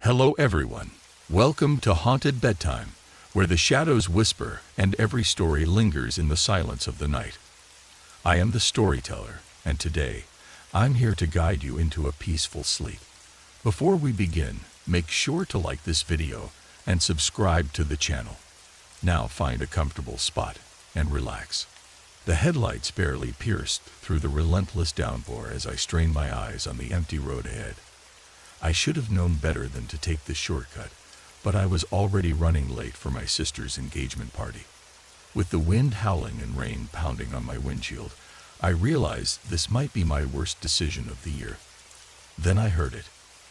Hello everyone. Welcome to Haunted Bedtime, where the shadows whisper and every story lingers in the silence of the night. I am the storyteller, and today, I'm here to guide you into a peaceful sleep. Before we begin, make sure to like this video and subscribe to the channel. Now find a comfortable spot and relax. The headlights barely pierced through the relentless downpour as I strained my eyes on the empty road ahead. I should have known better than to take this shortcut, but I was already running late for my sister's engagement party. With the wind howling and rain pounding on my windshield, I realized this might be my worst decision of the year. Then I heard it,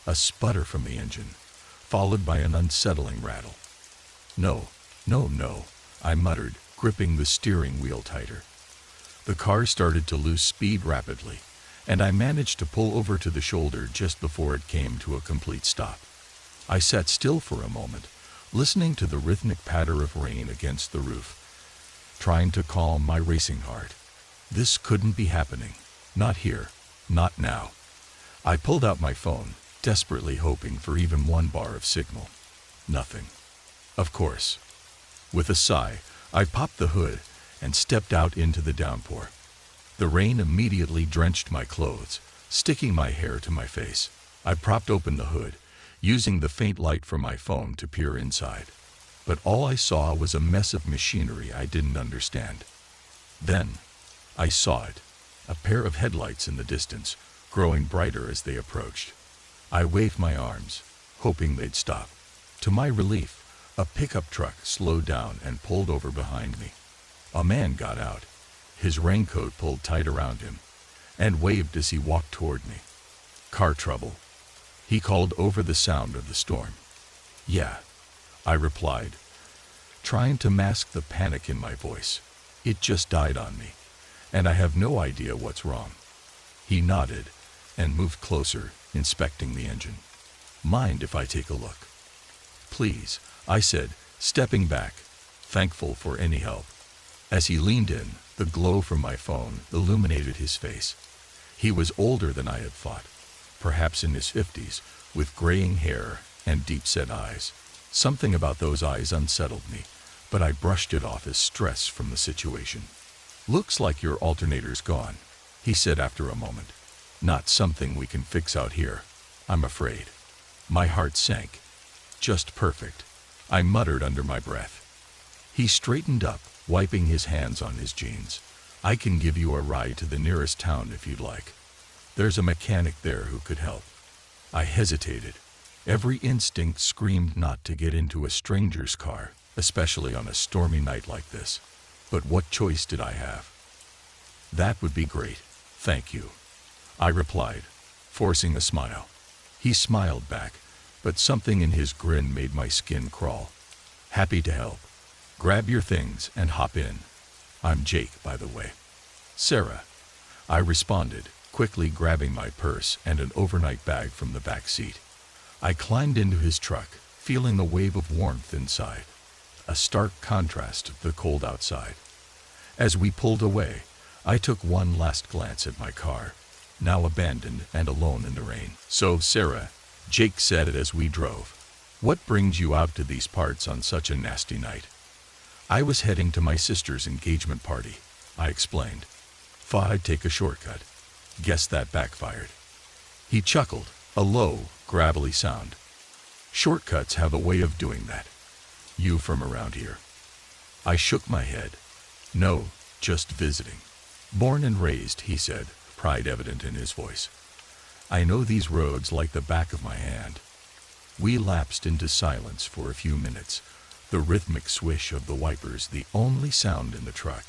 a sputter from the engine, followed by an unsettling rattle. No, I muttered, gripping the steering wheel tighter. The car started to lose speed rapidly, and I managed to pull over to the shoulder just before it came to a complete stop. I sat still for a moment, listening to the rhythmic patter of rain against the roof, trying to calm my racing heart. This couldn't be happening. Not here. Not now. I pulled out my phone, desperately hoping for even one bar of signal. Nothing. Of course. With a sigh, I popped the hood and stepped out into the downpour. The rain immediately drenched my clothes, sticking my hair to my face. I propped open the hood, using the faint light from my phone to peer inside. But all I saw was a mess of machinery I didn't understand. Then, I saw it, a pair of headlights in the distance, growing brighter as they approached. I waved my arms, hoping they'd stop. To my relief, a pickup truck slowed down and pulled over behind me. A man got out, his raincoat pulled tight around him, and waved as he walked toward me. "Car trouble," he called over the sound of the storm. "Yeah," I replied, trying to mask the panic in my voice. "It just died on me, and I have no idea what's wrong." He nodded and moved closer, inspecting the engine. "Mind if I take a look?" "Please," I said, stepping back, thankful for any help. As he leaned in, the glow from my phone illuminated his face. He was older than I had thought, perhaps in his 50s, with graying hair and deep-set eyes. Something about those eyes unsettled me, but I brushed it off as stress from the situation. "Looks like your alternator's gone," he said after a moment. "Not something we can fix out here, I'm afraid." My heart sank. "Just perfect," I muttered under my breath. He straightened up, wiping his hands on his jeans. "I can give you a ride to the nearest town if you'd like. There's a mechanic there who could help." I hesitated. Every instinct screamed not to get into a stranger's car, especially on a stormy night like this. But what choice did I have? "That would be great, thank you," I replied, forcing a smile. He smiled back, but something in his grin made my skin crawl. "Happy to help. Grab your things and hop in. I'm Jake, by the way." "Sarah," I responded, quickly grabbing my purse and an overnight bag from the back seat. I climbed into his truck, feeling a wave of warmth inside, a stark contrast to the cold outside. As we pulled away, I took one last glance at my car, now abandoned and alone in the rain. "So, Sarah," Jake said as we drove, "what brings you out to these parts on such a nasty night?" "I was heading to my sister's engagement party," I explained. "Thought I'd take a shortcut. Guess that backfired." He chuckled, a low, gravelly sound. "Shortcuts have a way of doing that. You from around here?" I shook my head. "No, just visiting." "Born and raised," he said, pride evident in his voice. "I know these roads like the back of my hand." We lapsed into silence for a few minutes, the rhythmic swish of the wipers the only sound in the truck.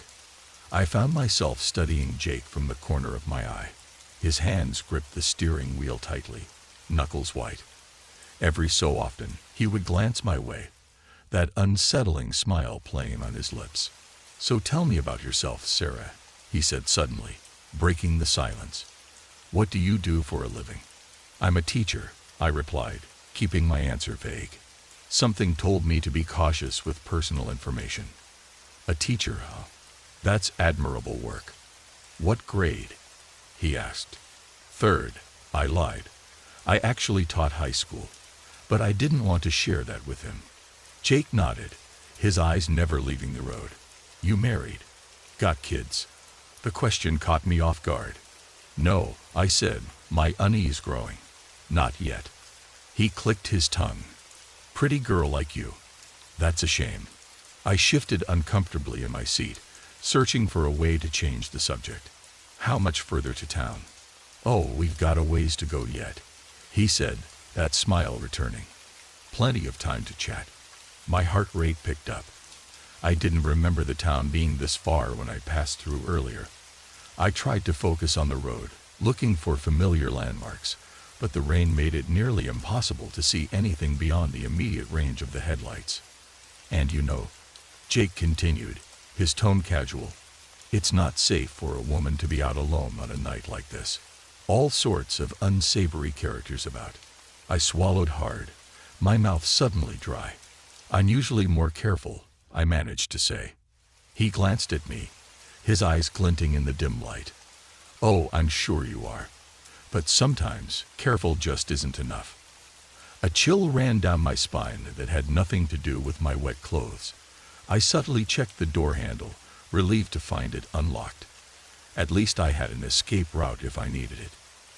I found myself studying Jake from the corner of my eye. His hands gripped the steering wheel tightly, knuckles white. Every so often, he would glance my way, that unsettling smile playing on his lips. "So tell me about yourself, Sarah," he said suddenly, breaking the silence. "What do you do for a living?" "I'm a teacher," I replied, keeping my answer vague. Something told me to be cautious with personal information. "A teacher, huh? That's admirable work. What grade?" he asked. "Third," I lied. I actually taught high school, but I didn't want to share that with him. Jake nodded, his eyes never leaving the road. You married? Got kids? The question caught me off guard. No, I said, my unease growing. Not yet. He clicked his tongue. Pretty girl like you. That's a shame. I shifted uncomfortably in my seat, searching for a way to change the subject. How much further to town? Oh, we've got a ways to go yet, he said, that smile returning. Plenty of time to chat. My heart rate picked up. I didn't remember the town being this far when I passed through earlier. I tried to focus on the road, looking for familiar landmarks, but the rain made it nearly impossible to see anything beyond the immediate range of the headlights. And you know, Jake continued, his tone casual, it's not safe for a woman to be out alone on a night like this. All sorts of unsavory characters about. I swallowed hard, my mouth suddenly dry. Unusually more careful, I managed to say. He glanced at me, his eyes glinting in the dim light. Oh, I'm sure you are. But sometimes, careful just isn't enough. A chill ran down my spine that had nothing to do with my wet clothes. I subtly checked the door handle, relieved to find it unlocked. At least I had an escape route if I needed it.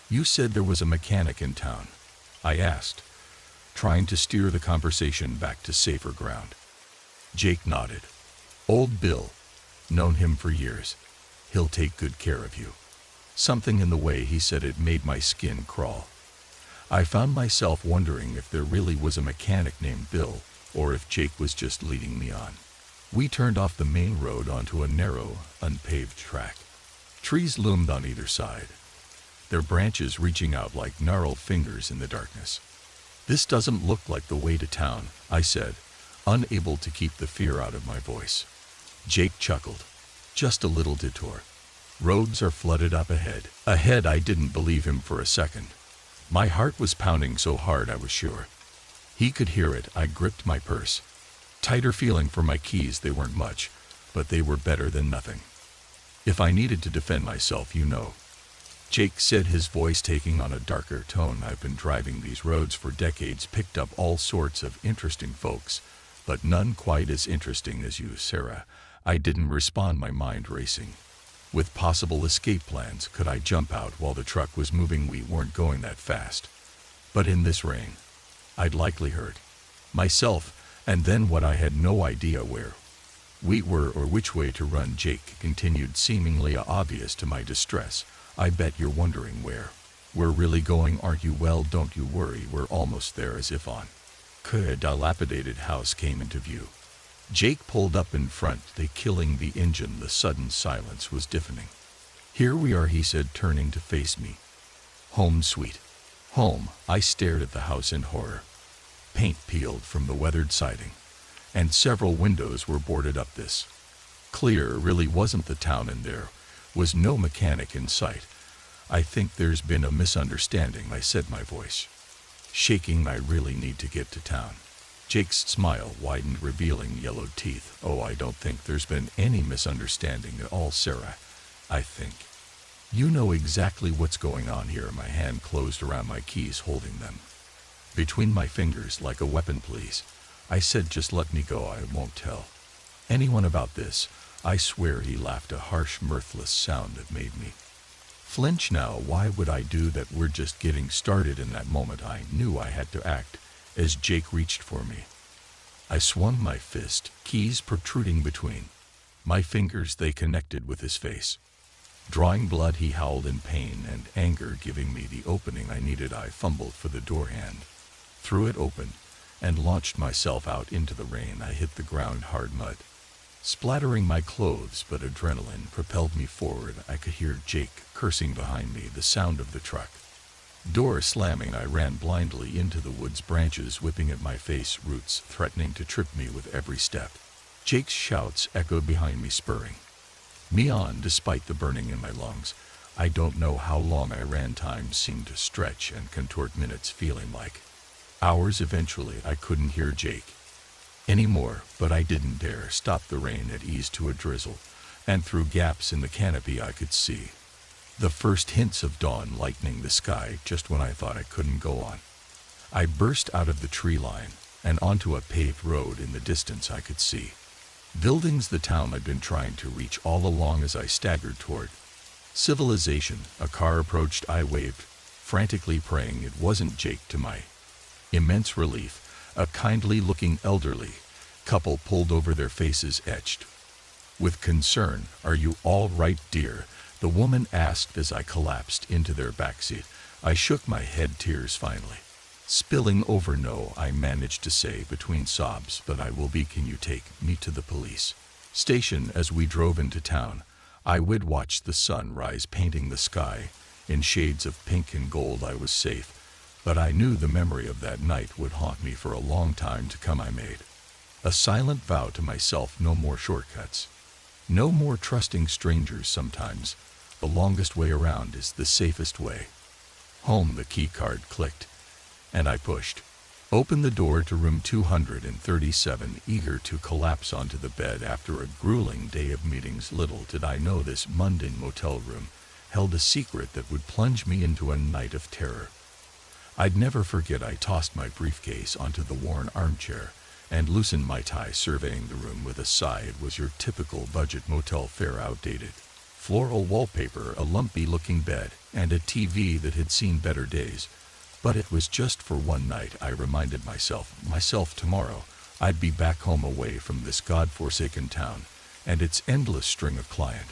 You said there was a mechanic in town, I asked, trying to steer the conversation back to safer ground. Jake nodded. Old Bill. Known him for years. He'll take good care of you. Something in the way he said it made my skin crawl. I found myself wondering if there really was a mechanic named Bill, or if Jake was just leading me on. We turned off the main road onto a narrow, unpaved track. Trees loomed on either side, their branches reaching out like gnarled fingers in the darkness. This doesn't look like the way to town, I said, unable to keep the fear out of my voice. Jake chuckled. Just a little detour. Roads are flooded up ahead. Ahead, I didn't believe him for a second. My heart was pounding so hard I was sure. He could hear it. I gripped my purse. Tighter feeling for my keys. They weren't much, but they were better than nothing. If I needed to defend myself, you know. Jake said, his voice taking on a darker tone. I've been driving these roads for decades, picked up all sorts of interesting folks, but none quite as interesting as you, Sarah. I didn't respond, my mind racing. With possible escape plans, could I jump out while the truck was moving? We weren't going that fast. But in this rain, I'd likely hurt myself, and then what, I had no idea where we were or which way to run. Jake continued, seemingly obvious to my distress. I bet you're wondering where we're really going, aren't you? Well, don't you worry, we're almost there. As if on a dilapidated house came into view. Jake pulled up in front, they killing the engine. The sudden silence was deafening. Here we are, he said, turning to face me. Home sweet home. I stared at the house in horror. Paint peeled from the weathered siding, and several windows were boarded up. This clear really wasn't the town, and there was no mechanic in sight. I think there's been a misunderstanding, I said, my voice shaking. I really need to get to town. Jake's smile widened, revealing yellowed teeth. Oh, I don't think there's been any misunderstanding at all, Sarah. I think you know exactly what's going on here. My hand closed around my keys, holding them between my fingers like a weapon. Please, I said, just let me go. I won't tell anyone about this. I swear. He laughed, a harsh, mirthless sound that made me flinch. Now, why would I do that? We're just getting started. In that moment, I knew I had to act. As Jake reached for me, I swung my fist, keys protruding between my fingers. They connected with his face. Drawing blood, he howled in pain and anger, giving me the opening I needed. I fumbled for the door hand, threw it open, and launched myself out into the rain. I hit the ground hard, mud splattering my clothes, but adrenaline propelled me forward. I could hear Jake cursing behind me, the sound of the truck door slamming. I ran blindly into the woods, branches whipping at my face, roots threatening to trip me with every step. Jake's shouts echoed behind me, spurring me on despite the burning in my lungs. I don't know how long I ran. Time seemed to stretch and contort, minutes feeling like hours. Eventually, I couldn't hear Jake anymore, but I didn't dare stop. The rain had eased to a drizzle, and through gaps in the canopy I could see the first hints of dawn lightening the sky. Just when I thought I couldn't go on, I burst out of the tree line and onto a paved road. In the distance I could see buildings, the town I'd been trying to reach all along. As I staggered toward civilization, a car approached. I waved, frantically praying it wasn't Jake. To my immense relief, a kindly-looking elderly couple pulled over, their faces etched with concern. "Are you all right, dear?" the woman asked as I collapsed into their backseat. I shook my head, tears finally spilling over. "No," I managed to say between sobs, "but I will be. Can you take me to the police station?" As we drove into town, I would watch the sun rise, painting the sky in shades of pink and gold. I was safe, but I knew the memory of that night would haunt me for a long time to come. I made a silent vow to myself: no more shortcuts, no more trusting strangers. Sometimes the longest way around is the safest way home. The key card clicked, and I pushed open the door to room 237, eager to collapse onto the bed after a grueling day of meetings. Little did I know this mundane motel room held a secret that would plunge me into a night of terror. I'd never forget. I tossed my briefcase onto the worn armchair and loosened my tie, surveying the room with a sigh. It was your typical budget motel fare: outdated floral wallpaper, a lumpy-looking bed, and a TV that had seen better days. But it was just for one night. I reminded myself tomorrow I'd be back home, away from this god-forsaken town and its endless string of client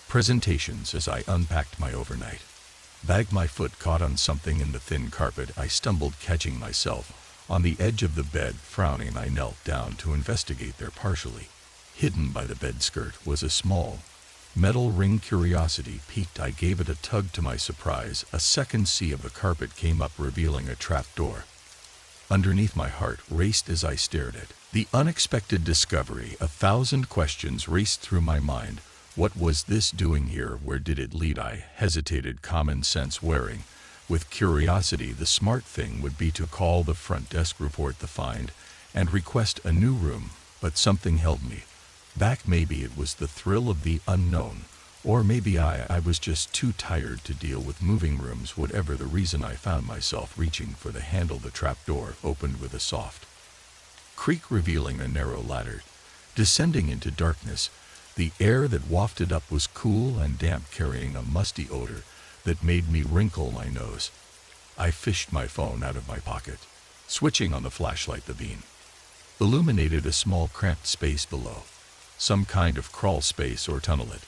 presentations. As I unpacked my overnight bag, my foot caught on something in the thin carpet. I stumbled, catching myself on the edge of the bed. Frowning, I knelt down to investigate. There, partially hidden by the bed skirt, was a small metal ring. Curiosity piqued, I gave it a tug. To my surprise, a second sea of the carpet came up, revealing a trap door underneath. My heart raced as I stared at the unexpected discovery. 1,000 questions raced through my mind. What was this doing here? Where did it lead? I hesitated, common sense wearing with curiosity. The smart thing would be to call the front desk, report the find, and request a new room. But something held me back. Maybe it was the thrill of the unknown, or maybe I was just too tired to deal with moving rooms. Whatever the reason, I found myself reaching for the handle. The trap door opened with a soft creak, revealing a narrow ladder descending into darkness. The air that wafted up was cool and damp, carrying a musty odor that made me wrinkle my nose. I fished my phone out of my pocket, switching on the flashlight. The beam illuminated a small, cramped space below, some kind of crawl space or tunnel. It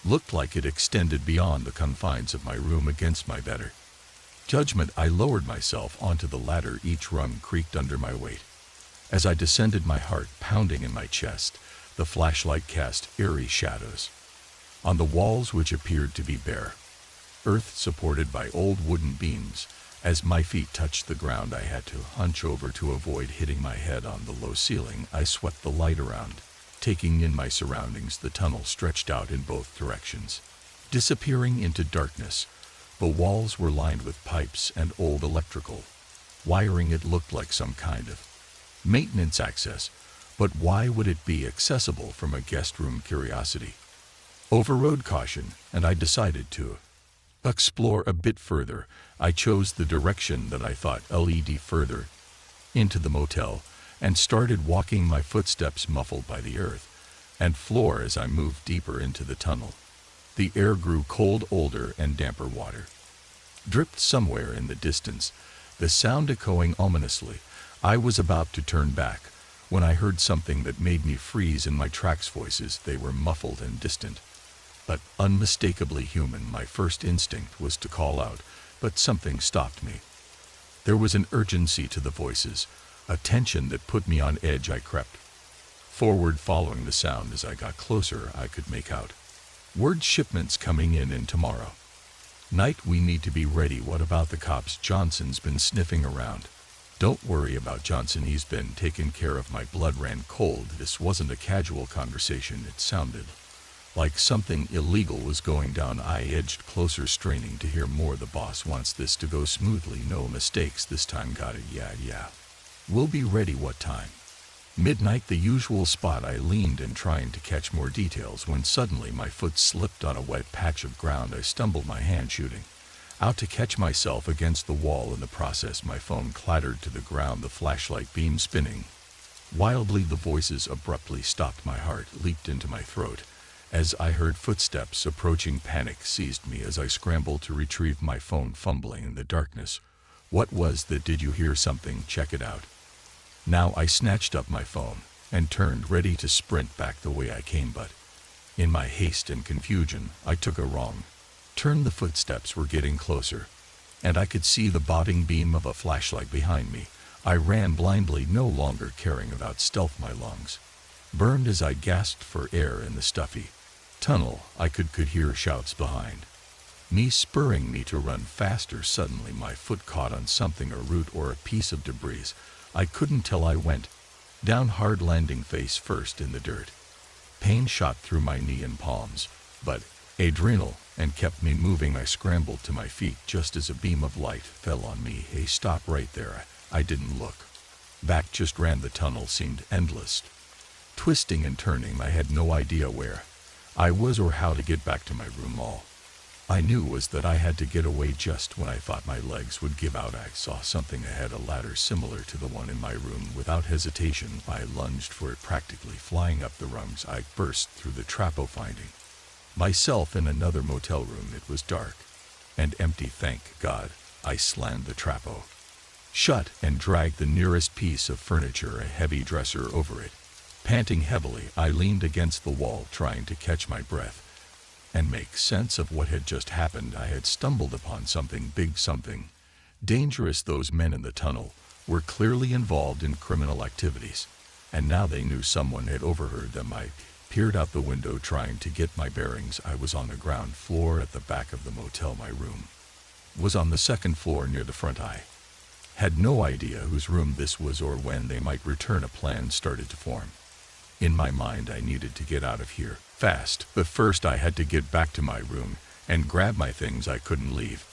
looked like it extended beyond the confines of my room. Against my better judgment, I lowered myself onto the ladder. Each rung creaked under my weight. As I descended, my heart pounding in my chest, the flashlight cast eerie shadows on the walls, which appeared to be bare earth supported by old wooden beams. As my feet touched the ground, I had to hunch over to avoid hitting my head on the low ceiling. I swept the light around, taking in my surroundings. The tunnel stretched out in both directions, disappearing into darkness. The walls were lined with pipes and old electrical wiring. It looked like some kind of maintenance access, but why would it be accessible from a guest room? Curiosity overrode caution, and I decided to explore a bit further. I chose the direction that I thought led further into the motel and started walking, my footsteps muffled by the earth and floor. As I moved deeper into the tunnel, the air grew cold, older and damper. Water dripped somewhere in the distance, the sound echoing ominously. I was about to turn back when I heard something that made me freeze in my tracks. Voices. They were muffled and distant, but unmistakably human. My first instinct was to call out, but something stopped me. There was an urgency to the voices, a tension that put me on edge. I crept forward, following the sound. As I got closer, I could make out word: shipments coming in tomorrow night. We need to be ready. What about the cops? Johnson's been sniffing around. Don't worry about Johnson, he's been taking care of. My blood ran cold. This wasn't a casual conversation. It sounded like something illegal was going down. I edged closer, straining to hear more. The boss wants this to go smoothly, no mistakes this time. Got it? Yeah. We'll be ready. What time? Midnight, the usual spot. I leaned in, trying to catch more details, when suddenly my foot slipped on a wet patch of ground. I stumbled, my hand shooting out to catch myself against the wall. In the process, my phone clattered to the ground, the flashlight beam spinning. Wildly, the voices abruptly stopped. My heart leaped into my throat as I heard footsteps approaching. Panic seized me as I scrambled to retrieve my phone, fumbling in the darkness. What was that? Did you hear something? Check it out. Now I snatched up my phone and turned, ready to sprint back the way I came, but in my haste and confusion, I took a wrong turn. The footsteps were getting closer, and I could see the bobbing beam of a flashlight behind me. I ran blindly, no longer caring about stealth. My lungs burned as I gasped for air in the stuffy tunnel. I could hear shouts behind me, spurring me to run faster. Suddenly, my foot caught on something, a root or a piece of debris. I couldn't tell. I went down hard, landing face first in the dirt. Pain shot through my knee and palms, but adrenal and kept me moving. I scrambled to my feet just as a beam of light fell on me. Hey, stop right there. I didn't look back, just ran. The tunnel seemed endless, twisting and turning. I had no idea where I was or how to get back to my room. All I knew was that I had to get away. Just when I thought my legs would give out, I saw something ahead, a ladder similar to the one in my room. Without hesitation, I lunged for it, practically flying up the rungs. I burst through the trapdoor, finding myself in another motel room. It was dark and empty. Thank God. I slammed the trapdoor shut and dragged the nearest piece of furniture, a heavy dresser, over it. Panting heavily, I leaned against the wall, trying to catch my breath and make sense of what had just happened. I had stumbled upon something big, something dangerous. Those men in the tunnel were clearly involved in criminal activities, and now they knew someone had overheard them. I peered out the window, trying to get my bearings. I was on the ground floor at the back of the motel. My room was on the second floor near the front. I had no idea whose room this was or when they might return. A plan started to form in my mind. I needed to get out of here fast, but first I had to get back to my room and grab my things. I couldn't leave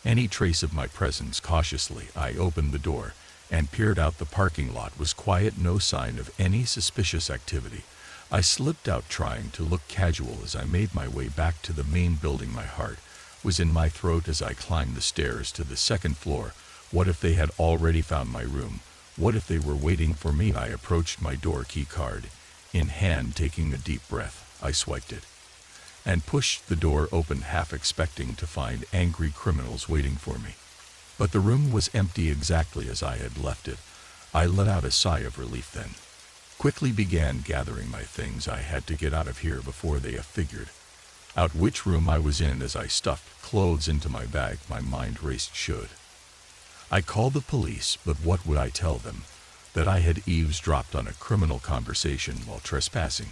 any trace of my presence. Cautiously, I opened the door and peered out. The parking lot was quiet, no sign of any suspicious activity. I slipped out, trying to look casual as I made my way back to the main building. My heart was in my throat as I climbed the stairs to the second floor. What if they had already found my room? What if they were waiting for me? I approached my door, key card in hand. Taking a deep breath, I swiped it and pushed the door open, half expecting to find angry criminals waiting for me. But the room was empty, exactly as I had left it. I let out a sigh of relief, then quickly began gathering my things. I had to get out of here before they figured out which room I was in. As I stuffed clothes into my bag, my mind raced. Should I call the police? But what would I tell them? That I had eavesdropped on a criminal conversation while trespassing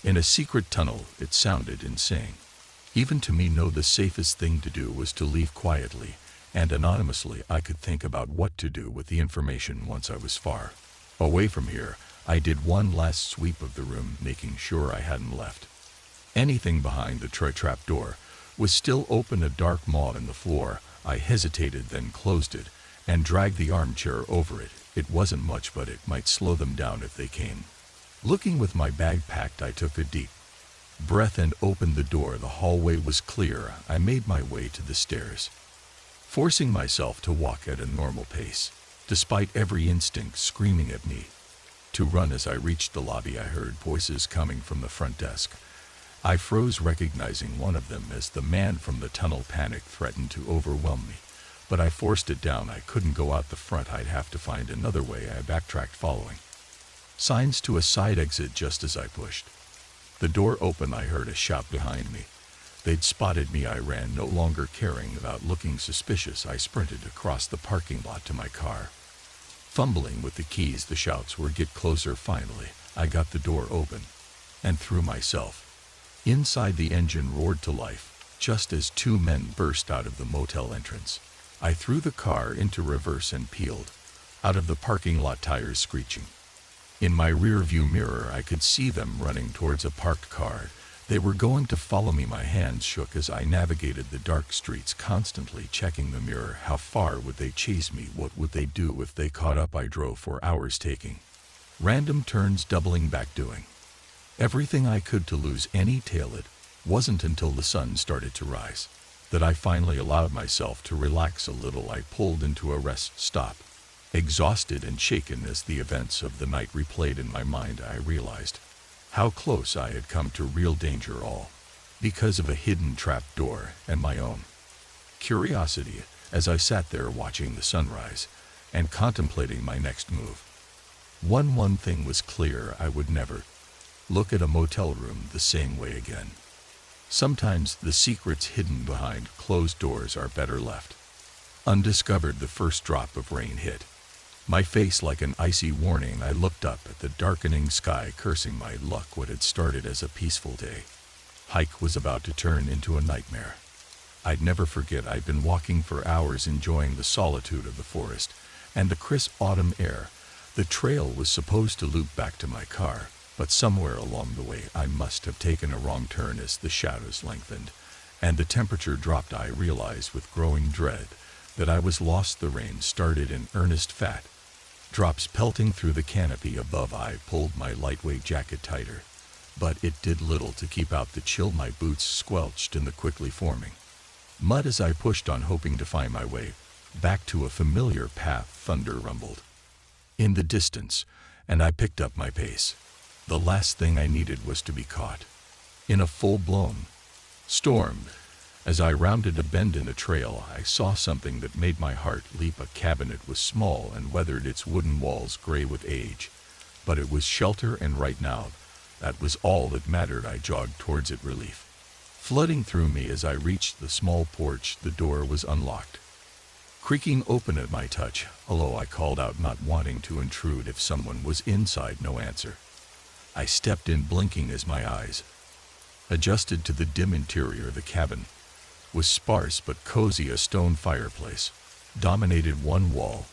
in a secret tunnel? It sounded insane, even to me. No, the safest thing to do was to leave quietly and anonymously. I could think about what to do with the information once I was far away from here. I did one last sweep of the room, making sure I hadn't left anything behind. The trap door was still open, a dark maw in the floor. I hesitated, then closed it and dragged the armchair over it. It wasn't much, but it might slow them down if they came looking. With my bag packed, I took a deep breath and opened the door. The hallway was clear. I made my way to the stairs, forcing myself to walk at a normal pace, despite every instinct screaming at me to run. As I reached the lobby, I heard voices coming from the front desk. I froze, recognizing one of them as the man from the tunnel. Panic threatened to overwhelm me, but I forced it down. I couldn't go out the front. I'd have to find another way. I backtracked, following signs to a side exit. Just as I pushed the door open, I heard a shout behind me. They'd spotted me. I ran, no longer caring about looking suspicious. I sprinted across the parking lot to my car, fumbling with the keys. The shouts were get closer. Finally, I got the door open and threw myself inside. The engine roared to life just as two men burst out of the motel entrance. I threw the car into reverse and peeled out of the parking lot, tires screeching. In my rearview mirror, I could see them running towards a parked car. They were going to follow me. My hands shook as I navigated the dark streets, constantly checking the mirror. How far would they chase me? What would they do if they caught up? I drove for hours, taking random turns, doubling back, doing everything I could to lose any tail. It wasn't until the sun started to rise that I finally allowed myself to relax a little, I pulled into a rest stop. Exhausted and shaken as the events of the night replayed in my mind, I realized how close I had come to real danger, all because of a hidden trap door and my own curiosity as I sat there watching the sunrise and contemplating my next move. One thing was clear: I would never look at a motel room the same way again. Sometimes the secrets hidden behind closed doors are better left undiscovered. The first drop of rain hit my face like an icy warning. I looked up at the darkening sky, cursing my luck. What had started as a peaceful day hike was about to turn into a nightmare. I'd never forget. I'd been walking for hours, enjoying the solitude of the forest and the crisp autumn air. The trail was supposed to loop back to my car, but somewhere along the way I must have taken a wrong turn. As the shadows lengthened and the temperature dropped, I realized with growing dread that I was lost. The rain started in earnest, fat drops pelting through the canopy above. I pulled my lightweight jacket tighter, but it did little to keep out the chill. My boots squelched in the quickly forming mud as I pushed on, hoping to find my way back to a familiar path. Thunder rumbled in the distance, and I picked up my pace. The last thing I needed was to be caught in a full-blown storm. As I rounded a bend in the trail, I saw something that made my heart leap. A cabinet was small and weathered, its wooden walls gray with age, but it was shelter, and right now, that was all that mattered. I jogged towards it, relief flooding through me as I reached the small porch. The door was unlocked, creaking open at my touch. "Hello," I called out, not wanting to intrude if someone was inside. No answer. I stepped in, blinking as my eyes adjusted to the dim interior. The cabin was sparse but cozy. A stone fireplace dominated one wall,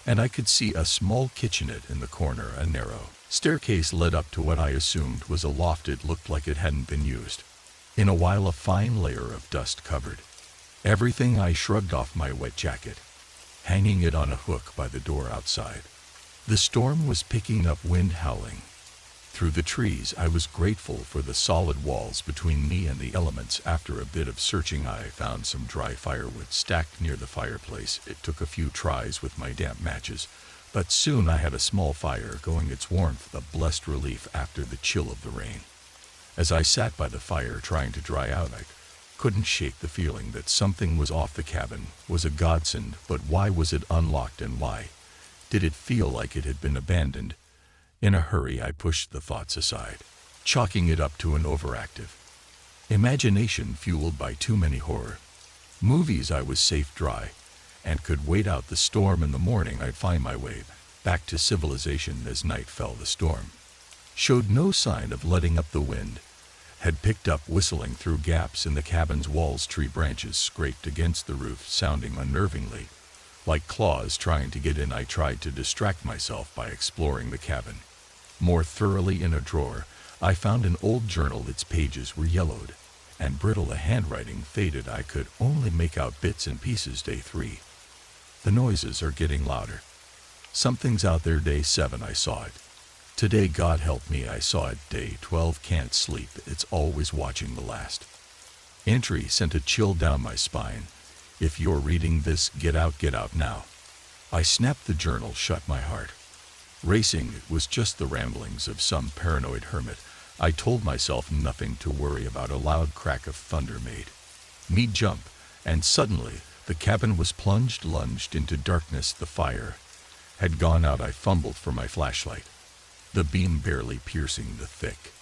and I could see a small kitchenette in the corner. A narrow staircase led up to what I assumed was a loft. It looked like it hadn't been used in a while. A fine layer of dust covered everything. I shrugged off my wet jacket, hanging it on a hook by the door outside. The storm was picking up, wind howling through the trees. I was grateful for the solid walls between me and the elements. After a bit of searching, I found some dry firewood stacked near the fireplace. It took a few tries with my damp matches, but soon I had a small fire going, its warmth a blessed relief after the chill of the rain. As I sat by the fire trying to dry out, I couldn't shake the feeling that something was off. The cabin was a godsend, but why was it unlocked, and why did it feel like it had been abandoned? In a hurry, I pushed the thoughts aside, chalking it up to an overactive imagination fueled by too many horror movies. I was safe, dry, and could wait out the storm. In the morning, I'd find my way back to civilization. As night fell, the storm showed no sign of letting up. The wind had picked up, whistling through gaps in the cabin's walls. Tree branches scraped against the roof, sounding unnervingly like claws trying to get in. I tried to distract myself by exploring the cabin more thoroughly. In a drawer, I found an old journal. Its pages were yellowed and brittle, the handwriting faded. I could only make out bits and pieces. Day 3. The noises are getting louder. Something's out there. Day 7. I saw it today. God help me, I saw it. Day 12. Can't sleep. It's always watching. The last entry sent a chill down my spine. If you're reading this, get out now. I snapped the journal shut, my heart racing. It was just the ramblings of some paranoid hermit. I told myself nothing to worry about. A loud crack of thunder made me jump, and suddenly the cabin was lunged into darkness. The fire had gone out. I fumbled for my flashlight, the beam barely piercing the thick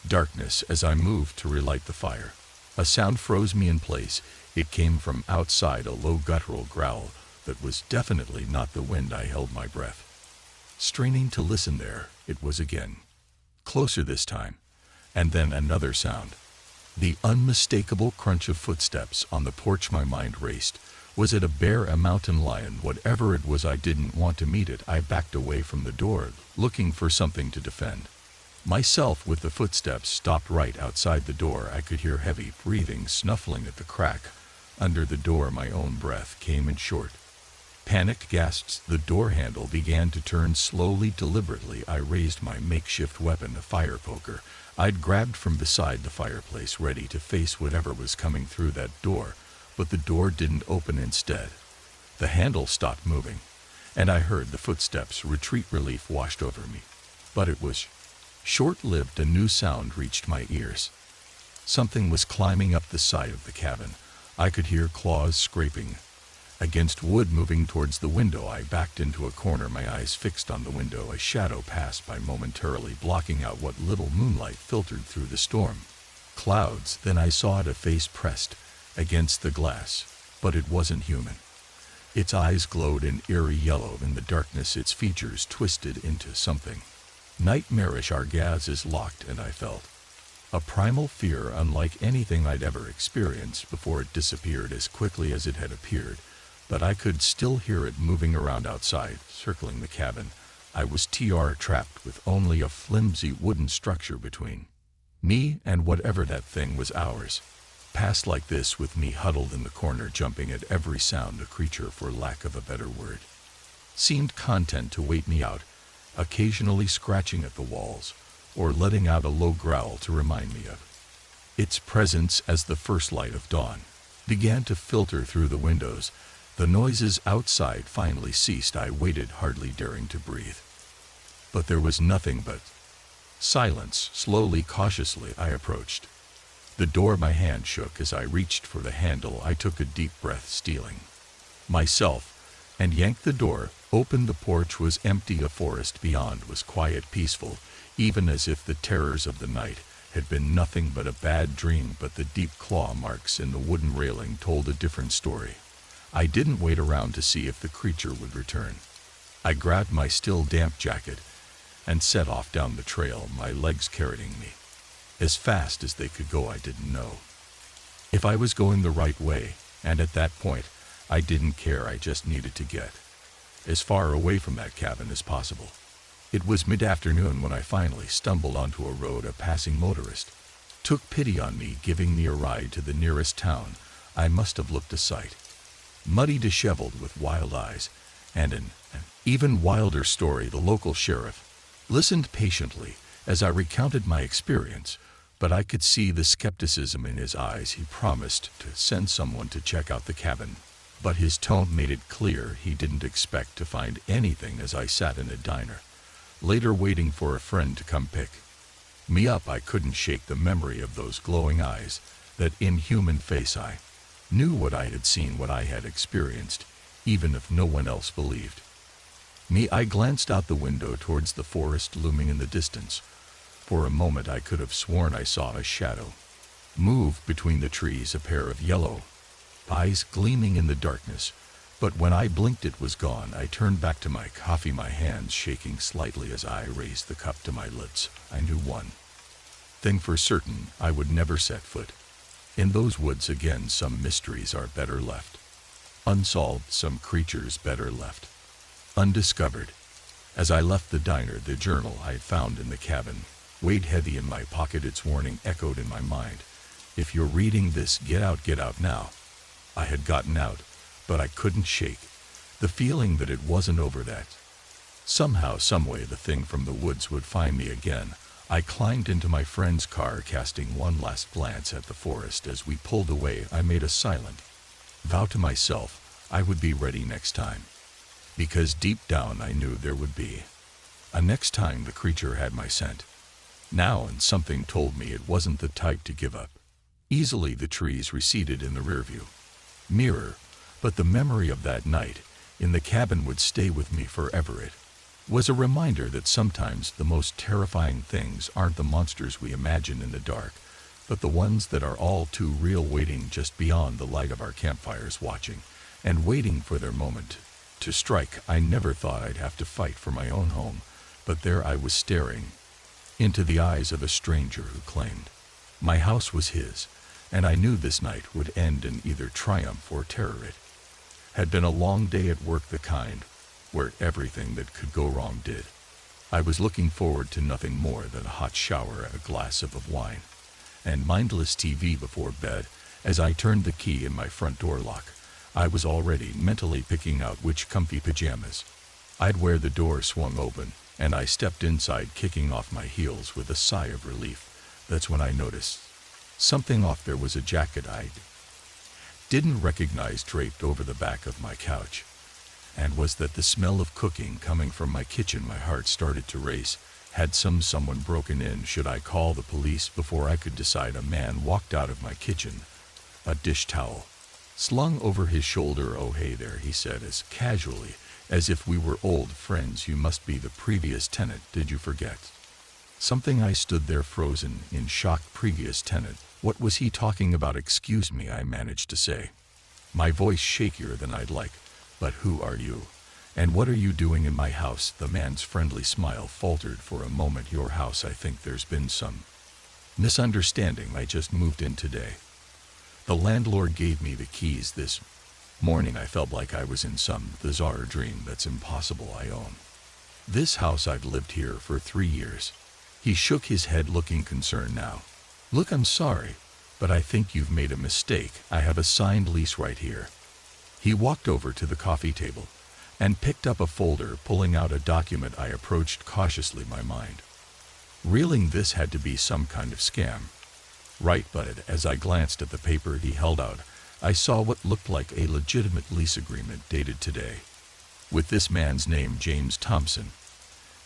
darkness. As I moved to relight the fire, a sound froze me in place. It came from outside, a low guttural growl that was definitely not the wind. I held my breath, straining to listen. There it was again, closer this time, and then another sound. The unmistakable crunch of footsteps on the porch. My mind raced. Was it a bear, a mountain lion? Whatever it was, I didn't want to meet it. I backed away from the door, looking for something to defend myself with. The footsteps stopped right outside the door. I could hear heavy breathing, snuffling at the crack under the door. My own breath came in short, panicked gasps. The door handle began to turn slowly, deliberately. I raised my makeshift weapon, a fire poker I'd grabbed from beside the fireplace, ready to face whatever was coming through that door. but the door didn't open instead. The handle stopped moving, and I heard the footsteps retreat. Relief washed over me. But it was short-lived. A new sound reached my ears. Something was climbing up the side of the cabin. I could hear claws scraping against wood. Moving towards the window, I backed into a corner, my eyes fixed on the window. A shadow passed by, momentarily blocking out what little moonlight filtered through the storm clouds. Then I saw it, a face pressed against the glass, but it wasn't human. Its eyes glowed an eerie yellow in the darkness, its features twisted into something nightmarish. Our gazes locked, and I felt a primal fear unlike anything I'd ever experienced before. It disappeared as quickly as it had appeared, but I could still hear it moving around outside, circling the cabin. I was trapped with only a flimsy wooden structure between me and whatever that thing was. Hours passed like this, with me huddled in the corner, jumping at every sound. A creature, for lack of a better word, seemed content to wait me out, occasionally scratching at the walls or letting out a low growl to remind me of its presence. As the first light of dawn began to filter through the windows, the noises outside finally ceased. I waited, hardly daring to breathe. But there was nothing but silence. Slowly, cautiously, I approached the door. My hand shook as I reached for the handle. I took a deep breath, steeling myself, and yanked the door open. The porch was empty. A forest beyond was quiet, peaceful, even as if the terrors of the night had been nothing but a bad dream. But the deep claw marks in the wooden railing told a different story. I didn't wait around to see if the creature would return. I grabbed my still damp jacket and set off down the trail, my legs carrying me as fast as they could go. I didn't know if I was going the right way, and at that point, I didn't care. I just needed to get as far away from that cabin as possible. It was mid-afternoon when I finally stumbled onto a road. A passing motorist took pity on me, giving me a ride to the nearest town. I must have looked a sight. Muddy, disheveled, with wild eyes, and an even wilder story. The local sheriff listened patiently as I recounted my experience, but I could see the skepticism in his eyes. He promised to send someone to check out the cabin, but his tone made it clear he didn't expect to find anything. As I sat in a diner later, waiting for a friend to come pick me up, I couldn't shake the memory of those glowing eyes, that inhuman face. I knew what I had seen, what I had experienced, even if no one else believed me. I glanced out the window towards the forest looming in the distance. For a moment I could have sworn I saw a shadow move between the trees, a pair of yellow eyes gleaming in the darkness. But when I blinked, it was gone. I turned back to my coffee, my hands shaking slightly as I raised the cup to my lips. I knew one thing for certain: I would never set foot in those woods again. Some mysteries are better left unsolved, some creatures better left undiscovered. As I left the diner, the journal I had found in the cabin weighed heavy in my pocket. Its warning echoed in my mind: if you're reading this, get out now. I had gotten out, but I couldn't shake the feeling that it wasn't over, that somehow, someway, the thing from the woods would find me again. I climbed into my friend's car, casting one last glance at the forest. As we pulled away, I made a silent vow to myself I would be ready next time, because deep down I knew there would be a next time. The creature had my scent now, and something told me it wasn't the type to give up easily. The trees receded in the rearview mirror, but the memory of that night in the cabin would stay with me forever. It was a reminder that sometimes the most terrifying things aren't the monsters we imagine in the dark, but the ones that are all too real, waiting just beyond the light of our campfires, watching and waiting for their moment to strike. I never thought I'd have to fight for my own home, but there I was, staring into the eyes of a stranger who claimed my house was his, and I knew this night would end in either triumph or terror. It had been a long day at work, the kind where everything that could go wrong did. I was looking forward to nothing more than a hot shower, a glass of wine, and mindless TV before bed. As I turned the key in my front door lock, I was already mentally picking out which comfy pajamas I'd wear. The door swung open, and I stepped inside, kicking off my heels with a sigh of relief. That's when I noticed something off. There was a jacket I'd Didn't recognize draped over the back of my couch. And was that the smell of cooking coming from my kitchen? My heart started to race. Had someone broken in? Should I call the police? Before I could decide, a man walked out of my kitchen, a dish towel slung over his shoulder. "Oh, hey there," he said as casually as if we were old friends. "You must be the previous tenant. Did you forget something?" I stood there frozen in shock. Previous tenant? What was he talking about? "Excuse me," I managed to say, my voice shakier than I'd like. "But who are you? And what are you doing in my house?" The man's friendly smile faltered for a moment. "Your house? I think there's been some misunderstanding. I just moved in today. The landlord gave me the keys this morning. I felt like I was in some bizarre dream. That's impossible. I own this house. I've lived here for 3 years." He shook his head, looking concerned now. "Look, I'm sorry, but I think you've made a mistake. I have a signed lease right here." He walked over to the coffee table and picked up a folder, pulling out a document. I approached cautiously, my mind reeling. This had to be some kind of scam, right? But as I glanced at the paper he held out, I saw what looked like a legitimate lease agreement dated today, with this man's name, James Thompson,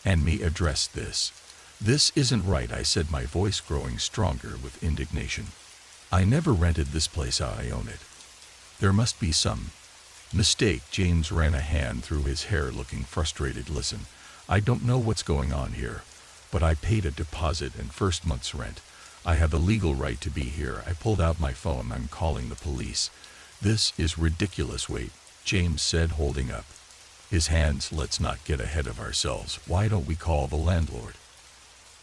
and me addressed. This isn't right," I said, my voice growing stronger with indignation. "I never rented this place. I own it. There must be some mistake." James ran a hand through his hair, looking frustrated. "Listen, I don't know what's going on here, but I paid a deposit and first month's rent. I have a legal right to be here." I pulled out my phone. "I'm calling the police." "This is ridiculous." "Wait," James said, holding up his hands. "Let's not get ahead of ourselves. Why don't we call the landlord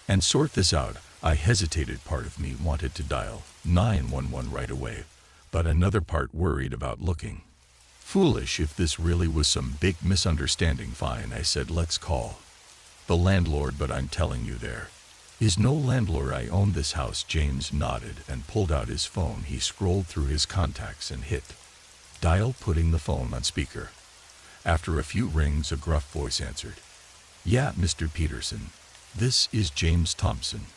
and sort this out?" I hesitated. Part of me wanted to dial 911 right away, but another part worried about looking foolish if this really was some big misunderstanding. "Fine," I said, "let's call the landlord, but I'm telling you, there is no landlord. I own this house." James nodded and pulled out his phone. He scrolled through his contacts and hit dial, putting the phone on speaker. After a few rings, a gruff voice answered. "Yeah, Mr. Peterson. This is James Thompson,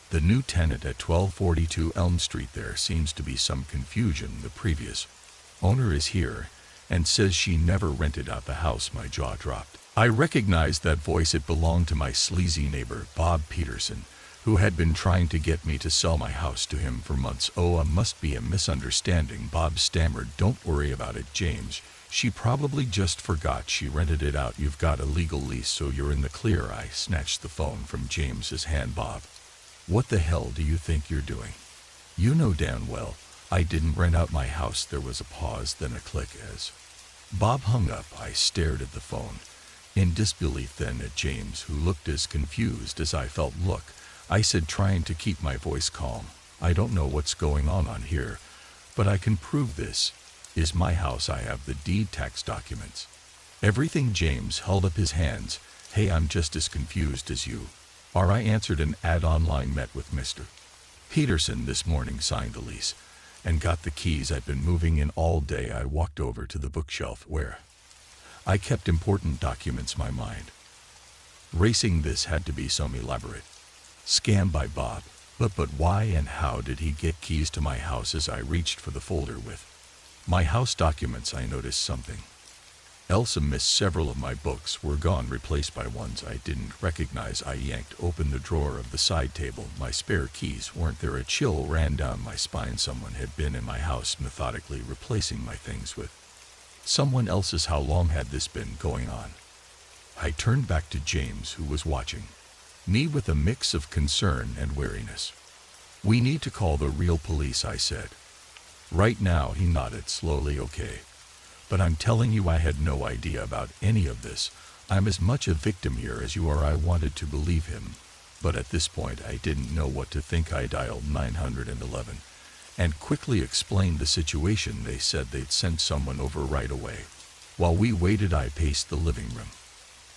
the new tenant at 1242 Elm Street. There seems to be some confusion. The previous owner is here and says she never rented out the house." My jaw dropped. I recognized that voice. It belonged to my sleazy neighbor, Bob Peterson, who had been trying to get me to sell my house to him for months. "Oh, it must be a misunderstanding," Bob stammered. "Don't worry about it, James. She probably just forgot she rented it out. You've got a legal lease, so you're in the clear." I snatched the phone from James's hand. "Bob, what the hell do you think you're doing? You know damn well I didn't rent out my house." There was a pause, then a click as Bob hung up. I stared at the phone in disbelief, then at James, who looked as confused as I felt. "Look," I said, trying to keep my voice calm, "I don't know what's going on here, but I can prove this is my house. I have the deed, tax documents, everything." James held up his hands. "Hey, I'm just as confused as you are." I answered, an ad online. "Met with Mr. Peterson this morning, signed the lease, and got the keys. I've been moving in all day." I walked over to the bookshelf where I kept important documents, my mind racing. This had to be some elaborate scam by Bob. But why and how did he get keys to my house? As I reached for the folder with my house documents, I noticed something else amiss. Several of my books were gone, replaced by ones I didn't recognize. I yanked open the drawer of the side table. My spare keys weren't there. A chill ran down my spine. Someone had been in my house, methodically replacing my things with someone else's. How long had this been going on? I turned back to James, who was watching me with a mix of concern and wariness. "We need to call the real police," I said. "Right now." He nodded slowly. "Okay. But I'm telling you, I had no idea about any of this. I'm as much a victim here as you are." I wanted to believe him, but at this point I didn't know what to think. I dialed 911 and quickly explained the situation. They said they'd send someone over right away. While we waited, I paced the living room,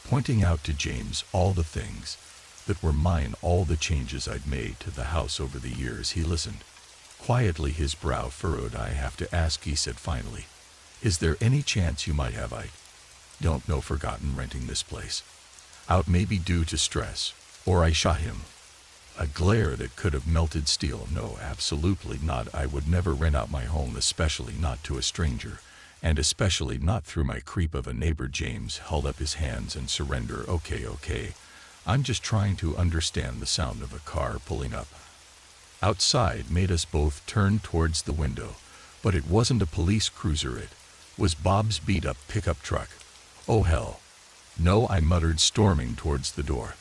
pointing out to James all the things that were mine, all the changes I'd made to the house over the years. He listened quietly, his brow furrowed. "I have to ask," he said finally, "is there any chance you might have, I don't know, forgotten renting this place out, maybe due to stress, or I shot him A glare that could have melted steel. No, absolutely not. I would never rent out my home, especially not to a stranger, and especially not through my creep of a neighbor. James held up his hands and surrender. Okay. I'm just trying to understand. The sound of a car pulling up outside made us both turn towards the window, but it wasn't a police cruiser. It was Bob's beat-up pickup truck. Oh hell. No, I muttered, storming towards the door.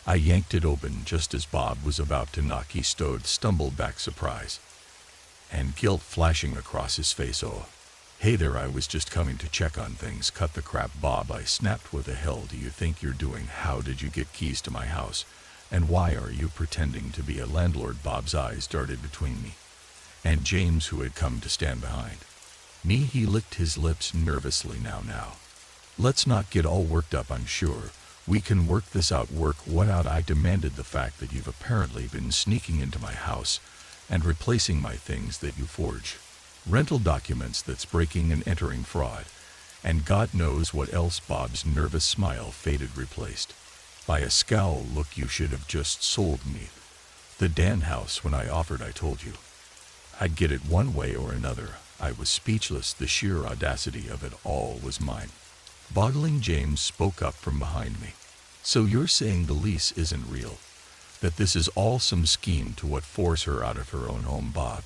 I yanked it open just as Bob was about to knock. He stumbled back, surprise and guilt flashing across his face. Oh, hey there, I was just coming to check on things. Cut the crap, Bob, I snapped. What the hell do you think you're doing? How did you get keys to my house? And why are you pretending to be a landlord? Bob's eyes darted between me and James, who had come to stand behind me. He licked his lips nervously. Now, let's not get all worked up. I'm sure we can work this out. Work what out? I demanded. The fact that you've apparently been sneaking into my house and replacing my things, that you forge rental documents, that's breaking and entering, fraud, and God knows what else. Bob's nervous smile faded, replaced by a scowl. Look, you should have just sold me the Dan house when I offered. I told you I'd get it one way or another. I was speechless. The sheer audacity of it all was mind boggling. James spoke up from behind me. So you're saying the lease isn't real? That this is all some scheme to force her out of her own home? Bob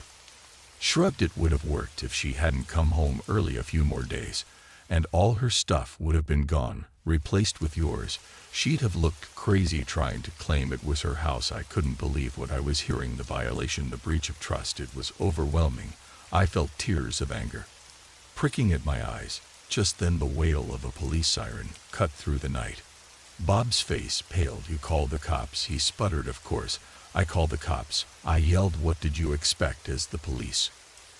shrugged. It would have worked if she hadn't come home early. A few more days, and all her stuff would have been gone, replaced with yours. She'd have looked crazy trying to claim it was her house. I couldn't believe what I was hearing. The violation, the breach of trust, it was overwhelming. I felt tears of anger pricking at my eyes. Just then the wail of a police siren cut through the night. Bob's face paled. You called the cops? He sputtered. Of course, I called the cops. I yelled. What did you expect? As the police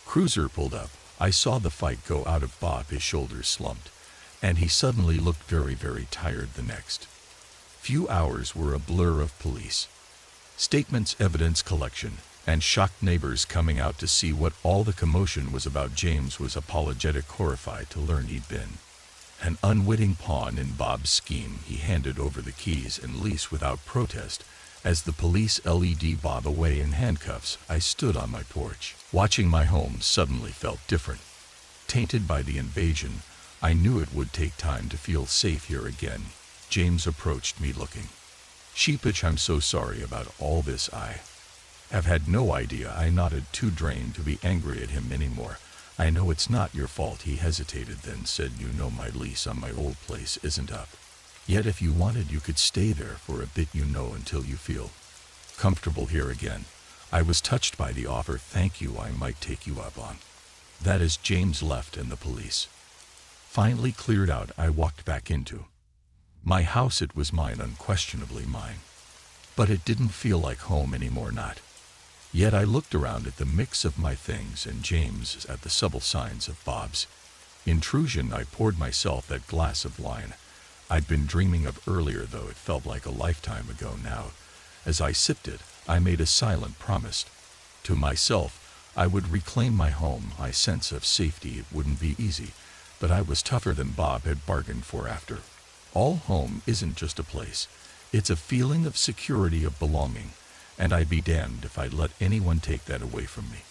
cruiser pulled up, I saw the fight go out of Bob. His shoulders slumped, and he suddenly looked very tired. The next few hours were a blur of police statements, evidence collection, and shocked neighbors coming out to see what all the commotion was about. James was apologetic, horrified to learn he'd been an unwitting pawn in Bob's scheme. He handed over the keys and lease without protest as the police led Bob away in handcuffs. I stood on my porch, watching. My home suddenly felt different, tainted by the invasion. I knew it would take time to feel safe here again. James approached me looking sheepish. I'm so sorry about all this. I have had no idea. I nodded, too drained to be angry at him anymore. I know it's not your fault. He hesitated, then said, you know my lease on my old place isn't up yet. If you wanted, you could stay there for a bit, until you feel comfortable here again. I was touched by the offer. Thank you. I might take you up on that. As James left and the police finally cleared out, I walked back into my house. It was mine, unquestionably mine, but it didn't feel like home anymore. Not yet. I looked around at the mix of my things and James, at the subtle signs of Bob's intrusion. I poured myself that glass of wine I'd been dreaming of earlier, though it felt like a lifetime ago now. As I sipped it, I made a silent promise to myself. I would reclaim my home, my sense of safety. It wouldn't be easy, but I was tougher than Bob had bargained for. After all, home isn't just a place. It's a feeling of security, of belonging, and I'd be damned if I'd let anyone take that away from me.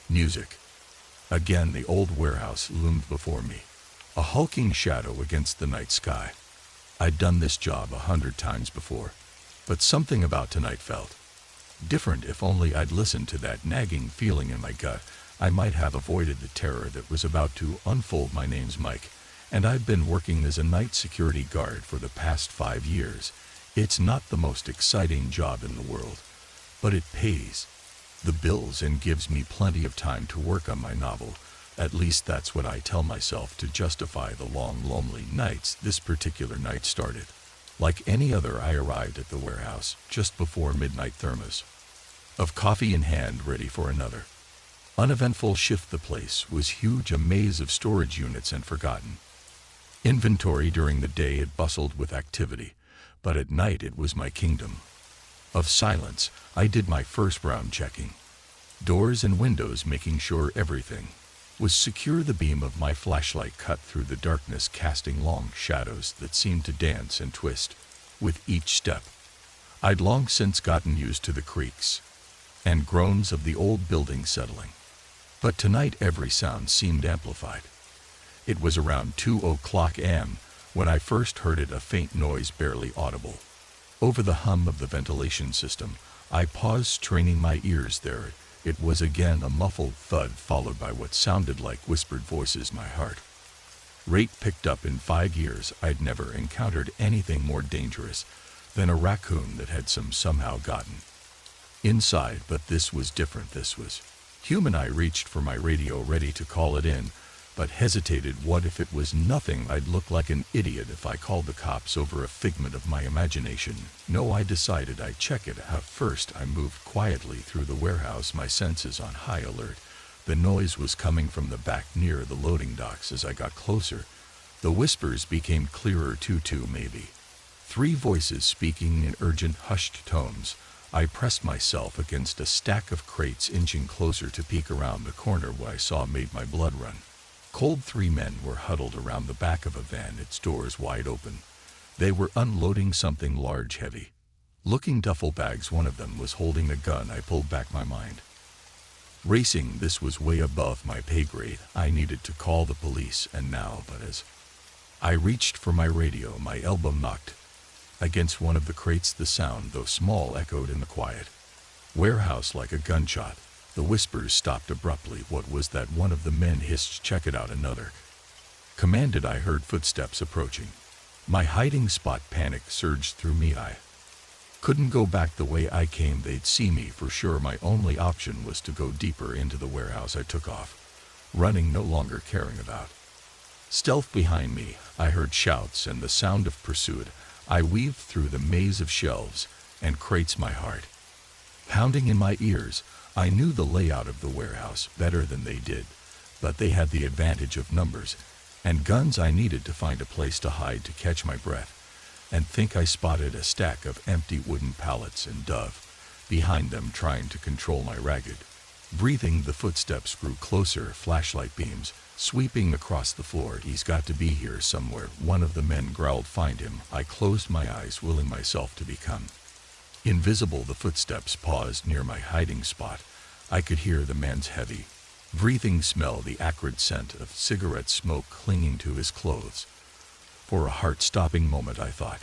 Music. Again, the old warehouse loomed before me, a hulking shadow against the night sky. I'd done this job 100 times before, but something about tonight felt different. If only I'd listened to that nagging feeling in my gut, I might have avoided the terror that was about to unfold. My name's Mike, and I've been working as a night security guard for the past 5 years. It's not the most exciting job in the world, but it pays the bills and gives me plenty of time to work on my novel. At least that's what I tell myself to justify the long, lonely nights. This particular night started like any other. I arrived at the warehouse just before midnight, thermos of coffee in hand, ready for another uneventful shift. The place was huge, a maze of storage units and forgotten inventory. During the day it bustled with activity, but at night it was my kingdom of silence. I did my first round, checking doors and windows, making sure everything was secure. The beam of my flashlight cut through the darkness, casting long shadows that seemed to dance and twist with each step. I'd long since gotten used to the creaks and groans of the old building settling. But tonight every sound seemed amplified. It was around 2:00 a.m. when I first heard it, a faint noise barely audible. Over the hum of the ventilation system, I paused, straining my ears. There it was again, a muffled thud followed by what sounded like whispered voices. My heart rate picked up. In 5 years, I'd never encountered anything more dangerous than a raccoon that had somehow gotten inside. But this was different. This was human. I reached for my radio, ready to call it in, but hesitated. What if it was nothing? I'd look like an idiot if I called the cops over a figment of my imagination. No, I decided I'd check it out first. I moved quietly through the warehouse, my senses on high alert. The noise was coming from the back near the loading docks. As I got closer, the whispers became clearer. Two, maybe 3 voices speaking in urgent, hushed tones. I pressed myself against a stack of crates, inching closer to peek around the corner. What I saw made my blood run cold. 3 men were huddled around the back of a van, its doors wide open. They were unloading something large, heavy looking duffel bags. One of them was holding a gun. I pulled back, my mind racing. This was way above my pay grade. I needed to call the police, and now. But as I reached for my radio, my elbow knocked against one of the crates. The sound, though small, echoed in the quiet warehouse like a gunshot. The whispers stopped abruptly. What was that? One of the men hissed. Check it out. Another commanded. I heard footsteps approaching my hiding spot. Panic surged through me. I couldn't go back the way I came. They'd see me for sure. My only option was to go deeper into the warehouse. I took off, running, no longer caring about stealth behind me. I heard shouts and the sound of pursuit. I weaved through the maze of shelves and crates, my heart pounding in my ears. I knew the layout of the warehouse better than they did, but they had the advantage of numbers and guns. I needed to find a place to hide, to catch my breath, and think. I spotted a stack of empty wooden pallets and dove behind them, trying to control my ragged breathing. The footsteps grew closer, flashlight beams sweeping across the floor. He's got to be here somewhere, one of the men growled. Find him. I closed my eyes, willing myself to become invisible. The footsteps paused near my hiding spot. I could hear the man's heavy breathing, smell the acrid scent of cigarette smoke clinging to his clothes. For a heart-stopping moment I thought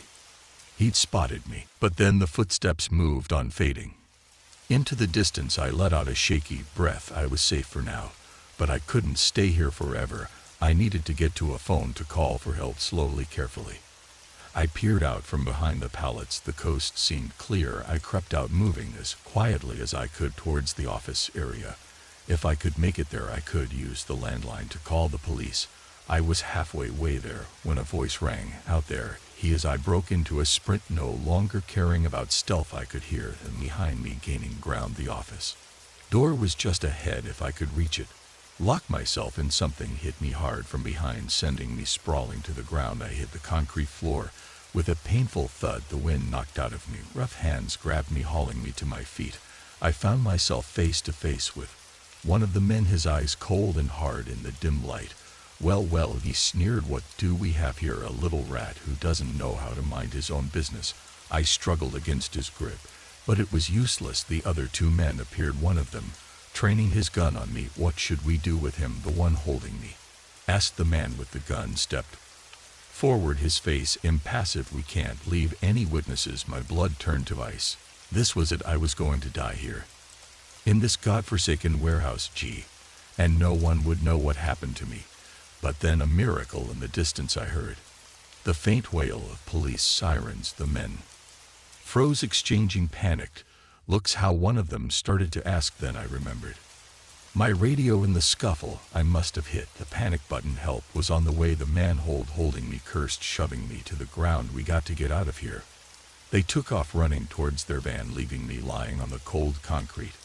he'd spotted me. But then the footsteps moved on, fading into the distance. I let out a shaky breath. I was safe for now, but I couldn't stay here forever. I needed to get to a phone to call for help. Slowly, carefully, I peered out from behind the pallets. The coast seemed clear. I crept out, moving as quietly as I could towards the office area. If I could make it there, I could use the landline to call the police. I was halfway there when a voice rang out. There he is. I broke into a sprint, no longer caring about stealth. I could hear him behind me gaining ground. The office door was just ahead. If I could reach it, lock myself in. Something hit me hard from behind, sending me sprawling to the ground. I hit the concrete floor with a painful thud. The wind knocked out of me. Rough hands grabbed me, hauling me to my feet. I found myself face to face with one of the men, his eyes cold and hard in the dim light. Well, he sneered. What do we have here? A little rat who doesn't know how to mind his own business. I struggled against his grip, but it was useless. The other 2 men appeared, one of them training his gun on me. What should we do with him? The one holding me asked. The man with the gun stepped forward, his face impassive. We can't leave any witnesses. My blood turned to ice. This was it. I was going to die here, in this godforsaken warehouse, and no one would know what happened to me. But then a miracle. In the distance I heard the faint wail of police sirens. The men froze, exchanging panicked looks. How one of them started to ask. Then I remembered my radio in the scuffle. I must have hit the panic button. Help was on the way. The man holding me cursed, shoving me to the ground. We got to get out of here. They took off, running towards their van, leaving me lying on the cold concrete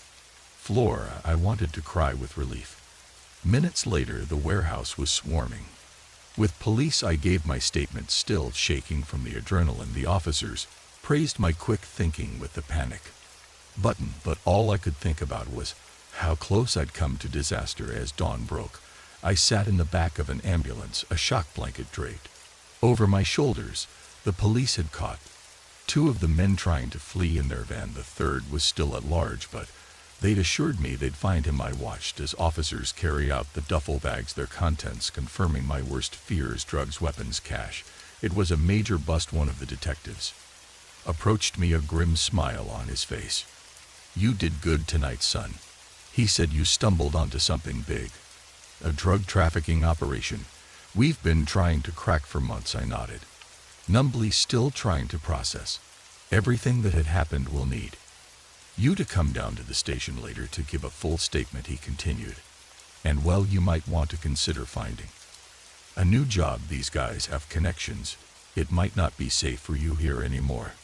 floor. I wanted to cry with relief. Minutes later, the warehouse was swarming with police. I gave my statement, still shaking from the adrenaline. The officers praised my quick thinking with the panic button, but all I could think about was how close I'd come to disaster. As dawn broke, I sat in the back of an ambulance, a shock blanket draped over my shoulders. The police had caught Two of the men trying to flee in their van. The third was still at large, but they'd assured me they'd find him. I watched as officers carry out the duffel bags, their contents confirming my worst fears: drugs, weapons, cash. It was a major bust. One of the detectives approached me, a grim smile on his face. "You did good tonight, son," he said. "You stumbled onto something big. A drug trafficking operation we've been trying to crack for months." I nodded, numbly, still trying to process everything that had happened. "We'll need you to come down to the station later to give a full statement," he continued. "And well, you might want to consider finding a new job. These guys have connections. It might not be safe for you here anymore."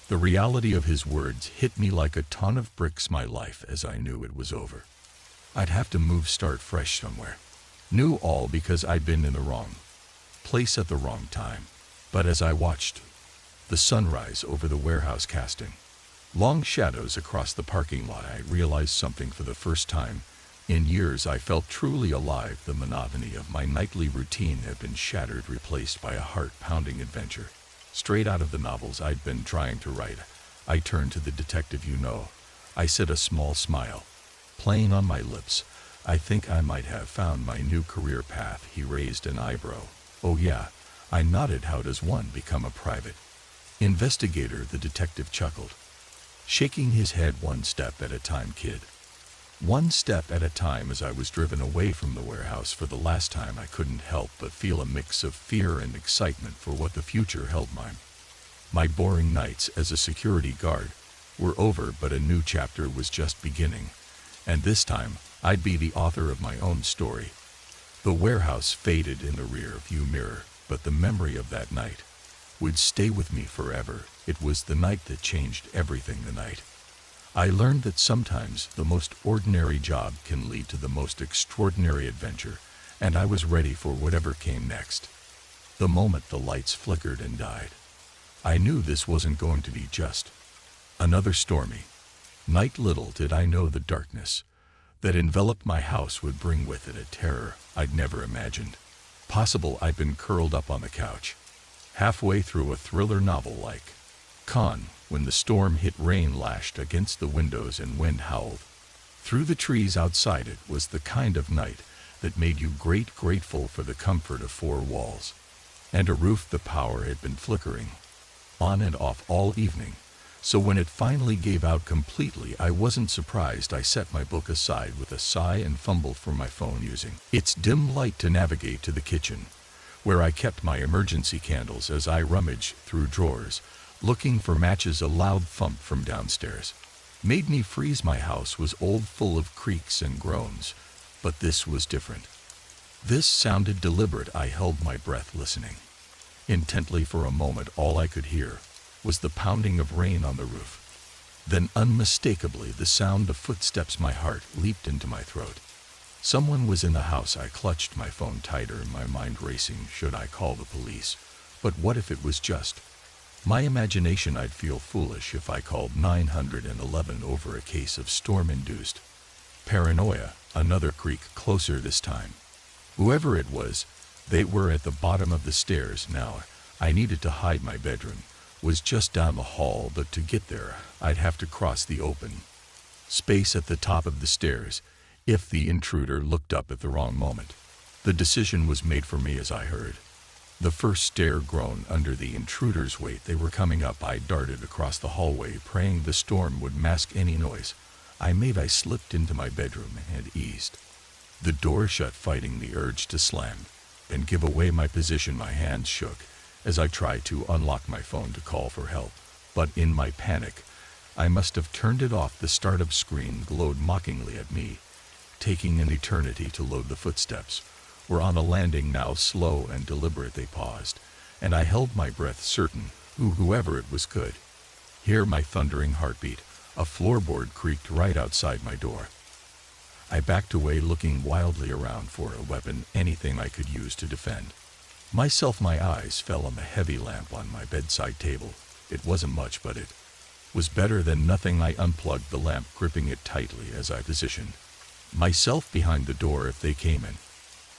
The reality of his words hit me like a ton of bricks. My life as I knew it was over. I'd have to move, start fresh somewhere new, all because I'd been in the wrong place at the wrong time. But as I watched the sunrise over the warehouse, casting long shadows across the parking lot, I realized something. For the first time in years, I felt truly alive. The monotony of my nightly routine had been shattered, replaced by a heart-pounding adventure straight out of the novels I'd been trying to write. I turned to the detective. "You know," I said, a small smile playing on my lips, "I think I might have found my new career path." He raised an eyebrow. "Oh yeah?" I nodded. "How does one become a private investigator?" The detective chuckled, shaking his head. "One step at a time, kid. One step at a time." As I was driven away from the warehouse for the last time, I couldn't help but feel a mix of fear and excitement for what the future held. My boring nights as a security guard were over, but a new chapter was just beginning. And this time, I'd be the author of my own story. The warehouse faded in the rear view mirror, but the memory of that night would stay with me forever. It was the night that changed everything. The night I learned that sometimes the most ordinary job can lead to the most extraordinary adventure, and I was ready for whatever came next. The moment the lights flickered and died, I knew this wasn't going to be just another stormy night. Little did I know the darkness that enveloped my house would bring with it a terror I'd never imagined possible. I'd been curled up on the couch, halfway through a thriller novel like Con, when the storm hit. Rain lashed against the windows and wind howled through the trees outside. It was the kind of night that made you grateful for the comfort of four walls and a roof. The power had been flickering on and off all evening, so when it finally gave out completely, I wasn't surprised. I set my book aside with a sigh and fumbled for my phone, using its dim light to navigate to the kitchen, where I kept my emergency candles. As I rummaged through drawers looking for matches, a loud thump from downstairs made me freeze. My house was old, full of creaks and groans, but this was different. This sounded deliberate. I held my breath, listening intently. For a moment, all I could hear was the pounding of rain on the roof. Then, unmistakably, the sound of footsteps. My heart leaped into my throat. Someone was in the house. I clutched my phone tighter, my mind racing. Should I call the police? But what if it was just my imagination? I'd feel foolish if I called 911 over a case of storm-induced paranoia. Another creak, closer this time. Whoever it was, they were at the bottom of the stairs now. I needed to hide. My bedroom was just down the hall, but to get there, I'd have to cross the open space at the top of the stairs if the intruder looked up at the wrong moment. The decision was made for me as I heard the first stair groan under the intruder's weight. They were coming up. I darted across the hallway, praying the storm would mask any noise I made. I slipped into my bedroom and eased the door shut, fighting the urge to slam and give away my position. My hands shook as I tried to unlock my phone to call for help, but in my panic, I must have turned it off. The startup screen glowed mockingly at me, taking an eternity to load. The footsteps were on a landing now, slow and deliberate. They paused, and I held my breath, certain whoever it was could hear my thundering heartbeat. A floorboard creaked right outside my door. I backed away, looking wildly around for a weapon, anything I could use to defend myself. My eyes fell on the heavy lamp on my bedside table. It wasn't much, but it was better than nothing. I unplugged the lamp, gripping it tightly as I positioned myself behind the door. If they came in,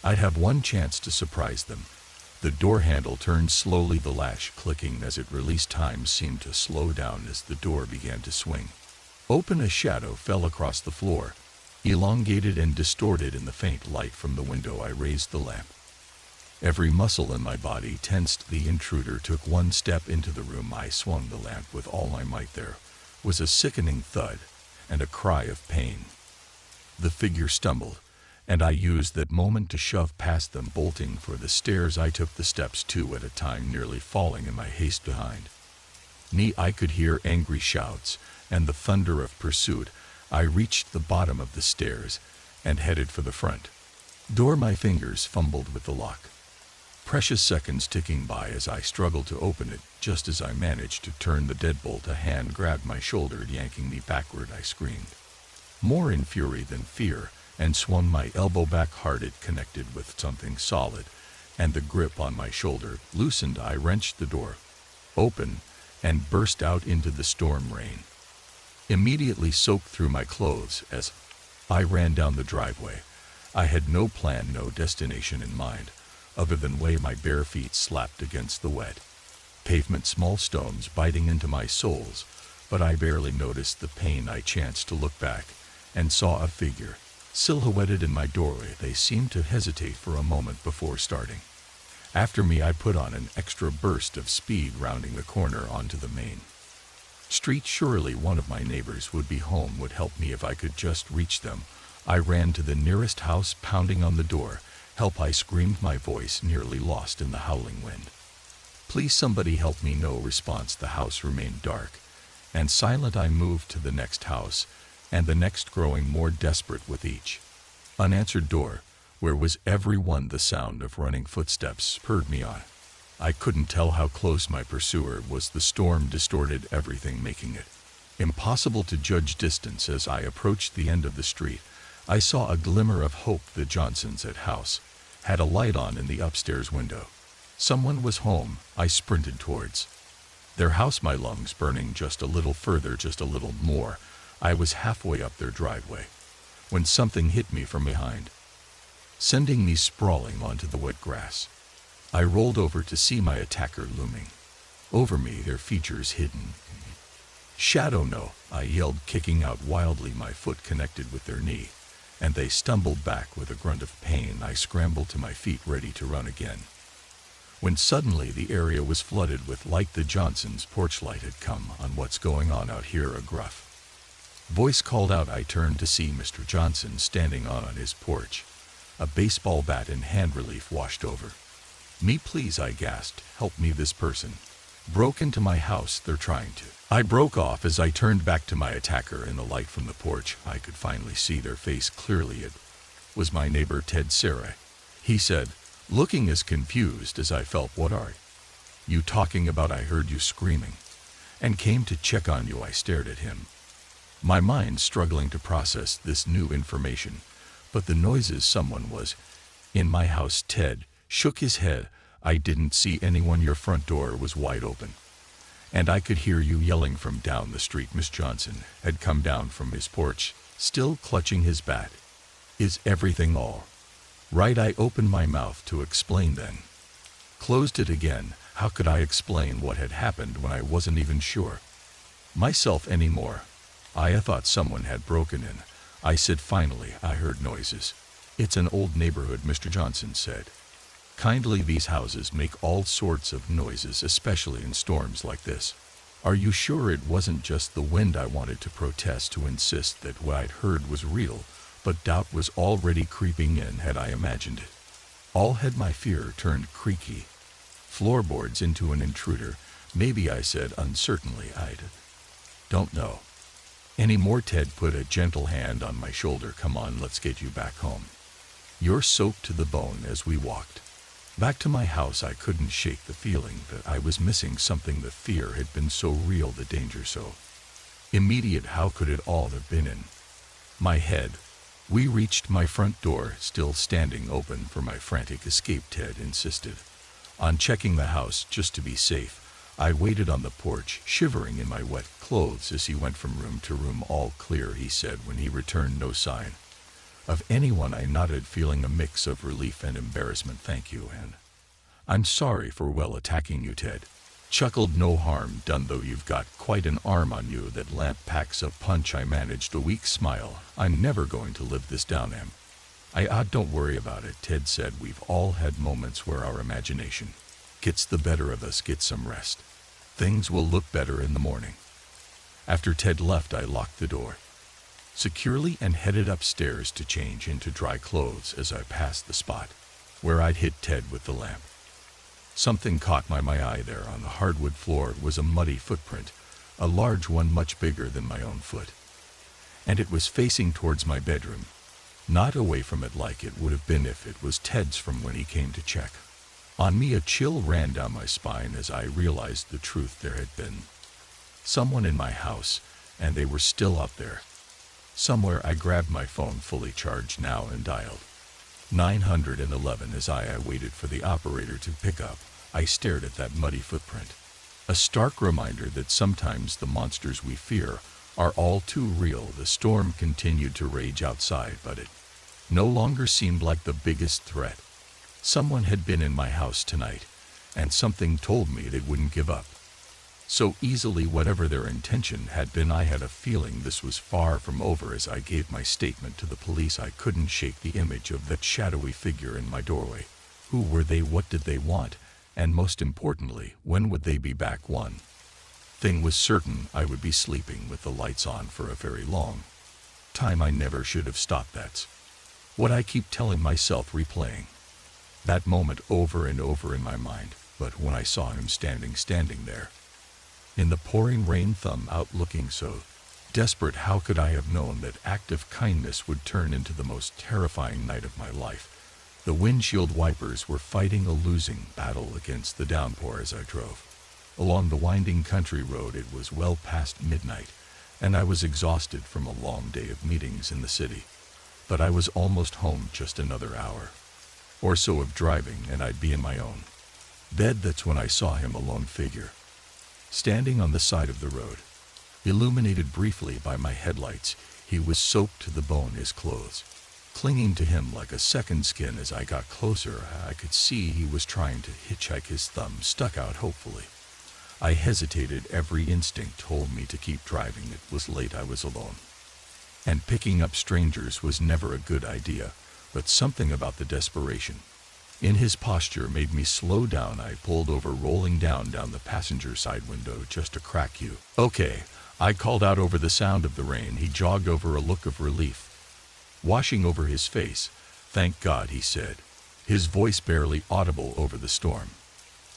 I'd have one chance to surprise them, The door handle turned slowly, the latch clicking as it released. Time seemed to slow down as the door began to swing open. A shadow fell across the floor, elongated and distorted in the faint light from the window. I raised the lamp. Every muscle in my body tensed. The intruder took one step into the room. I swung the lamp with all my might. There was a sickening thud and a cry of pain. The figure stumbled, and I used that moment to shove past them, bolting for the stairs. I took the steps 2 at a time, nearly falling in my haste behind me. I could hear angry shouts and the thunder of pursuit. I reached the bottom of the stairs and headed for the front door. My fingers fumbled with the lock. Precious seconds ticking by as I struggled to open it. Just as I managed to turn the deadbolt, a hand grabbed my shoulder, yanking me backward. I screamed, more in fury than fear, and swung my elbow back hard. It connected with something solid, and the grip on my shoulder loosened. I wrenched the door open and burst out into the storm rain, immediately soaked through my clothes as I ran down the driveway. I had no plan, no destination in mind, other than way my bare feet slapped against the wet pavement, small stones biting into my soles, but I barely noticed the pain. I chanced to look back and saw a figure silhouetted in my doorway. They seemed to hesitate for a moment before starting after me. I put on an extra burst of speed, rounding the corner onto the main street. Surely one of my neighbors would be home, would help me if I could just reach them. I ran to the nearest house, pounding on the door. Help, I screamed, my voice nearly lost in the howling wind. Please somebody help me. No response. The house remained dark and silent. I moved to the next house and the next, growing more desperate with each unanswered door. Where was everyone? The sound of running footsteps spurred me on. I couldn't tell how close my pursuer was. The storm distorted everything, making it impossible to judge distance. As I approached the end of the street, I saw a glimmer of hope. The Johnsons' house had a light on in the upstairs window. Someone was home. I sprinted towards their house, my lungs burning. Just a little further, just a little more. I was halfway up their driveway when something hit me from behind, sending me sprawling onto the wet grass. I rolled over to see my attacker looming over me, their features hidden. Shadow, no, I yelled, kicking out wildly. My foot connected with their knee, and they stumbled back with a grunt of pain. I scrambled to my feet, ready to run again, when suddenly the area was flooded with light. The Johnsons' porch light had come on. What's going on out here? A gruff voice called out. I turned to see Mr. Johnson standing on his porch, a baseball bat in hand, relief washed over me. Please, I gasped, help me. This person broke into my house. They're trying to. I broke off as I turned back to my attacker. In the light from the porch, I could finally see their face clearly. It was my neighbor, Ted Sarah. He said, looking as confused as I felt. What are you talking about? I heard you screaming and came to check on you. I stared at him, my mind struggling to process this new information. But the noises, someone was in my house. Ted shook his head. I didn't see anyone. Your front door was wide open, and I could hear you yelling from down the street. Miss Johnson had come down from his porch, still clutching his bat. Is everything all right? I opened my mouth to explain, then closed it again. How could I explain what had happened when I wasn't even sure myself anymore? I thought someone had broken in, I said finally. I heard noises. It's an old neighborhood, Mr. Johnson said kindly. These houses make all sorts of noises, especially in storms like this. Are you sure it wasn't just the wind? I wanted to protest, to insist that what I'd heard was real, but doubt was already creeping in. Had I imagined it all? Had my fear turned creaky floorboards into an intruder? Maybe, I said uncertainly. I don't know anymore. Ted put a gentle hand on my shoulder. Come on, let's get you back home. You're soaked to the bone. As we walked back to my house, I couldn't shake the feeling that I was missing something. The fear had been so real, the danger so immediate. How could it all have been in my head? We reached my front door, still standing open for my frantic escape. Ted insisted on checking the house just to be safe. I waited on the porch, shivering in my wet clothes as he went from room to room. All clear, he said when he returned. No sign of anyone. I nodded, feeling a mix of relief and embarrassment. Thank you. And I'm sorry for attacking you, Ted. Chuckled. No harm done, though you've got quite an arm on you. That lamp packs a punch. I managed a weak smile. I'm never going to live this down, Em. Don't worry about it, Ted said. We've all had moments where our imagination gets the better of us. Get some rest. Things will look better in the morning. After Ted left, I locked the door securely and headed upstairs to change into dry clothes. As I passed the spot where I'd hit Ted with the lamp, something caught my eye there. On the hardwood floor was a muddy footprint, a large one much bigger than my own foot. And it was facing towards my bedroom, not away from it like it would have been if it was Ted's from when he came to check on me. A chill ran down my spine as I realized the truth. There had been someone in my house, and they were still out there somewhere. I grabbed my phone, fully charged now, and dialed 911. As I waited for the operator to pick up, I stared at that muddy footprint, a stark reminder that sometimes the monsters we fear are all too real. The storm continued to rage outside, but it no longer seemed like the biggest threat. Someone had been in my house tonight, and something told me they wouldn't give up so easily. Whatever their intention had been, I had a feeling this was far from over. As I gave my statement to the police, I couldn't shake the image of that shadowy figure in my doorway. Who were they? What did they want? And most importantly, when would they be back? One thing was certain: I would be sleeping with the lights on for a very long time. I never should have stopped. That's what I keep telling myself, replaying that moment over and over in my mind. But when I saw him standing there in the pouring rain, thumb out, looking so desperate, how could I have known that act of kindness would turn into the most terrifying night of my life? The windshield wipers were fighting a losing battle against the downpour as I drove along the winding country road. It was well past midnight, and I was exhausted from a long day of meetings in the city. But I was almost home. Just another hour or so of driving, and I'd be in my own bed. That's when I saw him, a lone figure, standing on the side of the road, illuminated briefly by my headlights. He was soaked to the bone, his clothes clinging to him like a second skin. As I got closer, I could see he was trying to hitchhike, his thumb stuck out hopefully. I hesitated. Every instinct told me to keep driving. It was late, I was alone, and picking up strangers was never a good idea. But something about the desperation in his posture made me slow down. I pulled over, rolling down the passenger side window. Just a crack. You okay? I called out over the sound of the rain. He jogged over, a look of relief washing over his face. Thank God, he said, his voice barely audible over the storm.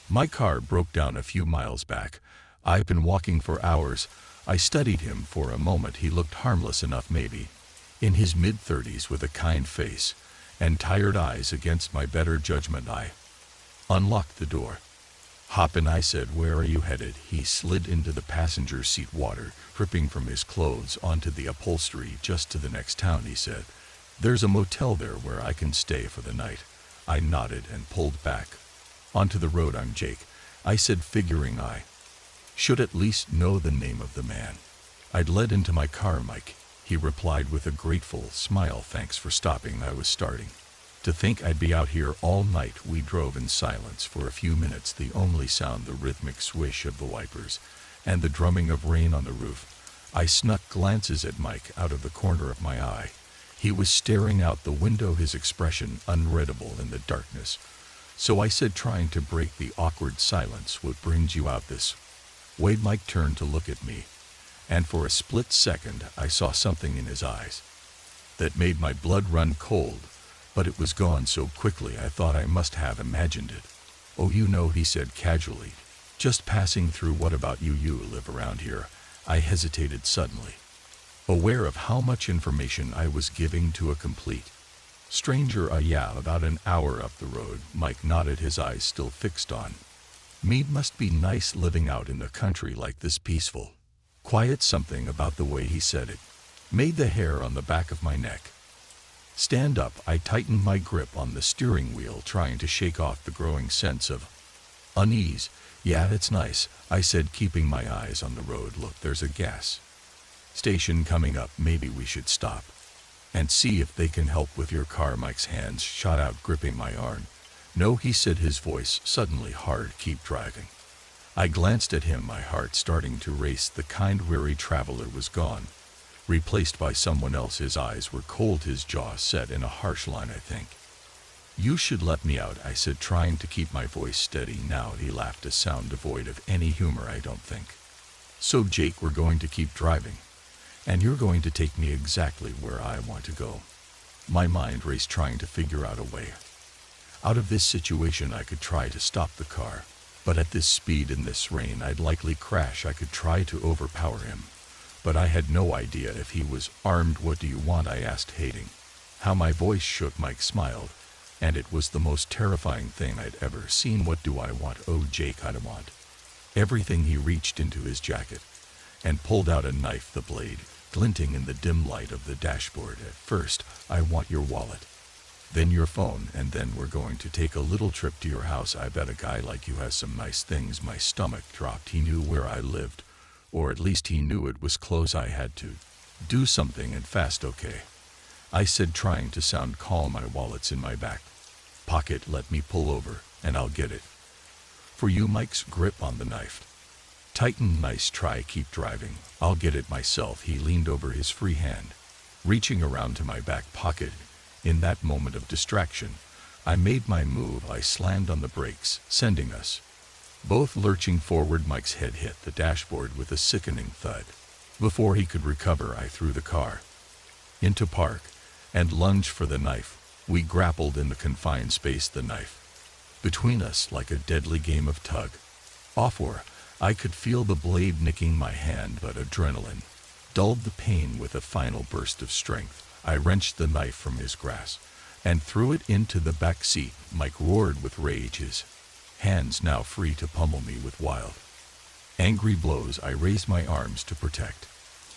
My car broke down a few miles back. I've been walking for hours. I studied him for a moment. He looked harmless enough, maybe in his mid-30s, with a kind face and tired eyes. Against my better judgment, I unlocked the door. Hop in, I said. Where are you headed? He slid into the passenger seat, water dripping from his clothes onto the upholstery. Just to the next town, he said. There's a motel there where I can stay for the night. I nodded and pulled back onto the road. I'm Jake, I said, figuring I should at least know the name of the man I'd led into my car. Mike, he replied with a grateful smile. Thanks for stopping. I was starting to think I'd be out here all night. We drove in silence for a few minutes, the only sound the rhythmic swish of the wipers and the drumming of rain on the roof. I snuck glances at Mike out of the corner of my eye. He was staring out the window, his expression unreadable in the darkness. So I said, trying to break the awkward silence, what brings you out this way? Mike turned to look at me, and for a split second I saw something in his eyes that made my blood run cold. But it was gone so quickly I thought I must have imagined it. Oh, you know, he said casually, just passing through. What about you? You live around here? I hesitated, suddenly aware of how much information I was giving to a complete stranger. Yeah, about an hour up the road. Mike nodded, his eyes still fixed on me. Must be nice living out in the country like this, peaceful, quiet. Something about the way he said it made the hair on the back of my neck stand up. I tightened my grip on the steering wheel, trying to shake off the growing sense of unease. Yeah, it's nice, I said, keeping my eyes on the road. Look, there's a gas station coming up. Maybe we should stop and see if they can help with your car. Mike's hands shot out, gripping my arm. No, he said, his voice suddenly hard. Keep driving. I glanced at him, my heart starting to race. The kind, weary traveler was gone, replaced by someone else. His eyes were cold, his jaw set in a harsh line. I think you should let me out, I said, trying to keep my voice steady. Now he laughed, a sound devoid of any humor, I don't think. So Jake, we're going to keep driving, and you're going to take me exactly where I want to go. My mind raced, trying to figure out a way out of this situation. I could try to stop the car, but at this speed in this rain I'd likely crash. I could try to overpower him, but I had no idea if he was armed. What do you want? I asked, hating how my voice shook. Mike smiled, and it was the most terrifying thing I'd ever seen. What do I want? Oh, Jake, I want everything. He reached into his jacket and pulled out a knife, the blade glinting in the dim light of the dashboard. At first, I want your wallet, then your phone, and then we're going to take a little trip to your house. I bet a guy like you has some nice things. My stomach dropped. He knew where I lived, or at least he knew it was close. I had to do something, and fast. Okay, I said, trying to sound calm. My wallet's in my back pocket. Let me pull over, and I'll get it for you. Mike's grip on the knife tightened. Nice try. Keep driving. I'll get it myself. He leaned over, his free hand reaching around to my back pocket. In that moment of distraction, I made my move. I slammed on the brakes, sending us both lurching forward. Mike's head hit the dashboard with a sickening thud. Before he could recover, I threw the car into park and lunged for the knife. We grappled in the confined space, the knife between us like a deadly game of tug of war. I could feel the blade nicking my hand, but adrenaline dulled the pain. With a final burst of strength, I wrenched the knife from his grasp and threw it into the back seat. Mike roared with rage, his hands now free to pummel me with wild, angry blows. I raised my arms to protect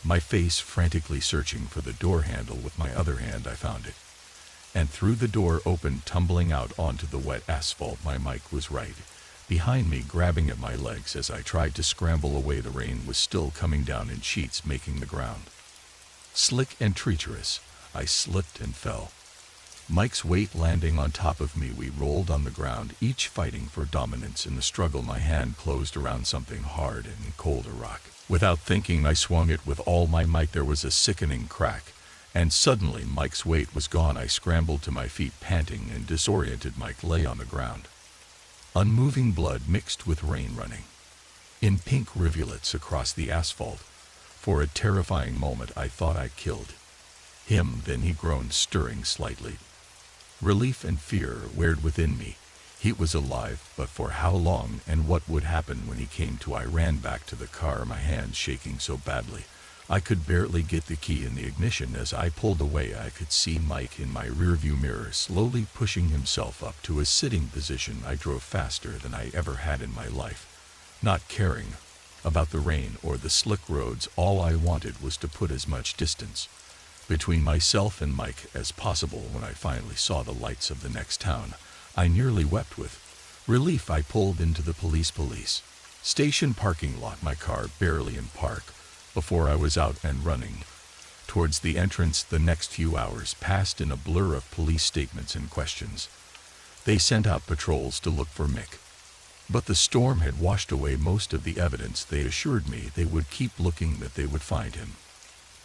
my face, frantically searching for the door handle. With my other hand, I found it and threw the door open, tumbling out onto the wet asphalt. My Mike was right behind me, grabbing at my legs as I tried to scramble away. The rain was still coming down in sheets, making the ground slick and treacherous. I slipped and fell, Mike's weight landing on top of me. We rolled on the ground, each fighting for dominance. In the struggle, my hand closed around something hard and cold, a rock. Without thinking, I swung it with all my might. There was a sickening crack, and suddenly Mike's weight was gone. I scrambled to my feet, panting and disoriented. Mike lay on the ground, unmoving, blood mixed with rain running in pink rivulets across the asphalt. For a terrifying moment, I thought I killed him. Then he groaned, stirring slightly. Relief and fear welled within me. He was alive, but for how long, and what would happen when he came to? I ran back to the car, my hands shaking so badly I could barely get the key in the ignition. As I pulled away, I could see Mike in my rearview mirror, slowly pushing himself up to a sitting position. I drove faster than I ever had in my life, not caring about the rain or the slick roads. All I wanted was to put as much distance between myself and Mike as possible. When I finally saw the lights of the next town, I nearly wept with relief. I pulled into the police station parking lot, my car barely in park, before I was out and running towards the entrance. The next few hours passed in a blur of police statements and questions. They sent out patrols to look for Mick, but the storm had washed away most of the evidence. They assured me they would keep looking, that they would find him.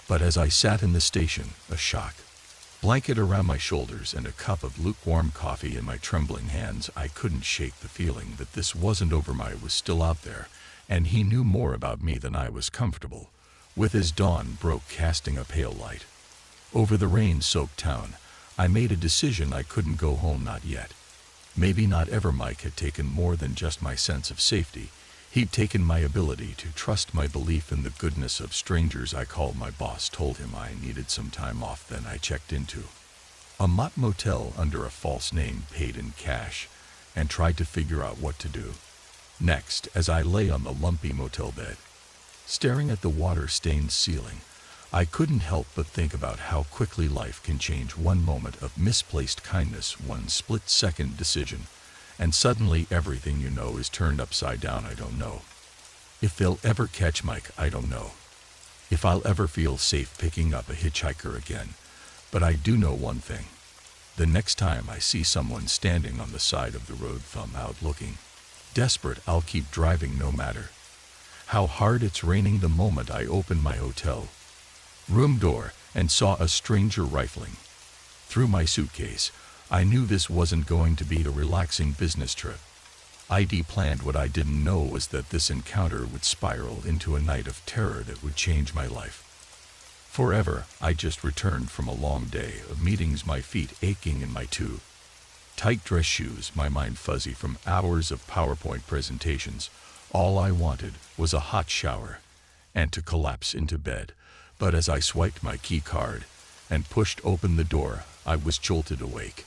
But as I sat in the station, a shock blanket around my shoulders and a cup of lukewarm coffee in my trembling hands, I couldn't shake the feeling that this wasn't over. Mike was still out there, and he knew more about me than I was comfortable with. As dawn broke, casting a pale light over the rain-soaked town, I made a decision. I couldn't go home, not yet. Maybe not ever. Mike had taken more than just my sense of safety. He'd taken my ability to trust, my belief in the goodness of strangers. I called my boss, told him I needed some time off. Then I checked into a motel under a false name, paid in cash, and tried to figure out what to do next. As I lay on the lumpy motel bed, staring at the water-stained ceiling, I couldn't help but think about how quickly life can change. One moment of misplaced kindness, one split-second decision, and suddenly everything you know is turned upside down. I don't know if they'll ever catch Mike. I don't know if I'll ever feel safe picking up a hitchhiker again. But I do know one thing. The next time I see someone standing on the side of the road thumb out looking desperate, I'll keep driving no matter how hard it's raining. The moment I opened my hotel room door and saw a stranger rifling through my suitcase, I knew this wasn't going to be a relaxing business trip. I'd planned. What I didn't know was that this encounter would spiral into a night of terror that would change my life forever. I just returned from a long day of meetings, my feet aching in my too tight dress shoes, my mind fuzzy from hours of PowerPoint presentations. All I wanted was a hot shower and to collapse into bed. But as I swiped my key card and pushed open the door, I was jolted awake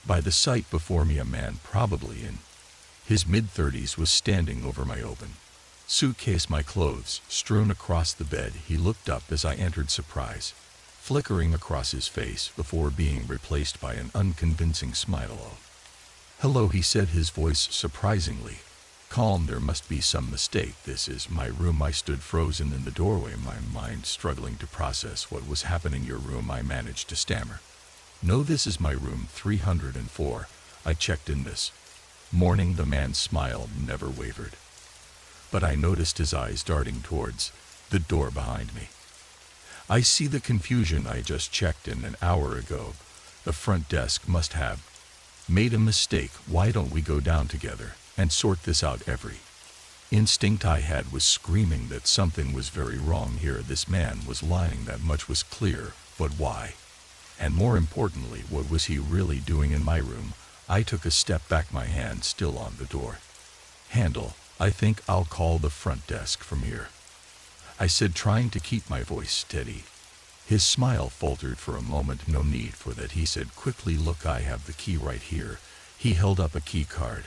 by the sight before me. A man, probably in his mid-30s, was standing over my open suitcase, my clothes strewn across the bed. He looked up as I entered, surprise flickering across his face before being replaced by an unconvincing smile. "Hello," he said, his voice surprisingly calm. "There must be some mistake. This is my room." I stood frozen in the doorway, my mind struggling to process what was happening. "Your room," I managed to stammer. "No, this is my room 304. I checked in this morning." The man's smile never wavered, but I noticed his eyes darting towards the door behind me. I see the confusion. "I just checked in an hour ago. The front desk must have made a mistake. Why don't we go down together and sort this out?" Every instinct I had was screaming that something was very wrong here. This man was lying, that much was clear, but why? And more importantly, what was he really doing in my room? I took a step back, my hand still on the door handle. "I think I'll call the front desk from here," I said, trying to keep my voice steady. His smile faltered for a moment. "No need for that," he said quickly. "Look, I have the key right here." He held up a key card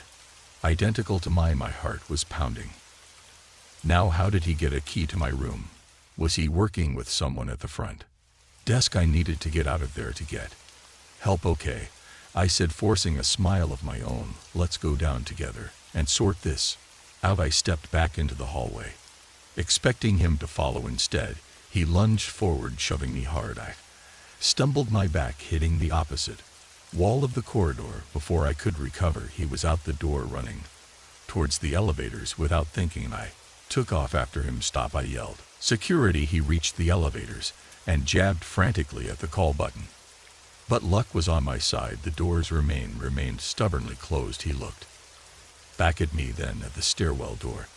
identical to mine. My heart was pounding. Now, how did he get a key to my room? Was he working with someone at the front desk? I needed to get out of there to get help. "Okay," I said, forcing a smile of my own. "Let's go down together and sort this out." I stepped back into the hallway, expecting him to follow. Instead, he lunged forward, shoving me hard. I stumbled, my back hitting the opposite wall of the corridor. Before I could recover, he was out the door, running towards the elevators. Without thinking, I took off after him. "Stop," I yelled. "Security!" He reached the elevators and jabbed frantically at the call button. But luck was on my side. The doors remained stubbornly closed. He looked back at me, then at the stairwell door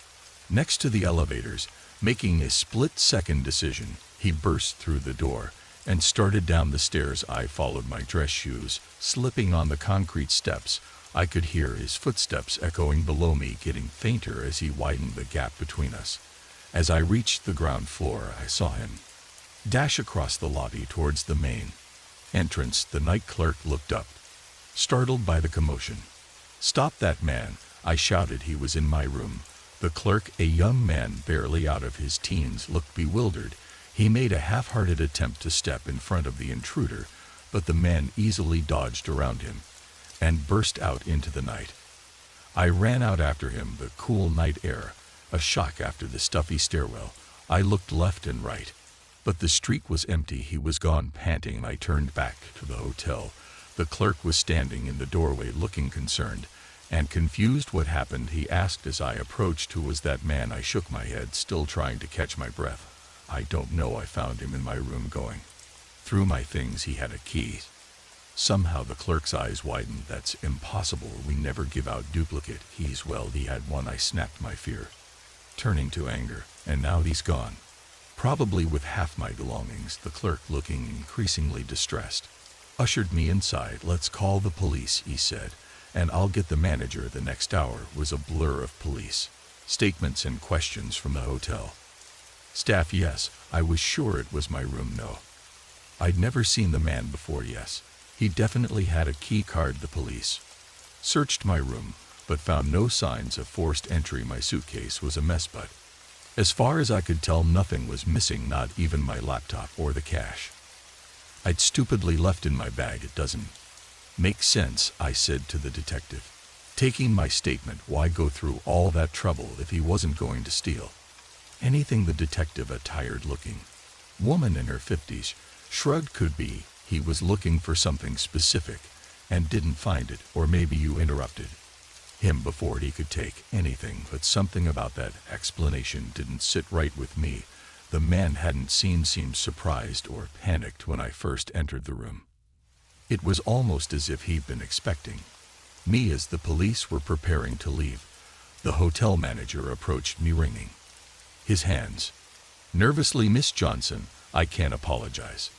next to the elevators. Making a split-second decision, he burst through the door and started down the stairs. I followed, my dress shoes slipping on the concrete steps. I could hear his footsteps echoing below me, getting fainter as he widened the gap between us. As I reached the ground floor, I saw him dash across the lobby towards the main entrance. The night clerk looked up, startled by the commotion. "Stop that man," I shouted. He was in my room. The clerk, a young man barely out of his teens, looked bewildered. He made a half-hearted attempt to step in front of the intruder, but the man easily dodged around him and burst out into the night. I ran out after him, the cool night air a shock after the stuffy stairwell. I looked left and right, but the street was empty. He was gone. Panting, I turned back to the hotel. The clerk was standing in the doorway, looking concerned and confused. "What happened?" he asked as I approached. "Who was that man?" I shook my head, still trying to catch my breath. "I don't know. I found him in my room going through my things. He had a key." Somehow the clerk's eyes widened. "That's impossible. We never give out duplicate keys." "Well, he had one," I snapped, my fear turning to anger. "And now he's gone, probably with half my belongings." The clerk, looking increasingly distressed, ushered me inside. "Let's call the police," he said, "and I'll get the manager." The next hour was a blur of police statements and questions from the hotel staff. Yes, I was sure it was my room. No, I'd never seen the man before. Yes, he definitely had a key card. The police searched my room, but found no signs of forced entry. My suitcase was a mess, but as far as I could tell, nothing was missing, not even my laptop or the cash I'd stupidly left in my bag. "It doesn't make sense," I said to the detective, taking my statement. "Why go through all that trouble if he wasn't going to steal anything?" The detective, a tired-looking woman in her 50s, shrugged. "Could be he was looking for something specific, and didn't find it, or maybe you interrupted him before he could take anything, but something about that explanation didn't sit right with me. The man hadn't seemed surprised or panicked when I first entered the room. It was almost as if he'd been expecting me. As the police were preparing to leave, the hotel manager approached me, wringing his hands nervously. "Miss Johnson, I can't apologize.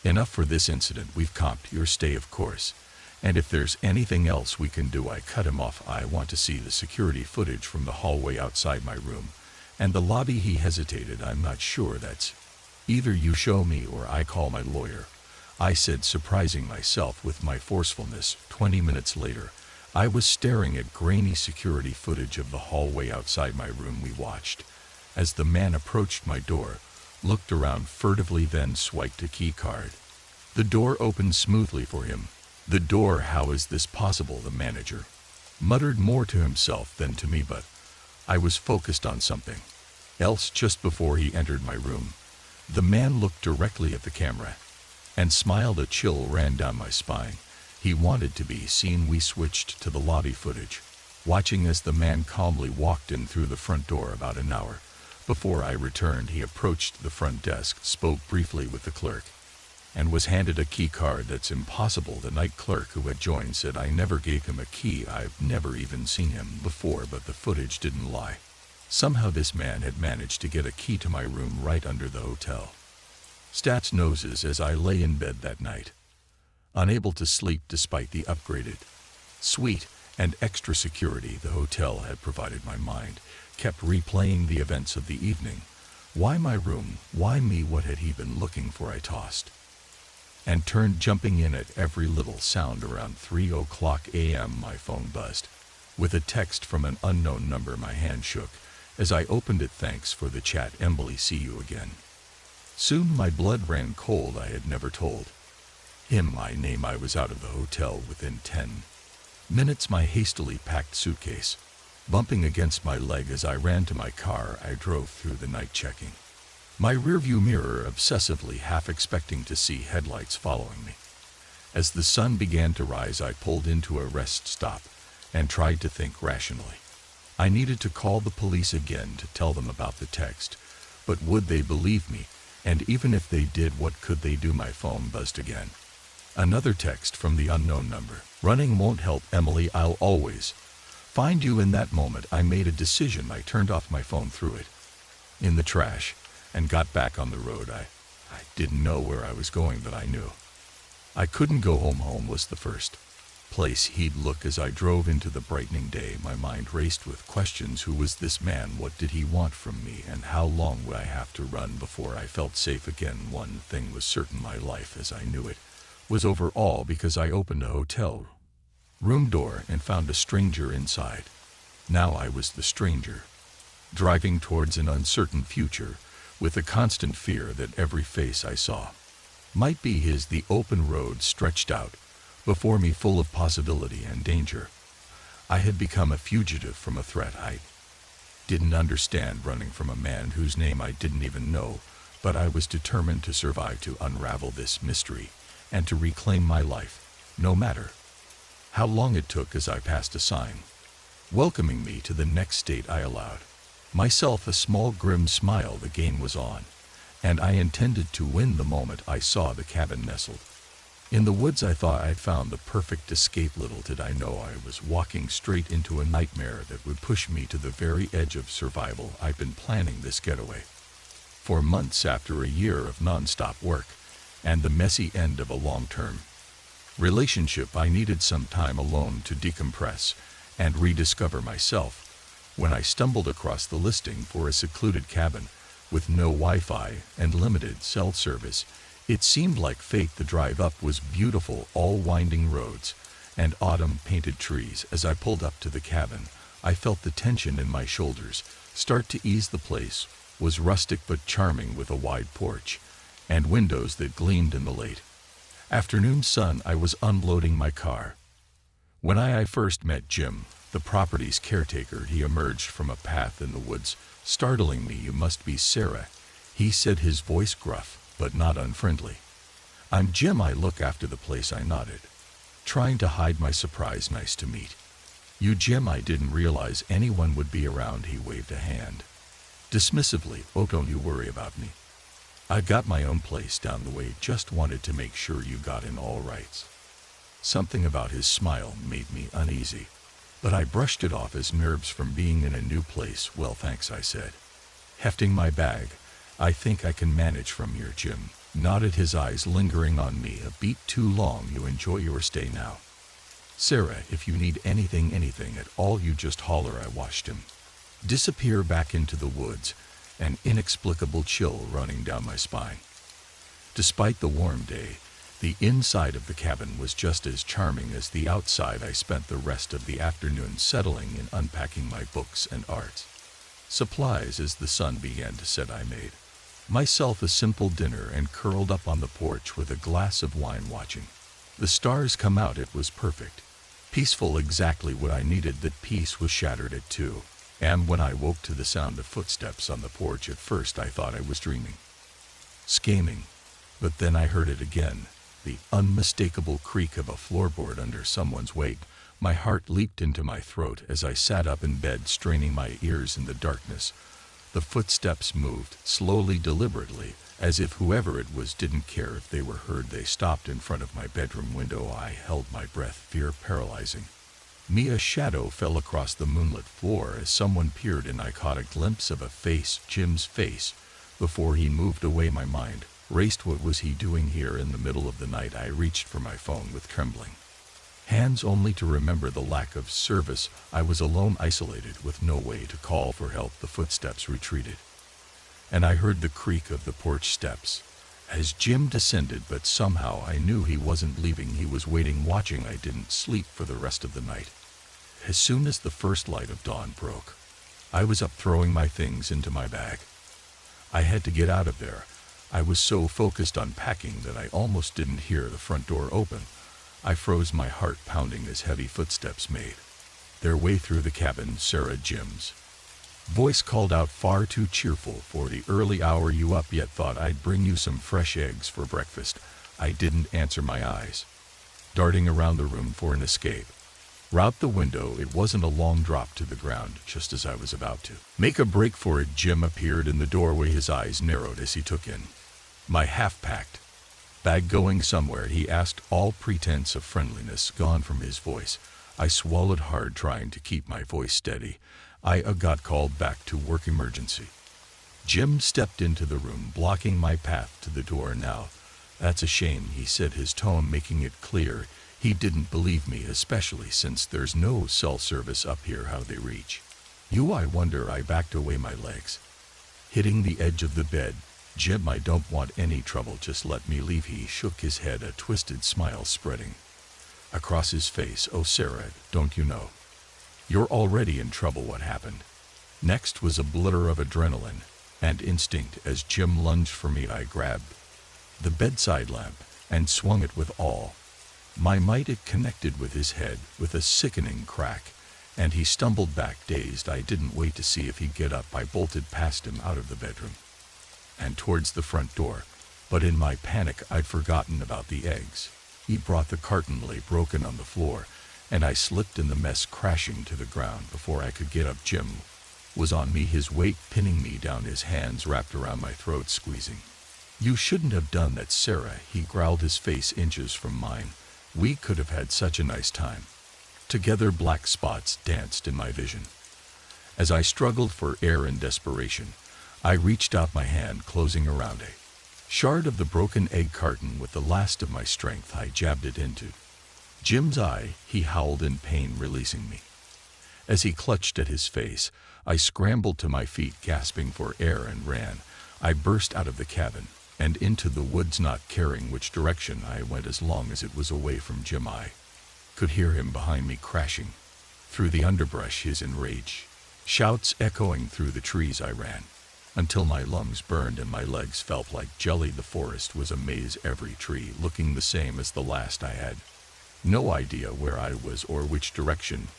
Enough for this incident. We've comped your stay, of course. And if there's anything else we can do," I cut him off. "I want to see the security footage from the hallway outside my room and the lobby." He hesitated. "I'm not sure. That's either you show me or I call my lawyer," I said, surprising myself with my forcefulness. 20 minutes later, I was staring at grainy security footage of the hallway outside my room. We watched as the man approached my door, looked around furtively, then swiped a key card. The door opened smoothly for him. "The door? How is this possible?" the manager muttered, more to himself than to me, but I was focused on something else. Just before he entered my room, the man looked directly at the camera and smiled. A chill ran down my spine. He wanted to be seen. We switched to the lobby footage, watching as the man calmly walked in through the front door. About an hour before I returned, he approached the front desk, spoke briefly with the clerk, and was handed a key card. "That's impossible," the night clerk who had joined said. "I never gave him a key. I've never even seen him before." But the footage didn't lie. Somehow this man had managed to get a key to my room right under the hotel staff's noses. As I lay in bed that night, unable to sleep despite the upgraded suite and extra security the hotel had provided, my mind kept replaying the events of the evening. Why my room? Why me? What had he been looking for? I tossed and turned, jumping in at every little sound. Around 3:00 a.m. my phone buzzed with a text from an unknown number. My hand shook as I opened it. "Thanks for the chat, Emily. See you again soon." My blood ran cold. I had never told him my name. I was out of the hotel within 10 minutes, my hastily packed suitcase bumping against my leg. As I ran to my car, I drove through the night, checking my rearview mirror obsessively, half expecting to see headlights following me. As the sun began to rise, I pulled into a rest stop and tried to think rationally. I needed to call the police again to tell them about the text, but would they believe me? And even if they did, what could they do? My phone buzzed again. Another text from the unknown number. "Running won't help, Emily. I'll always find you." In that moment, I made a decision. I turned off my phone, threw it in the trash, and got back on the road. I didn't know where I was going, but I knew I couldn't go home. Home was the first place he'd look. As I drove into the brightening day, my mind raced with questions. Who was this man? What did he want from me? And how long would I have to run before I felt safe again? One thing was certain: my life as I knew it was over, all because I opened a hotel room door and found a stranger inside. Now I was the stranger, driving towards an uncertain future with a constant fear that every face I saw might be his. The open road stretched out before me, full of possibility and danger. I had become a fugitive from a threat I didn't understand, running from a man whose name I didn't even know, but I was determined to survive, to unravel this mystery, and to reclaim my life, no matter how long it took. As I passed a sign welcoming me to the next state, I allowed myself a small grim smile. The game was on, and I intended to win. The moment I saw the cabin nestled in the woods, I thought I'd found the perfect escape. Little did I know I was walking straight into a nightmare that would push me to the very edge of survival. I'd been planning this getaway for months, after a year of non-stop work and the messy end of a long-term relationship. I needed some time alone to decompress and rediscover myself. When I stumbled across the listing for a secluded cabin with no Wi-Fi and limited cell service, it seemed like fate. The drive up was beautiful, all winding roads and autumn-painted trees. As I pulled up to the cabin, I felt the tension in my shoulders start to ease. The place was rustic but charming, with a wide porch and windows that gleamed in the late afternoon sun. I was unloading my car when I first met Jim, the property's caretaker. He emerged from a path in the woods, startling me. "You must be Sarah," he said, his voice gruff but not unfriendly. "I'm Jim. I look after the place," I nodded. trying to hide my surprise. Nice to meet you, Jim. I didn't realize anyone would be around. He waved a hand dismissively. Oh, don't you worry about me. I got my own place down the way. Just wanted to make sure you got in all right. Something about his smile made me uneasy, but I brushed it off as nerves from being in a new place. Well, thanks, I said, hefting my bag. I think I can manage from here. Jim nodded, his eyes lingering on me a beat too long. You enjoy your stay now, Sarah. If you need anything at all, you just holler. I watched him disappear back into the woods, an inexplicable chill running down my spine. Despite the warm day, the inside of the cabin was just as charming as the outside. I spent the rest of the afternoon settling and unpacking my books and art supplies. As the sun began to set, I made myself a simple dinner and curled up on the porch with a glass of wine, watching the stars come out. It was perfect, peaceful, exactly what I needed. That peace was shattered at 2 a.m. when I woke to the sound of footsteps on the porch. At first I thought I was dreaming, scheming, but then I heard it again, the unmistakable creak of a floorboard under someone's weight. My heart leaped into my throat as I sat up in bed, straining my ears in the darkness. The footsteps moved, slowly, deliberately, as if whoever it was didn't care if they were heard. They stopped in front of my bedroom window. I held my breath, fear paralyzing me. A shadow fell across the moonlit floor as someone peered in. I caught a glimpse of a face, Jim's face, before he moved away. My mind raced. What was he doing here in the middle of the night? I reached for my phone with trembling hands, only to remember the lack of service. I was alone, isolated, with no way to call for help. The footsteps retreated, and I heard the creak of the porch steps as Jim descended, but somehow I knew he wasn't leaving. He was waiting, watching. I didn't sleep for the rest of the night. As soon as the first light of dawn broke, I was up, throwing my things into my bag. I had to get out of there. I was so focused on packing that I almost didn't hear the front door open. I froze, my heart pounding as heavy footsteps made their way through the cabin. Sarah, Jim's voice called out, far too cheerful for the early hour. You up yet? Thought I'd bring you some fresh eggs for breakfast. I didn't answer, my eyes darting around the room for an escape route. The window, it wasn't a long drop to the ground. Just as I was about to make a break for it, Jim appeared in the doorway. His eyes narrowed as he took in my half-packed bag. Going somewhere? He asked, all pretense of friendliness gone from his voice. I swallowed hard, trying to keep my voice steady. I got called back to work, emergency. Jim stepped into the room, blocking my path to the door. Now, that's a shame, he said, his tone making it clear he didn't believe me, especially since there's no cell service up here. How they reach you, I wonder. I backed away, my legs hitting the edge of the bed. Jim, I don't want any trouble, just let me leave. He shook his head, a twisted smile spreading across his face. Oh, Sarah, don't you know you're already in trouble? What happened next was a blur of adrenaline and instinct. As Jim lunged for me, I grabbed the bedside lamp and swung it with all my might. It connected with his head with a sickening crack, and he stumbled back, dazed. I didn't wait to see if he'd get up. I bolted past him, out of the bedroom and towards the front door, but in my panic I'd forgotten about the eggs. He brought the carton, lay broken on the floor, and I slipped in the mess, crashing to the ground before I could get up. Jim was on me, his weight pinning me down, his hands wrapped around my throat, squeezing. You shouldn't have done that, Sarah, he growled, his face inches from mine. We could have had such a nice time together. Black spots danced in my vision as I struggled for air in desperation. I reached out my hand, closing around a shard of the broken egg carton. With the last of my strength, I jabbed it into Jim's eye. He howled in pain, releasing me. As he clutched at his face, I scrambled to my feet, gasping for air, and ran. I burst out of the cabin and into the woods, not caring which direction I went as long as it was away from Jim. I could hear him behind me, crashing through the underbrush, his enraged shouts echoing through the trees. I ran until my lungs burned and my legs felt like jelly. The forest was a maze, every tree looking the same as the last. I had no idea where I was or which direction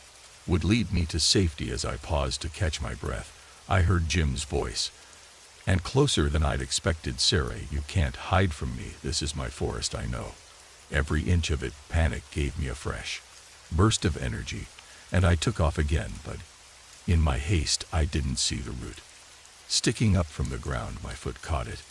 would lead me to safety. As I paused to catch my breath, I heard Jim's voice, and closer than I'd expected. Sarah, you can't hide from me. This is my forest, I know Every inch of it, panic gave me a fresh burst of energy, and I took off again, but in my haste I didn't see the root. Sticking up from the ground, my foot caught it,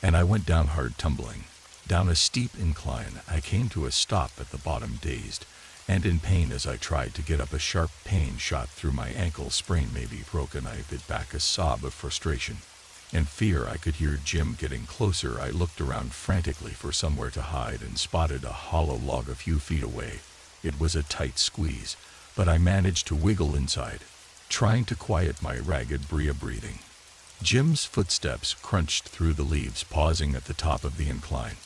and I went down hard, tumbling. Down a steep incline, I came to a stop at the bottom, dazed and in pain as I tried to get up. A sharp pain shot through my ankle. Sprain, maybe broken. I bit back a sob of frustration and fear. I could hear Jim getting closer. I looked around frantically for somewhere to hide and spotted a hollow log a few feet away. It was a tight squeeze, but I managed to wiggle inside, trying to quiet my ragged breathing. Jim's footsteps crunched through the leaves, pausing at the top of the incline.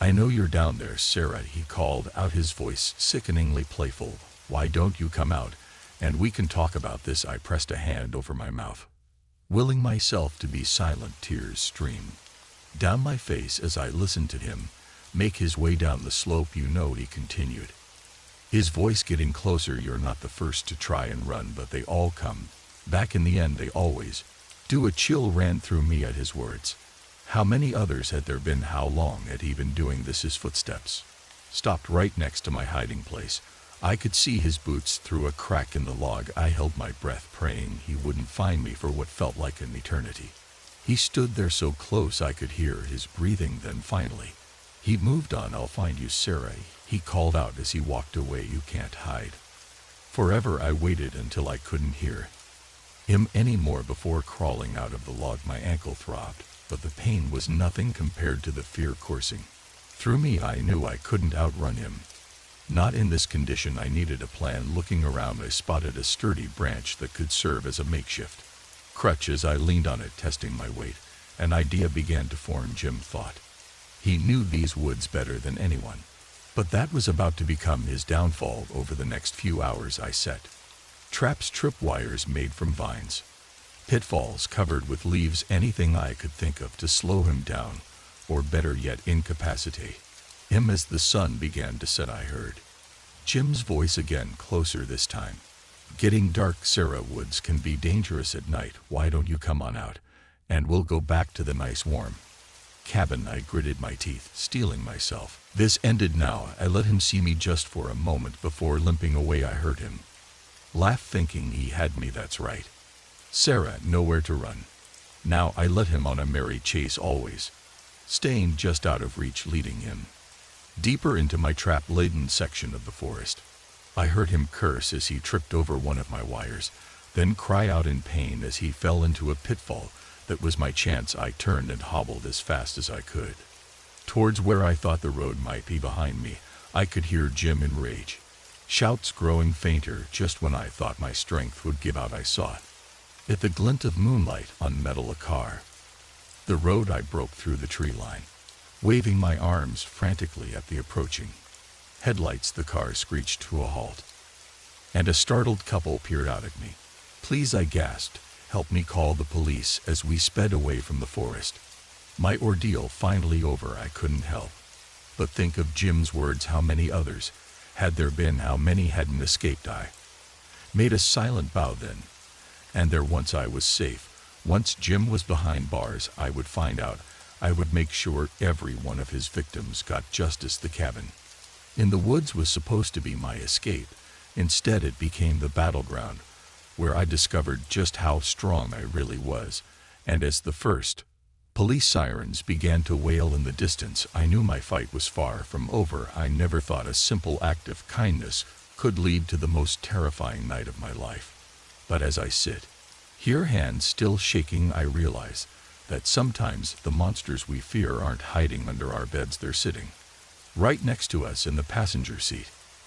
"I know you're down there, Sarah," he called out, his voice sickeningly playful. "Why don't you come out, and we can talk about this?" I pressed a hand over my mouth, willing myself to be silent. Tears streamed down my face as I listened to him make his way down the slope. "You know," he continued, his voice getting closer, "you're not the first to try and run, but they all come back in the end. They always do." A chill ran through me at his words. How many others had there been? How long had he been doing this? His footsteps stopped right next to my hiding place. I could see his boots through a crack in the log. I held my breath, praying he wouldn't find me for what felt like an eternity. He stood there so close I could hear his breathing. Then finally, he moved on. "I'll find you, Sarah," he called out as he walked away. "You can't hide forever." I waited until I couldn't hear him anymore before crawling out of the log. My ankle throbbed, but the pain was nothing compared to the fear coursing through me. I knew I couldn't outrun him. Not in this condition. I needed a plan. Looking around, I spotted a sturdy branch that could serve as a makeshift crutch. As I leaned on it, testing my weight, an idea began to form. Jim thought he knew these woods better than anyone, but that was about to become his downfall. Over the next few hours, I set traps, tripwires made from vines, pitfalls covered with leaves, anything I could think of to slow him down, or better yet, incapacitate him. As the sun began to set, I heard Jim's voice again, closer this time. "Getting dark, Sarah. Woods can be dangerous at night. Why don't you come on out, and we'll go back to the nice warm cabin?" I gritted my teeth, steeling myself. This ended now. I let him see me just for a moment before limping away. I heard him laugh, thinking he had me. "That's right, Sarah, nowhere to run." Now I let him on a merry chase, always staying just out of reach, leading him deeper into my trap-laden section of the forest. I heard him curse as he tripped over one of my wires, then cry out in pain as he fell into a pitfall that was my chance. I turned and hobbled as fast as I could towards where I thought the road might be. Behind me, I could hear Jim in rage, shouts growing fainter. Just when I thought my strength would give out, I saw it at the glint of moonlight on metal, a car. The road. I broke through the tree line, waving my arms frantically at the approaching headlights. The car screeched to a halt, and a startled couple peered out at me. "Please," I gasped, "help me, call the police," as we sped away from the forest. My ordeal finally over, I couldn't help but think of Jim's words. How many others had there been? How many hadn't escaped? I made a silent bow then, and there, once I was safe, once Jim was behind bars, I would find out. I would make sure every one of his victims got justice. The cabin in the woods was supposed to be my escape. Instead, it became the battleground where I discovered just how strong I really was. And as the first police sirens began to wail in the distance, I knew my fight was far from over. I never thought a simple act of kindness could lead to the most terrifying night of my life. But as I sit here, hands still shaking, I realize that sometimes the monsters we fear aren't hiding under our beds. They're sitting right next to us in the passenger seat.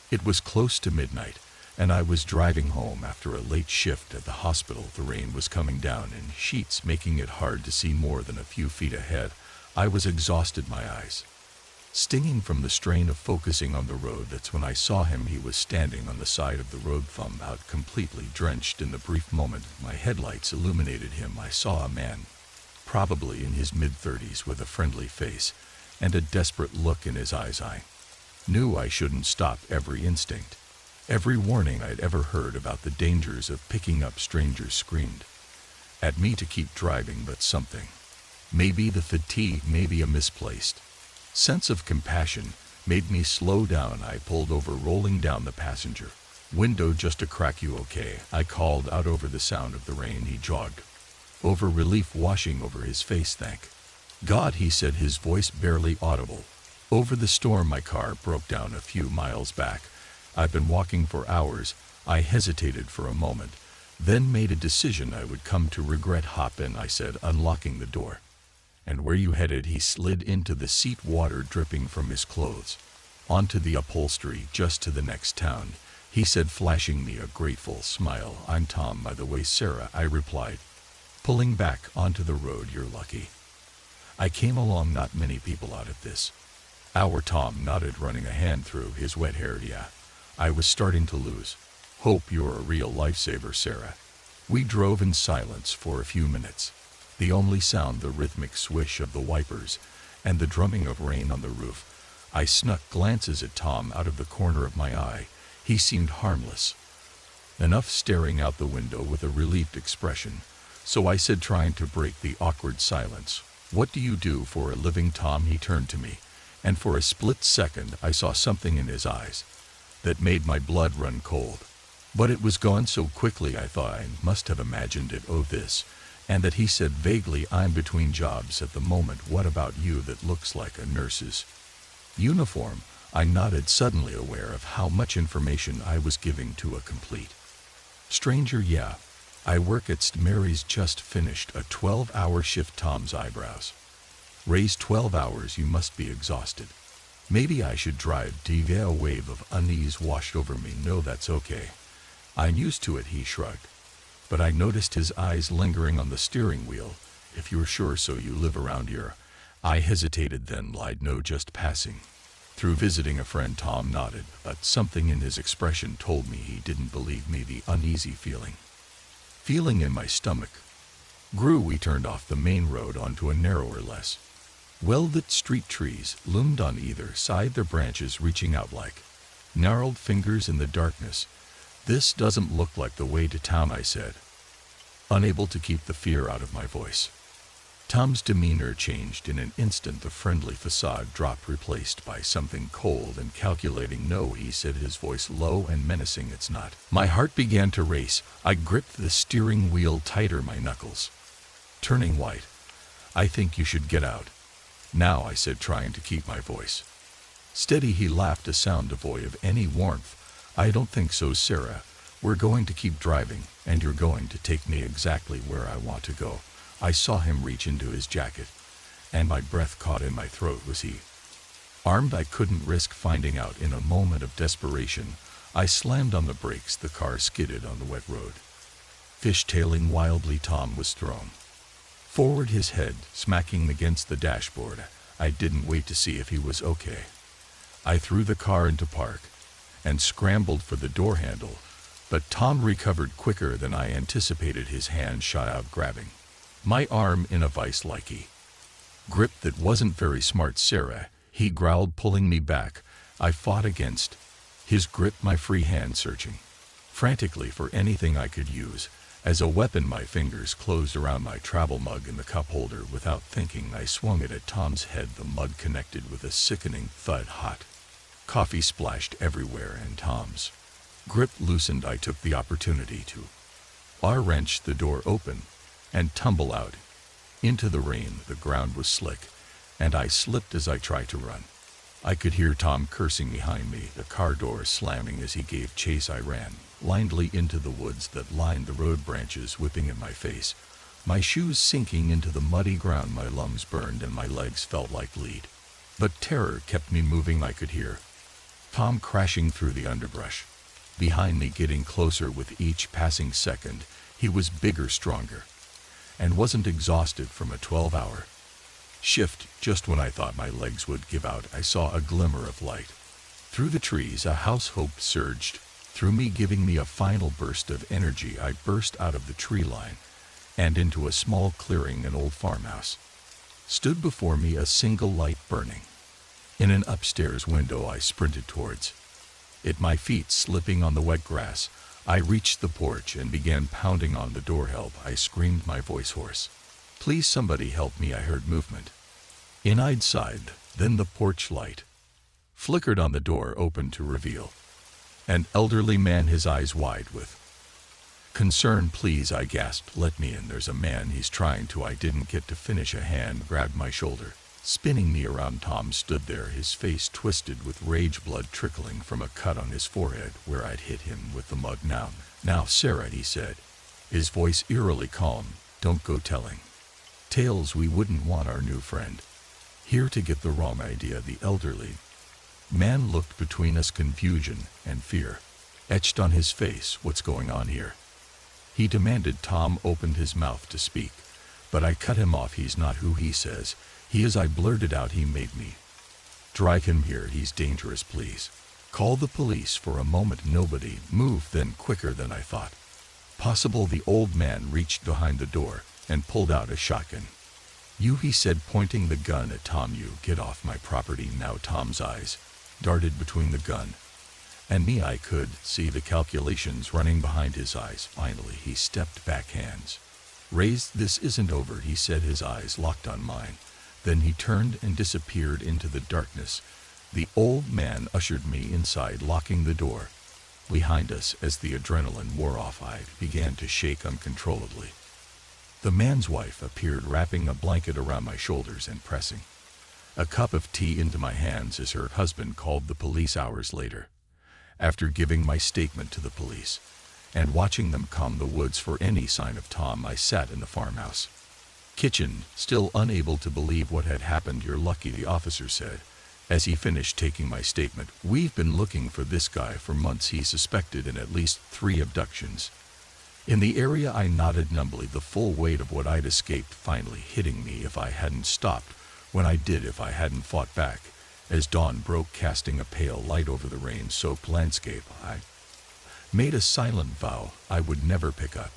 It was close to midnight, and I was driving home after a late shift at the hospital. The rain was coming down in sheets, making it hard to see more than a few feet ahead. I was exhausted, my eyes stinging from the strain of focusing on the road. That's when I saw him. He was standing on the side of the road, thumb out, completely drenched. In the brief moment my headlights illuminated him, I saw a man, probably in his mid-30s, with a friendly face and a desperate look in his eyes. I knew I shouldn't stop. Every instinct, every warning I'd ever heard about the dangers of picking up strangers screamed at me to keep driving. But something, maybe the fatigue, maybe a misplaced sense of compassion, made me slow down. I pulled over, rolling down the passenger window. "Just a crack, you okay?" I called out over the sound of the rain. He jogged over, relief washing over his face. "Thank God," he said, his voice barely audible over the storm. "My car broke down a few miles back. I've been walking for hours." I hesitated for a moment, then made a decision I would come to regret. "Hop in," I said, unlocking the door. "And where you headed?" He slid into the seat, water dripping from his clothes onto the upholstery. "Just to the next town," he said, flashing me a grateful smile. "I'm Tom, by the way, Sarah," I replied, pulling back onto the road. "You're lucky I came along. Not many people out of this hour." Tom nodded, running a hand through his wet hair. "Yeah, I was starting to lose hope. You're a real lifesaver, Sarah." We drove in silence for a few minutes. The only sound the rhythmic swish of the wipers and the drumming of rain on the roof. I snuck glances at Tom out of the corner of my eye. He seemed harmless enough, staring out the window with a relieved expression. So I said, trying to break the awkward silence, "What do you do for a living, Tom?" He turned to me, and for a split second I saw something in his eyes that made my blood run cold. But it was gone so quickly I thought I must have imagined it. "Oh, this and that," he said vaguely. "I'm between jobs at the moment." "What about you? That looks like a nurse's uniform." I nodded, suddenly aware of how much information I was giving to a complete stranger. "Yeah, I work at Mary's. Just finished a 12-hour shift." Tom's eyebrows raised. 12 hours? You must be exhausted. "Maybe I should drive." A wave of unease washed over me. "No, that's okay. I'm used to it," he shrugged. But I noticed his eyes lingering on the steering wheel. "If you're sure, so you live around here?" I hesitated, then lied. "No, just passing through, visiting a friend." Tom nodded, but something in his expression told me he didn't believe me. The uneasy feeling in my stomach grew. We turned off the main road onto a narrower, less well-lit street. Trees loomed on either side, their branches reaching out like gnarled fingers in the darkness. "This doesn't look like the way to town," I said, unable to keep the fear out of my voice. Tom's demeanor changed in an instant. The friendly facade dropped, replaced by something cold and calculating. "No," he said, his voice low and menacing. "It's not." My heart began to race. I gripped the steering wheel tighter, my knuckles turning white. "I think you should get out now," I said, trying to keep my voice steady. He laughed, a sound devoid of any warmth. "I don't think so, Sarah. We're going to keep driving, and you're going to take me exactly where I want to go." I saw him reach into his jacket, and my breath caught in my throat. Was he armed? I couldn't risk finding out. In a moment of desperation, I slammed on the brakes. The car skidded on the wet road, fishtailing wildly. Tom was thrown forward, his head smacking against the dashboard. I didn't wait to see if he was okay. I threw the car into park and scrambled for the door handle, but Tom recovered quicker than I anticipated. His hand shot out, grabbing my arm in a vice-like grip that wasn't very smart. "Sarah," he growled, pulling me back. I fought against his grip, my free hand searching frantically for anything I could use as a weapon. My fingers closed around my travel mug in the cup holder. Without thinking, I swung it at Tom's head. The mug connected with a sickening thud. Hot coffee splashed everywhere, and Tom's grip loosened. I took the opportunity to wrench the door open and tumble out into the rain. The ground was slick, and I slipped as I tried to run. I could hear Tom cursing behind me, the car door slamming as he gave chase. I ran blindly into the woods that lined the road, branches whipping in my face, my shoes sinking into the muddy ground. My lungs burned and my legs felt like lead, but terror kept me moving. I could hear Tom crashing through the underbrush behind me, getting closer with each passing second. He was bigger, stronger, and wasn't exhausted from a 12-hour shift. Just when I thought my legs would give out, I saw a glimmer of light through the trees. A house. Hope surged through me, giving me a final burst of energy. I burst out of the tree line and into a small clearing. An old farmhouse stood before me, a single light burning in an upstairs window. I sprinted towards it, my feet slipping on the wet grass. I reached the porch and began pounding on the door. "Help!" I screamed, my voice hoarse. "Please, somebody help me!" I heard movement inside, then the porch light flickered on the door, opened to reveal an elderly man, his eyes wide with concern. "Please," I gasped, "let me in. There's a man. He's trying to—" I didn't get to finish. A hand grabbed my shoulder, spinning me around. Tom stood there, his face twisted with rage, blood trickling from a cut on his forehead where I'd hit him with the mug. Now, Sarah," he said, his voice eerily calm, "don't go telling tales. We wouldn't want our new friend here to get the wrong idea." The elderly man looked between us, confusion and fear etched on his face. "What's going on here?" he demanded. Tom opened his mouth to speak, but I cut him off. "He's not who he says he is," I blurted out. "He made me drag him here. He's dangerous. Please call the police." For a moment nobody moved, then quicker than I thought possible, the old man reached behind the door and pulled out a shotgun. "You," he said, pointing the gun at Tom, "you get off my property now." Tom's eyes darted between the gun and me. I could see the calculations running behind his eyes. Finally he stepped back, hands raised. "This isn't over," he said, his eyes locked on mine. Then he turned and disappeared into the darkness. The old man ushered me inside, locking the door behind us. As the adrenaline wore off, I began to shake uncontrollably. The man's wife appeared, wrapping a blanket around my shoulders and pressing a cup of tea into my hands as her husband called the police hours later. After giving my statement to the police and watching them comb the woods for any sign of Tom, I sat in the farmhouse kitchen, still unable to believe what had happened. "You're lucky," the officer said as he finished taking my statement. "We've been looking for this guy for months. He's suspected in at least 3 abductions in the area." I nodded numbly, the full weight of what I'd escaped finally hitting me. If I hadn't stopped when I did, if I hadn't fought back as dawn broke, casting a pale light over the rain-soaked landscape, I made a silent vow I would never pick up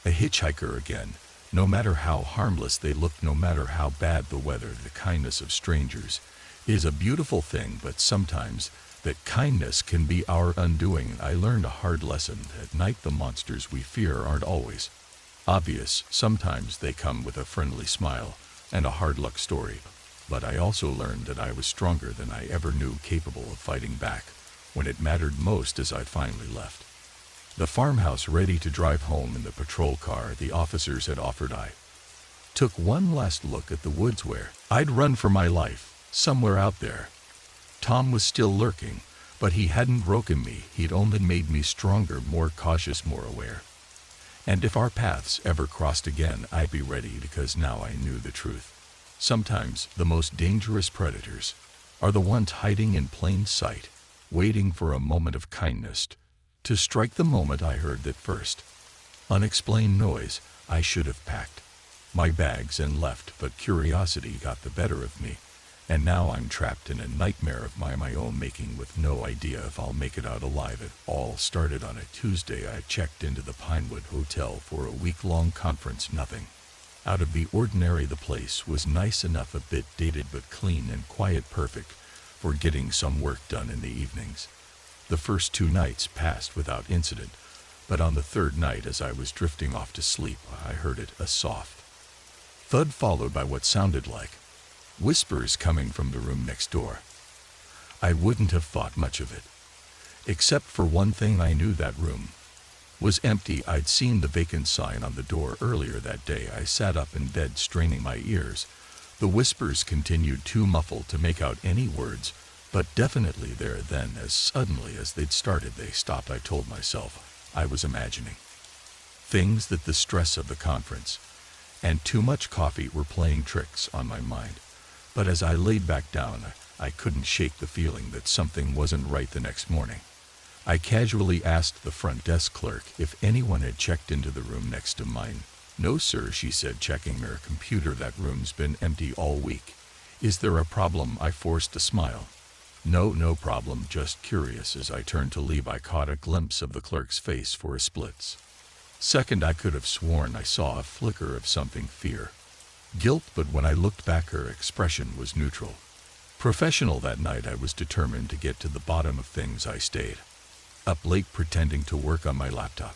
a hitchhiker again, no matter how harmless they looked, no matter how bad the weather. The kindness of strangers is a beautiful thing, but sometimes that kindness can be our undoing. I learned a hard lesson. At night, the monsters we fear aren't always obvious. Sometimes they come with a friendly smile and a hard luck story. But I also learned that I was stronger than I ever knew, capable of fighting back when it mattered most. As I finally left the farmhouse, ready to drive home in the patrol car the officers had offered, I took one last look at the woods where I'd run for my life. Somewhere out there, Tom was still lurking, but he hadn't broken me. He'd only made me stronger, more cautious, more aware. And if our paths ever crossed again, I'd be ready, because now I knew the truth. Sometimes the most dangerous predators are the ones hiding in plain sight, waiting for a moment of kindness to strike. The moment I heard that first unexplained noise, I should have packed my bags and left, but curiosity got the better of me. And now I'm trapped in a nightmare of my own making, with no idea if I'll make it out alive. It all started on a Tuesday. I checked into the Pinewood Hotel for a week-long conference. Nothing out of the ordinary. The place was nice enough, a bit dated but clean and quiet, perfect for getting some work done in the evenings. The first 2 nights passed without incident, but on the 3rd night, as I was drifting off to sleep, I heard it, a soft thud followed by what sounded like whispers coming from the room next door. I wouldn't have thought much of it, except for one thing. I knew that room was empty. I'd seen the vacant sign on the door earlier that day. I sat up in bed, straining my ears. The whispers continued, too muffled to make out any words, but definitely there. Then, as suddenly as they'd started, they stopped. I told myself I was imagining things, that the stress of the conference and too much coffee were playing tricks on my mind. But as I laid back down, I couldn't shake the feeling that something wasn't right. The next morning, I casually asked the front desk clerk if anyone had checked into the room next to mine. "No, sir," she said, checking her computer. "That room's been empty all week. Is there a problem?" I forced a smile. No problem, just curious." As I turned to leave, I caught a glimpse of the clerk's face. For a split second, I could have sworn I saw a flicker of something, fear, guilt, but when I looked back, her expression was neutral, professional. That night I was determined to get to the bottom of things. I stayed up late pretending to work on my laptop,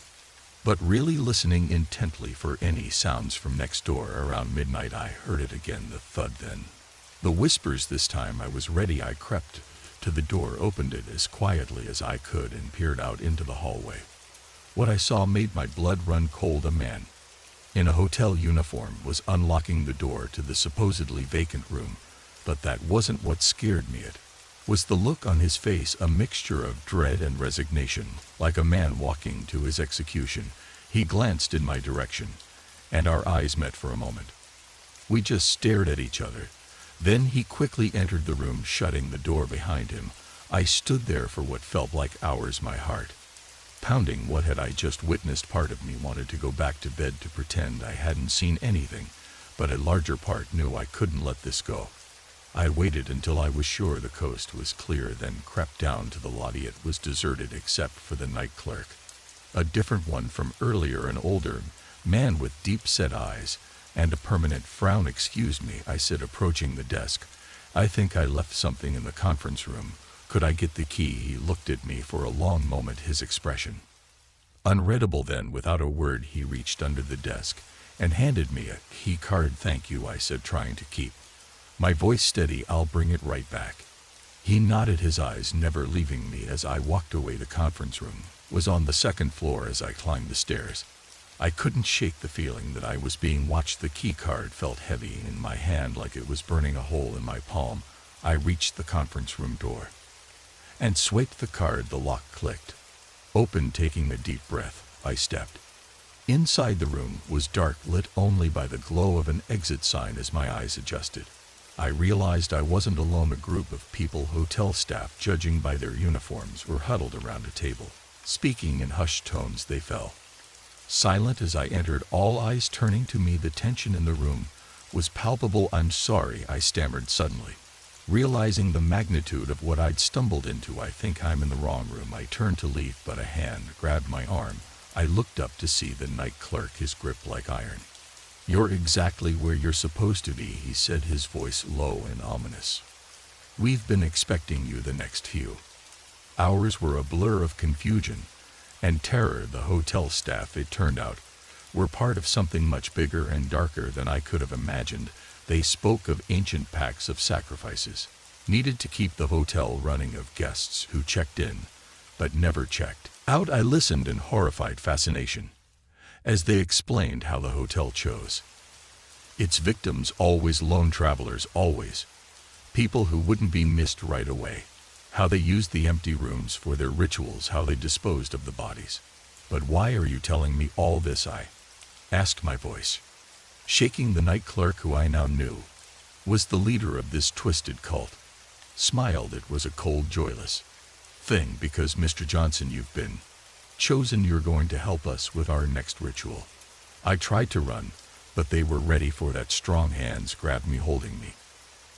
but really listening intently for any sounds from next door. Around midnight I heard it again, the thud, then the whispers. This time I was ready. I crept to the door, opened it as quietly as I could, and peered out into the hallway. What I saw made my blood run cold. A man in a hotel uniform was unlocking the door to the supposedly vacant room, but that wasn't what scared me. It was the look on his face, a mixture of dread and resignation, like a man walking to his execution. He glanced in my direction, and our eyes met for a moment. We just stared at each other. Then he quickly entered the room, shutting the door behind him. I stood there for what felt like hours, my heart pounding. What had I just witnessed? Part of me wanted to go back to bed to pretend I hadn't seen anything, but a larger part knew I couldn't let this go. I waited until I was sure the coast was clear, then crept down to the lobby. It was deserted except for the night clerk, a different one from earlier, an older man with deep-set eyes and a permanent frown. "Excuse me," I said, approaching the desk. "I think I left something in the conference room. Could I get the key?" He looked at me for a long moment, his expression unreadable. Then, without a word, he reached under the desk and handed me a key card. "Thank you," I said, trying to keep my voice steady. "I'll bring it right back." He nodded, his eyes never leaving me as I walked away. The conference room was on the second floor. As I climbed the stairs, I couldn't shake the feeling that I was being watched. The key card felt heavy in my hand, like it was burning a hole in my palm. I reached the conference room door and swiped the card. The lock clicked open. Taking a deep breath, I stepped inside. The room was dark, lit only by the glow of an exit sign. As my eyes adjusted, I realized I wasn't alone. A group of people, hotel staff, judging by their uniforms, were huddled around a table, speaking in hushed tones. They fell silent as I entered, all eyes turning to me. The tension in the room was palpable. "I'm sorry," I stammered, suddenly realizing the magnitude of what I'd stumbled into. "I think I'm in the wrong room." I turned to leave, but a hand grabbed my arm. I looked up to see the night clerk, his grip like iron. "You're exactly where you're supposed to be," he said, his voice low and ominous. "We've been expecting you." The next few hours were a blur of confusion and terror. The hotel staff, it turned out, were part of something much bigger and darker than I could have imagined. They spoke of ancient pacts of sacrifices needed to keep the hotel running, of guests who checked in but never checked out. I listened in horrified fascination as they explained how the hotel chose its victims, always lone travelers, always people who wouldn't be missed right away, how they used the empty rooms for their rituals, how they disposed of the bodies. "But why are you telling me all this?" I asked, my voice shaking. The night clerk, who I now knew was the leader of this twisted cult, smiled. It was a cold, joyless thing. "Because, Mr. Johnson, you've been chosen. You're going to help us with our next ritual." I tried to run, but they were ready for that. Strong hands grabbed me, holding me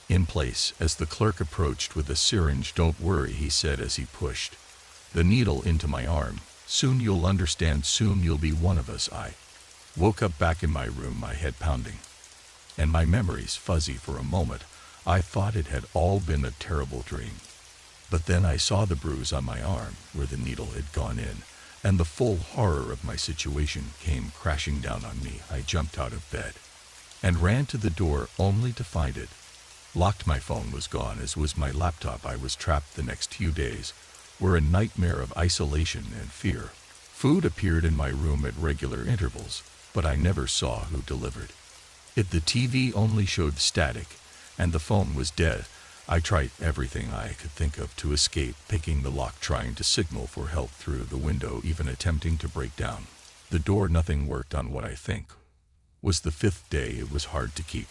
in place as the clerk approached with a syringe. "Don't worry," he said as he pushed the needle into my arm. "Soon you'll understand. Soon you'll be one of us." I woke up back in my room, my head pounding and my memories fuzzy. For a moment, I thought it had all been a terrible dream. But then I saw the bruise on my arm where the needle had gone in, and the full horror of my situation came crashing down on me. I jumped out of bed and ran to the door, only to find it locked. My phone was gone, as was my laptop. I was trapped. The next few days were a nightmare of isolation and fear. Food appeared in my room at regular intervals, but I never saw who delivered it. The TV only showed static, and the phone was dead. I tried everything I could think of to escape, picking the lock, trying to signal for help through the window, even attempting to break down the door. Nothing worked. On what I think was the fifth day, it was hard to keep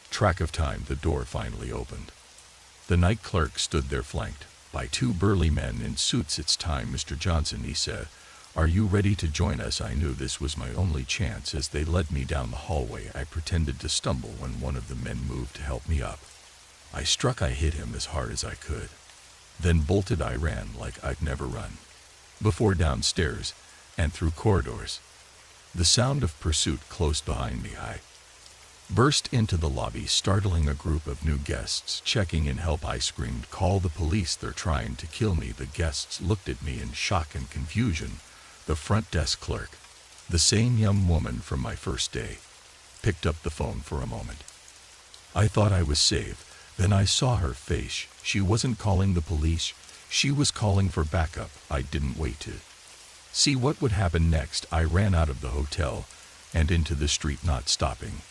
track of time. The door finally opened. The night clerk stood there, flanked by two burly men in suits. "It's time, Mr. Johnson," he said. "Are you ready to join us?" I knew this was my only chance. As they led me down the hallway, I pretended to stumble when one of the men moved to help me up. I hit him as hard as I could, then bolted. I ran like I'd never run before, downstairs and through corridors, the sound of pursuit close behind me. I burst into the lobby, startling a group of new guests checking in. "Help!" I screamed. "Call the police, they're trying to kill me." The guests looked at me in shock and confusion. The front desk clerk, the same young woman from my first day, picked up the phone for a moment. I thought I was safe. Then I saw her face. She wasn't calling the police. She was calling for backup. I didn't wait to see what would happen next. I ran out of the hotel and into the street, not stopping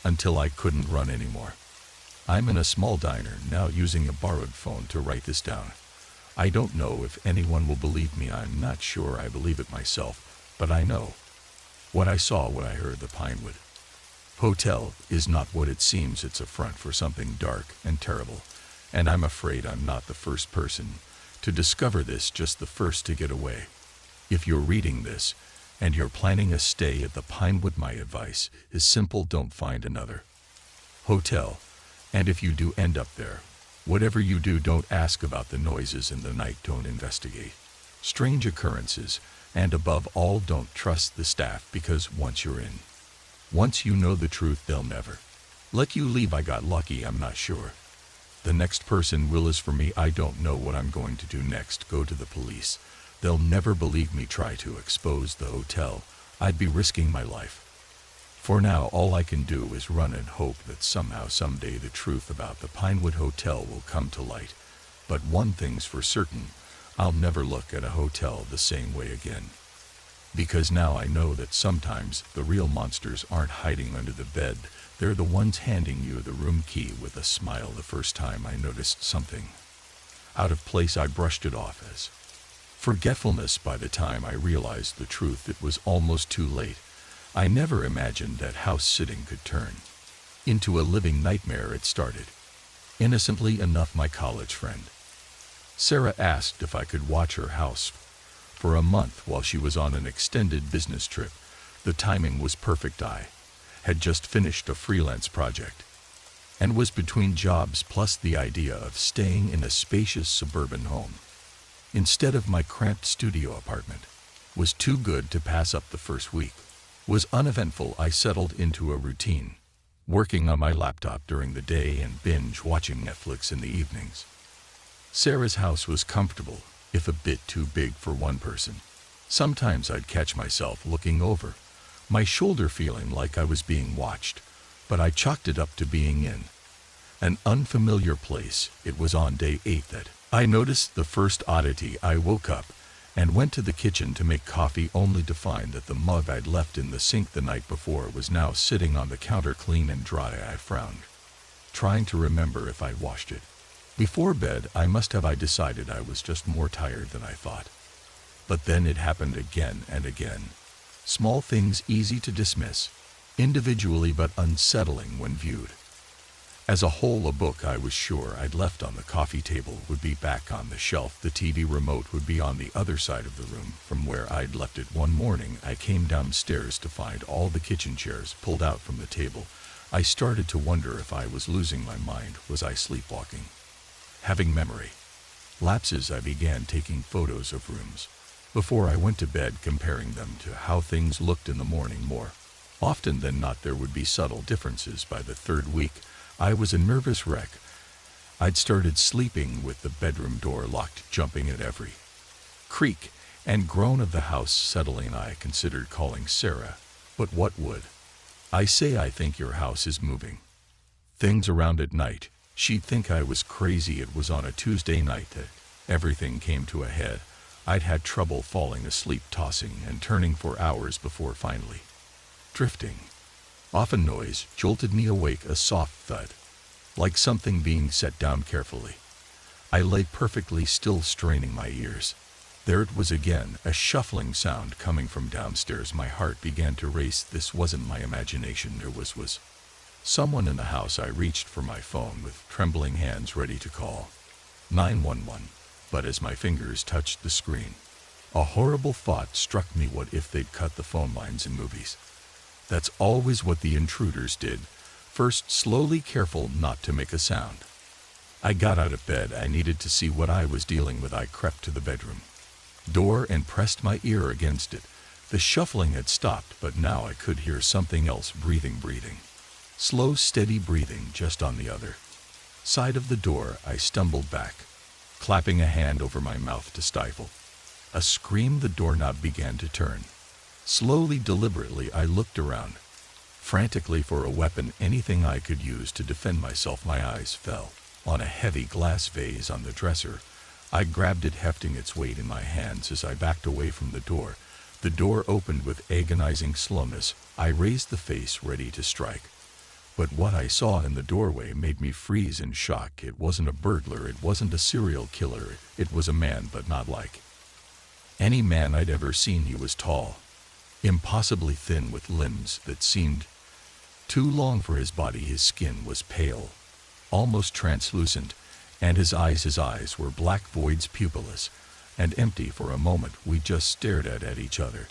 until I couldn't run anymore. I'm in a small diner now, using a borrowed phone to write this down. I don't know if anyone will believe me. I'm not sure I believe it myself, but I know what I saw, what I heard. The Pinewood Hotel is not what it seems. It's a front for something dark and terrible, and I'm afraid I'm not the first person to discover this, just the first to get away. If you're reading this and you're planning a stay at the Pinewood, my advice is simple: don't find another hotel. And if you do end up there, whatever you do, don't ask about the noises in the night. Don't investigate strange occurrences. And above all, don't trust the staff, because once you're in, once you know the truth, they'll never let you leave. I got lucky. I'm not sure the next person will. Is for me, I don't know what I'm going to do next. Go to the police. They'll never believe me. Try to expose the hotel. I'd be risking my life. For now, all I can do is run and hope that somehow, someday, the truth about the Pinewood Hotel will come to light. But one thing's for certain: I'll never look at a hotel the same way again. Because now I know that sometimes the real monsters aren't hiding under the bed. They're the ones handing you the room key with a smile. The first time I noticed something out of place, I brushed it off as forgetfulness. By the time I realized the truth, it was almost too late. I never imagined that house sitting could turn into a living nightmare. It started innocently enough. My college friend Sarah asked if I could watch her house for a month while she was on an extended business trip. The timing was perfect. I had just finished a freelance project and was between jobs, plus the idea of staying in a spacious suburban home instead of my cramped studio apartment was too good to pass up. The first week was uneventful. I settled into a routine, working on my laptop during the day and binge watching Netflix in the evenings. Sarah's house was comfortable, if a bit too big for one person. Sometimes I'd catch myself looking over my shoulder, feeling like I was being watched, but I chalked it up to being in an unfamiliar place. It was on day 8 that I noticed the first oddity. I woke up and went to the kitchen to make coffee, only to find that the mug I'd left in the sink the night before was now sitting on the counter, clean and dry. I frowned, trying to remember if I'd washed it before bed. I must have. I decided I was just more tired than I thought. But then it happened again and again. Small things easy to dismiss individually, but unsettling when viewed as a whole. A book I was sure I'd left on the coffee table would be back on the shelf. The TV remote would be on the other side of the room from where I'd left it. One morning I came downstairs to find all the kitchen chairs pulled out from the table. I started to wonder if I was losing my mind. Was I sleepwalking? Having memory lapses? I began taking photos of rooms before I went to bed, comparing them to how things looked in the morning. More often than not, there would be subtle differences. By the third week, I was a nervous wreck. I'd started sleeping with the bedroom door locked, jumping at every creak and groan of the house settling. I considered calling Sarah, but what would I say? I think your house is moving things around at night. She'd think I was crazy. It was on a Tuesday night that everything came to a head. I'd had trouble falling asleep, tossing and turning for hours before finally drifting off. A noise jolted me awake, a soft thud, like something being set down carefully. I lay perfectly still, straining my ears. There it was again, a shuffling sound coming from downstairs. My heart began to race. This wasn't my imagination. There was someone in the house. I reached for my phone with trembling hands, ready to call 911. But as my fingers touched the screen, a horrible thought struck me. What if they'd cut the phone lines in movies? That's always what the intruders did. First, slowly, careful not to make a sound. I got out of bed. I needed to see what I was dealing with. I crept to the bedroom door and pressed my ear against it. The shuffling had stopped, but now I could hear something else. Breathing. Slow, steady breathing just on the other side of the door. I stumbled back, clapping a hand over my mouth to stifle a scream. The doorknob began to turn. Slowly, deliberately, I looked around, frantically for a weapon, anything I could use to defend myself. My eyes fell on a heavy glass vase on the dresser. I grabbed it, hefting its weight in my hands as I backed away from the door. The door opened with agonizing slowness. I raised the face, ready to strike. But what I saw in the doorway made me freeze in shock. It wasn't a burglar, it wasn't a serial killer, it was a man, but not like any man I'd ever seen. He was tall, impossibly thin, with limbs that seemed too long for his body. His skin was pale, almost translucent, and his eyes were black voids, pupilless and empty. For a moment we just stared at each other.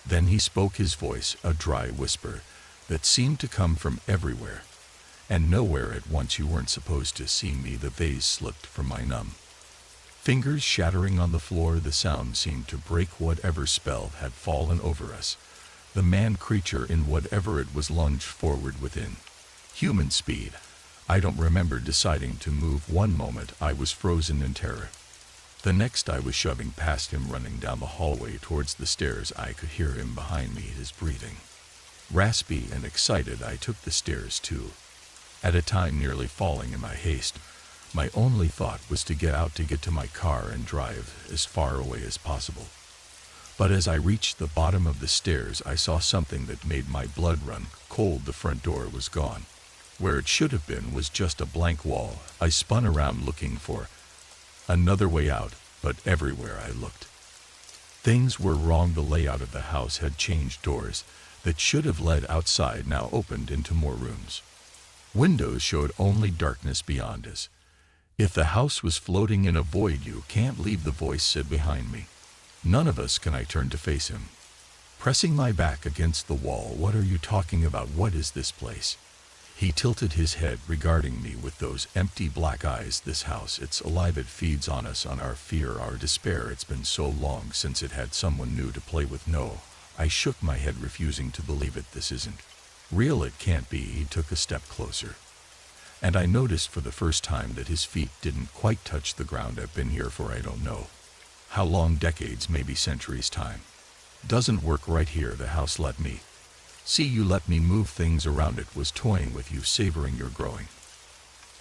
Then he spoke, his voice a dry whisper that seemed to come from everywhere and nowhere at once. "You weren't supposed to see me." The vase slipped from my numb fingers, shattering on the floor. The sound seemed to break whatever spell had fallen over us. The man-creature, in whatever it was, lunged forward within human speed. I don't remember deciding to move. One moment I was frozen in terror. The next I was shoving past him, running down the hallway towards the stairs. I could hear him behind me, his breathing raspy and excited. I took the stairs two at a time, nearly falling in my haste. My only thought was to get out, to get to my car and drive as far away as possible. But as I reached the bottom of the stairs, I saw something that made my blood run cold. The front door was gone. Where it should have been was just a blank wall. I spun around, looking for another way out, but everywhere I looked, things were wrong. The layout of the house had changed. Doors that should have led outside now opened into more rooms. Windows showed only darkness beyond us. If the house was floating in a void. "You can't leave," the voice said behind me. "None of us can." I turned to face him, pressing my back against the wall. "What are you talking about? What is this place?" He tilted his head, regarding me with those empty black eyes. "This house, it's alive. It feeds on us, on our fear, our despair. It's been so long since it had someone new to play with." "No." I shook my head, refusing to believe it. "This isn't real. It can't be." He took a step closer, and I noticed for the first time that his feet didn't quite touch the ground. "I've been here for I don't know how long, decades, maybe centuries. Time doesn't work right here. The house let me see you, let me move things around. It was toying with you, savoring your growing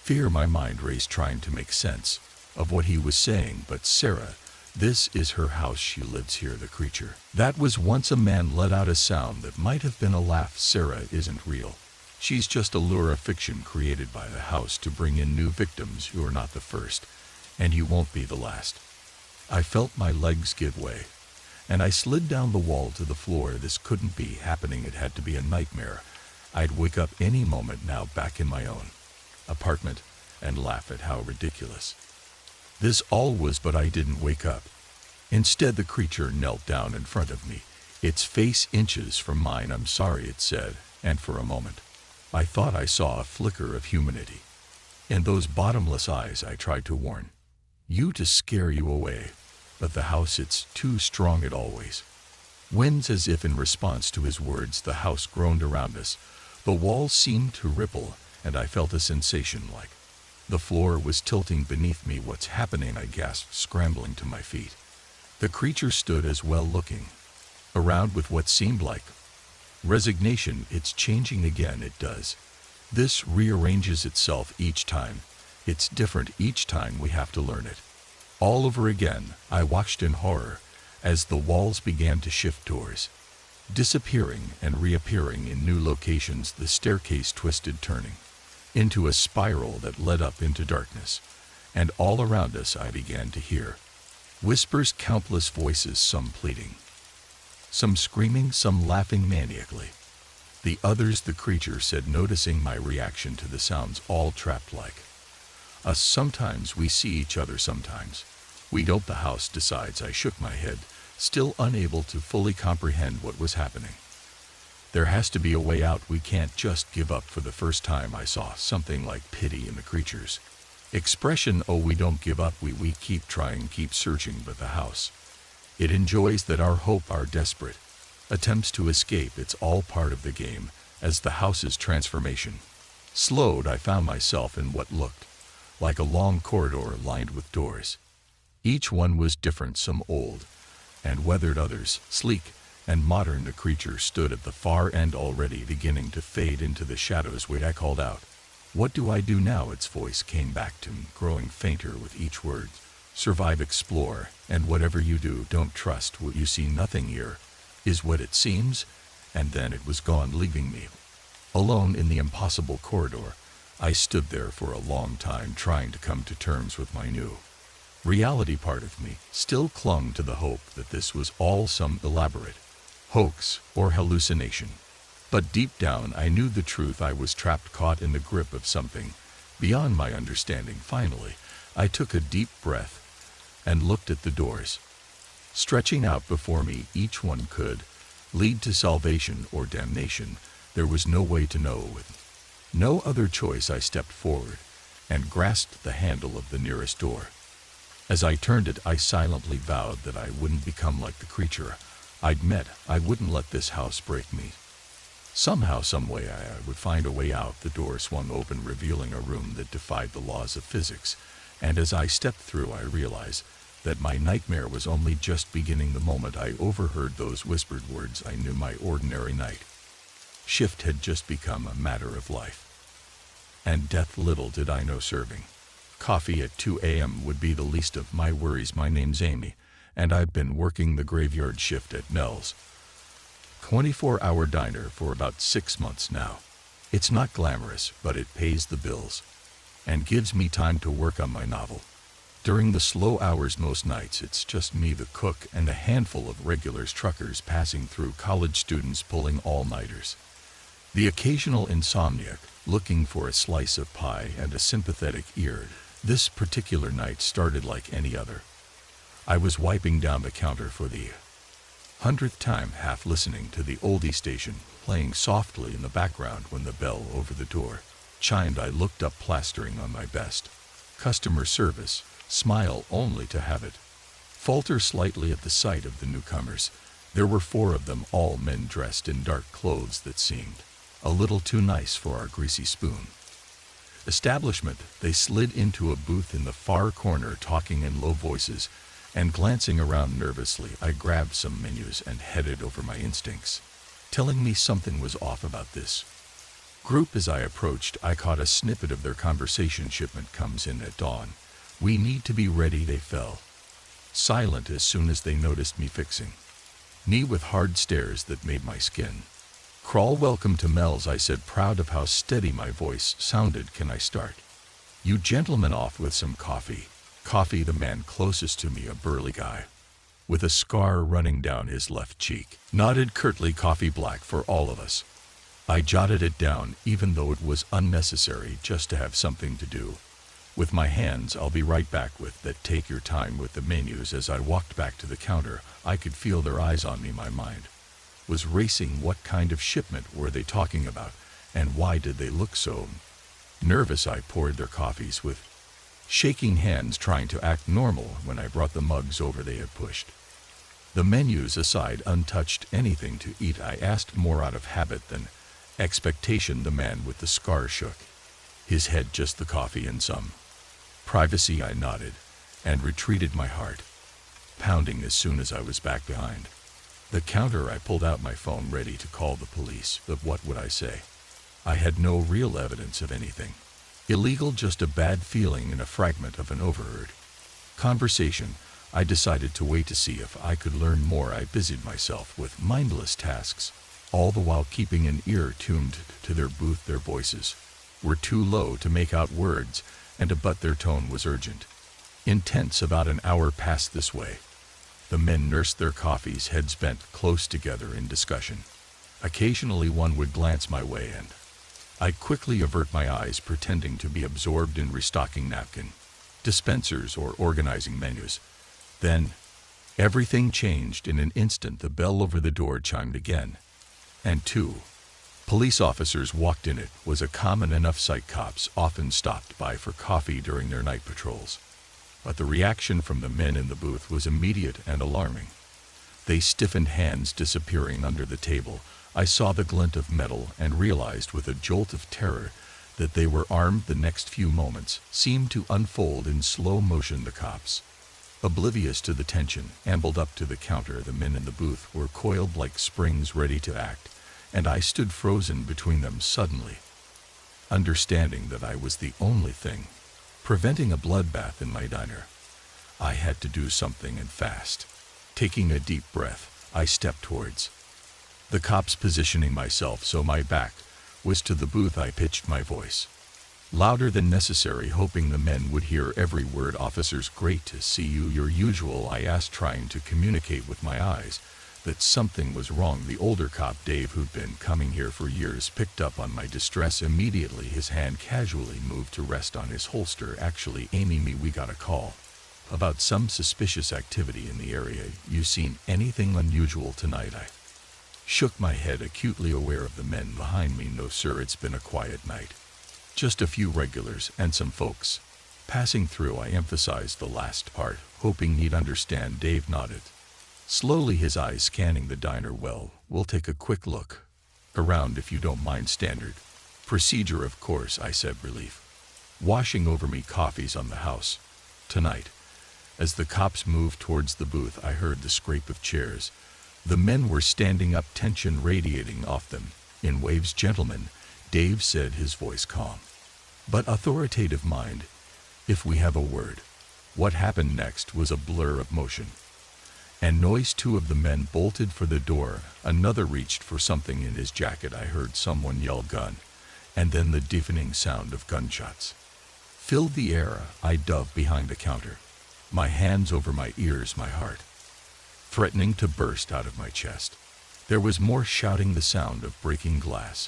fear." My mind raced, trying to make sense of what he was saying. "But Sarah, this is her house. She lives here." The creature that was once a man let out a sound that might have been a laugh. "Sarah isn't real. She's just a lure, a fiction created by the house to bring in new victims. You're not the first, and you won't be the last." I felt my legs give way, and I slid down the wall to the floor. This couldn't be happening. It had to be a nightmare. I'd wake up any moment now, back in my own apartment, and laugh at how ridiculous this all was. But I didn't wake up. Instead, the creature knelt down in front of me, its face inches from mine. "I'm sorry," it said, and for a moment I thought I saw a flicker of humanity in those bottomless eyes. I tried to warn you, to scare you away, but the house, it's too strong. It always wins. As if in response to his words, the house groaned around us. The walls seemed to ripple, and I felt a sensation like the floor was tilting beneath me. "What's happening?" I gasped, scrambling to my feet. The creature stood as well, looking around with what seemed like resignation. "It's changing again." "It does. This rearranges itself each time. It's different each time. We have to learn it all over again." I watched in horror as the walls began to shift, doors disappearing and reappearing in new locations. The staircase twisted, turning into a spiral that led up into darkness, and all around us I began to hear whispers, countless voices, some pleading, some screaming, some laughing maniacally. The others, the creature said, noticing my reaction to the sounds, all trapped like us. "Sometimes we see each other, sometimes we don't." The house decides. I shook my head, still unable to fully comprehend what was happening. "There has to be a way out. We can't just give up." For the first time I saw something like pity in the creature's expression. "Oh, we don't give up. We keep trying, keep searching." But the house, it enjoys that, our hope, our desperate attempts to escape. It's all part of the game. As the house's transformation slowed, I found myself in what looked like a long corridor lined with doors. Each one was different, some old and weathered, others sleek and modern. The creature stood at the far end, already beginning to fade into the shadows. "Wait," I called out, What do I do now? Its voice came back to me, growing fainter with each word. Survive, explore, and whatever you do, don't trust what you see. Nothing here is what it seems. And then it was gone, leaving me alone in the impossible corridor. I stood there for a long time, trying to come to terms with my new reality. Part of me still clung to the hope that this was all some elaborate hoax or hallucination. But deep down I knew the truth. I was trapped, caught in the grip of something beyond my understanding. Finally, I took a deep breath and looked at the doors stretching out before me. Each one could lead to salvation or damnation. There was no way to know. With no other choice, I stepped forward and grasped the handle of the nearest door. As I turned it, I silently vowed that I wouldn't become like the creature I'd met. I wouldn't let this house break me. Somehow, some way, I would find a way out. The door swung open, revealing a room that defied the laws of physics, and as I stepped through, I realized that my nightmare was only just beginning. The moment I overheard those whispered words, I knew my ordinary night shift had just become a matter of life and death. Little did I know serving coffee at 2 a.m. would be the least of my worries. My name's Amy, and I've been working the graveyard shift at Mel's 24-hour diner for about 6 months now. It's not glamorous, but it pays the bills and gives me time to work on my novel. During the slow hours most nights, it's just me, the cook, and a handful of regulars, truckers passing through, college students pulling all-nighters, the occasional insomniac looking for a slice of pie, and a sympathetic ear. This particular night started like any other. I was wiping down the counter for the 100th time, half listening to the oldie station playing softly in the background, when the bell over the door chimed. I looked up, plastering on my best customer service smile, only to have it falter slightly at the sight of the newcomers. There were 4 of them, all men dressed in dark clothes that seemed a little too nice for our greasy spoon establishment. They slid into a booth in the far corner, talking in low voices and glancing around nervously. I grabbed some menus and headed over, my instincts telling me something was off about this group. As I approached, I caught a snippet of their conversation. Shipment comes in at dawn. We need to be ready. They fell silent as soon as they noticed me, fixing me with hard stares that made my skin crawl. Welcome to Mel's, I said, proud of how steady my voice sounded. Can I start you gentlemen off with some coffee? Coffee? The man closest to me, a burly guy with a scar running down his left cheek, nodded curtly. Coffee black for all of us. I jotted it down, even though it was unnecessary, just to have something to do with my hands. I'll be right back with that. Take your time with the menus. As I walked back to the counter, I could feel their eyes on me. My mind was racing. What kind of shipment were they talking about, and why did they look so nervous? I poured their coffees with shaking hands, trying to act normal. When I brought the mugs over, they had pushed the menus aside, untouched. Anything to eat? I asked, more out of habit than expectation. The man with the scar shook his head. Just the coffee and some privacy. I nodded and retreated, my heart pounding. As soon as I was back behind the counter, I pulled out my phone, ready to call the police. But what would I say? I had no real evidence of anything illegal, just a bad feeling and a fragment of an overheard conversation. I decided to wait to see if I could learn more. I busied myself with mindless tasks, all the while keeping an ear tuned to their booth. Their voices were too low to make out words, but their tone was urgent, intense. About an hour passed this way. The men nursed their coffees, heads bent close together in discussion. Occasionally one would glance my way, and I'd quickly avert my eyes, pretending to be absorbed in restocking napkin dispensers or organizing menus. Then everything changed in an instant. The bell over the door chimed again, and 2 police officers walked in. It was a common enough sight. Cops often stopped by for coffee during their night patrols, but the reaction from the men in the booth was immediate and alarming. They stiffened, hands disappearing under the table. I saw the glint of metal and realized with a jolt of terror that they were armed. The next few moments seemed to unfold in slow motion. The cops, oblivious to the tension, ambled up to the counter. The men in the booth were coiled like springs, ready to act, and I stood frozen between them. Suddenly, understanding that I was the only thing preventing a bloodbath in my diner. I had to do something, and fast. Taking a deep breath, I stepped towards the cops, positioning myself so my back was to the booth. I pitched my voice louder than necessary, hoping the men would hear every word. "Officers, great to see you. Your usual," I asked, trying to communicate with my eyes that something was wrong. The older cop, Dave, who'd been coming here for years, picked up on my distress immediately. His hand casually moved to rest on his holster. "Actually, Amy, we got a call about some suspicious activity in the area. You seen anything unusual tonight?" I shook my head, acutely aware of the men behind me. "No, sir, it's been a quiet night. Just a few regulars and some folks passing through." I emphasized the last part, hoping he'd understand. Dave nodded slowly, his eyes scanning the diner. "Well, we'll take a quick look around if you don't mind." "Standard procedure, of course," I said, relief washing over me. "Coffee's on the house tonight." As the cops moved towards the booth, I heard the scrape of chairs. The men were standing up, tension radiating off them in waves. "Gentlemen," Dave said, his voice calm but authoritative, "mind if we have a word." What happened next was a blur of motion and noise. Two of the men bolted for the door. Another reached for something in his jacket. I heard someone yell, "Gun," and then the deafening sound of gunshots filled the air. I dove behind the counter, my hands over my ears, my heart threatening to burst out of my chest. There was more shouting, the sound of breaking glass,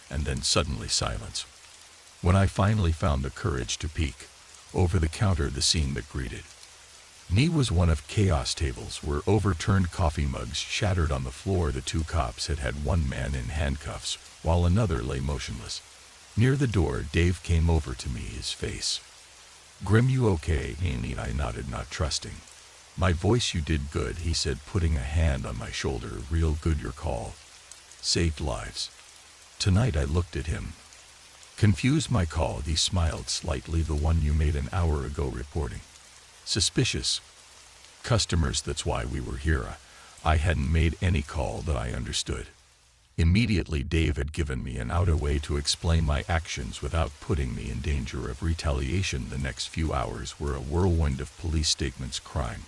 and then suddenly silence. When I finally found the courage to peek over the counter, the scene that greeted me was one of chaos. Tables were overturned, coffee mugs shattered on the floor. The two cops had one man in handcuffs, while another lay motionless near the door. Dave came over to me, his face grim. "You okay, Amy?" I nodded, not trusting my voice. "You did good," he said, putting a hand on my shoulder. "Real good. Your call saved lives tonight." I looked at him, confused. "My call?" He smiled slightly. "The one you made an hour ago reporting suspicious customers. That's why we were here." I hadn't made any call that I understood. Immediately, Dave had given me an out a way to explain my actions without putting me in danger of retaliation. The next few hours were a whirlwind of police statements, crime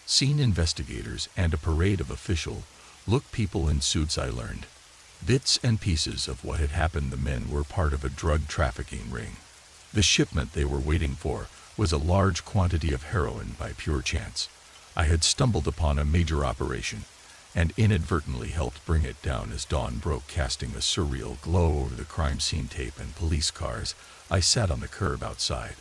scene investigators, and a parade of official look people in suits. I learned bits and pieces of what had happened. The men were part of a drug trafficking ring. The shipment they were waiting for was a large quantity of heroin. By pure chance, I had stumbled upon a major operation and inadvertently helped bring it down. As dawn broke, casting a surreal glow over the crime scene, tape and police cars, I sat on the curb outside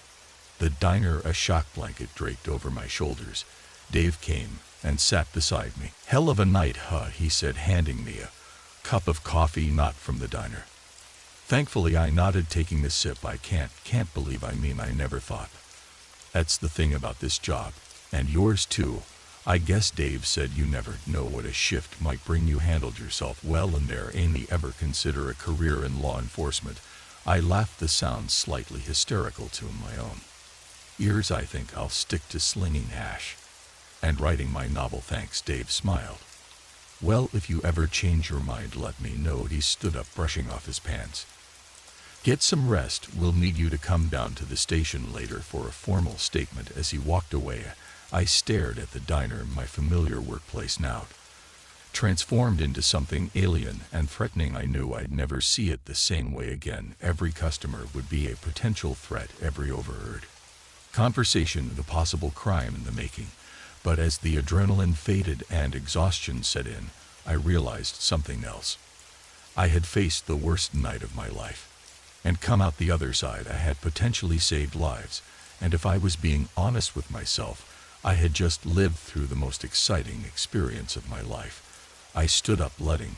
the diner, a shock blanket draped over my shoulders. Dave came and sat beside me. "Hell of a night, huh?" he said, handing me a cup of coffee not from the diner. Thankfully, I nodded, taking a sip. "I can't believe I never thought. That's the thing about this job, and yours too. I guess," Dave said, "you never know what a shift might bring. You handled yourself well in there. Amy, ever consider a career in law enforcement?" I laughed, the sound slightly hysterical to my own ears. "I think I'll stick to slinging hash and writing my novel, thanks." Dave smiled. "Well, if you ever change your mind, let me know." He stood up, brushing off his pants. "Get some rest. We'll need you to come down to the station later for a formal statement." As he walked away, I stared at the diner, my familiar workplace now transformed into something alien and threatening. I knew I'd never see it the same way again. Every customer would be a potential threat, every overheard conversation the possible crime in the making. But as the adrenaline faded and exhaustion set in, I realized something else. I had faced the worst night of my life and come out the other side. I had potentially saved lives, and if I was being honest with myself, I had just lived through the most exciting experience of my life. I stood up, letting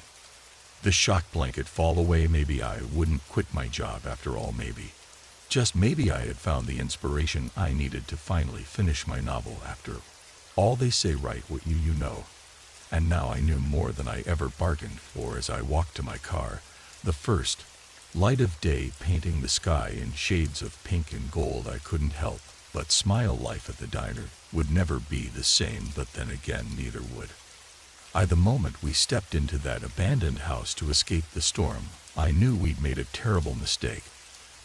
the shock blanket fall away. Maybe I wouldn't quit my job after all. Maybe, just maybe, I had found the inspiration I needed to finally finish my novel. After all, they say write what you know. And now I knew more than I ever bargained for. As I walked to my car, the first light of day painting the sky in shades of pink and gold, I couldn't help but smile. Life at the diner would never be the same, but then again, neither would I. The moment we stepped into that abandoned house to escape the storm, I knew we'd made a terrible mistake.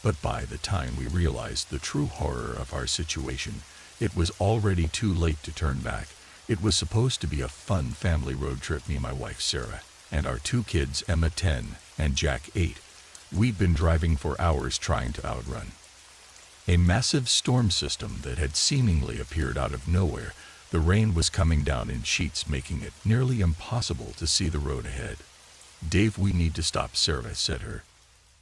But by the time we realized the true horror of our situation, it was already too late to turn back. It was supposed to be a fun family road trip, me and my wife Sarah, and our two kids, Emma 10 and Jack 8. We'd been driving for hours trying to outrun a massive storm system that had seemingly appeared out of nowhere. The rain was coming down in sheets, making it nearly impossible to see the road ahead. "Dave, we need to stop," Sarah said, her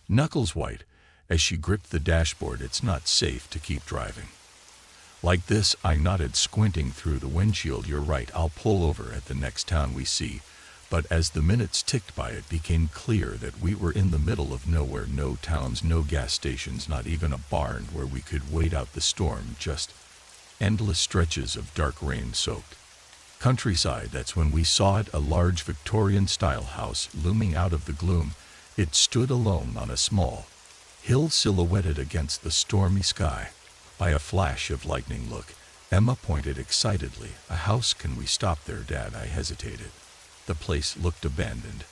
knuckles white as she gripped the dashboard. "It's not safe to keep driving like this." I nodded, squinting through the windshield. "You're right, I'll pull over at the next town we see." But as the minutes ticked by, it became clear that we were in the middle of nowhere. No towns, no gas stations, not even a barn where we could wait out the storm, just endless stretches of dark rain-soaked countryside. That's when we saw it, a large Victorian-style house looming out of the gloom. It stood alone on a small hill, silhouetted against the stormy sky. By a flash of lightning, "Look," Emma pointed excitedly. "A house. Can we stop there, Dad?" I hesitated. The place looked abandoned,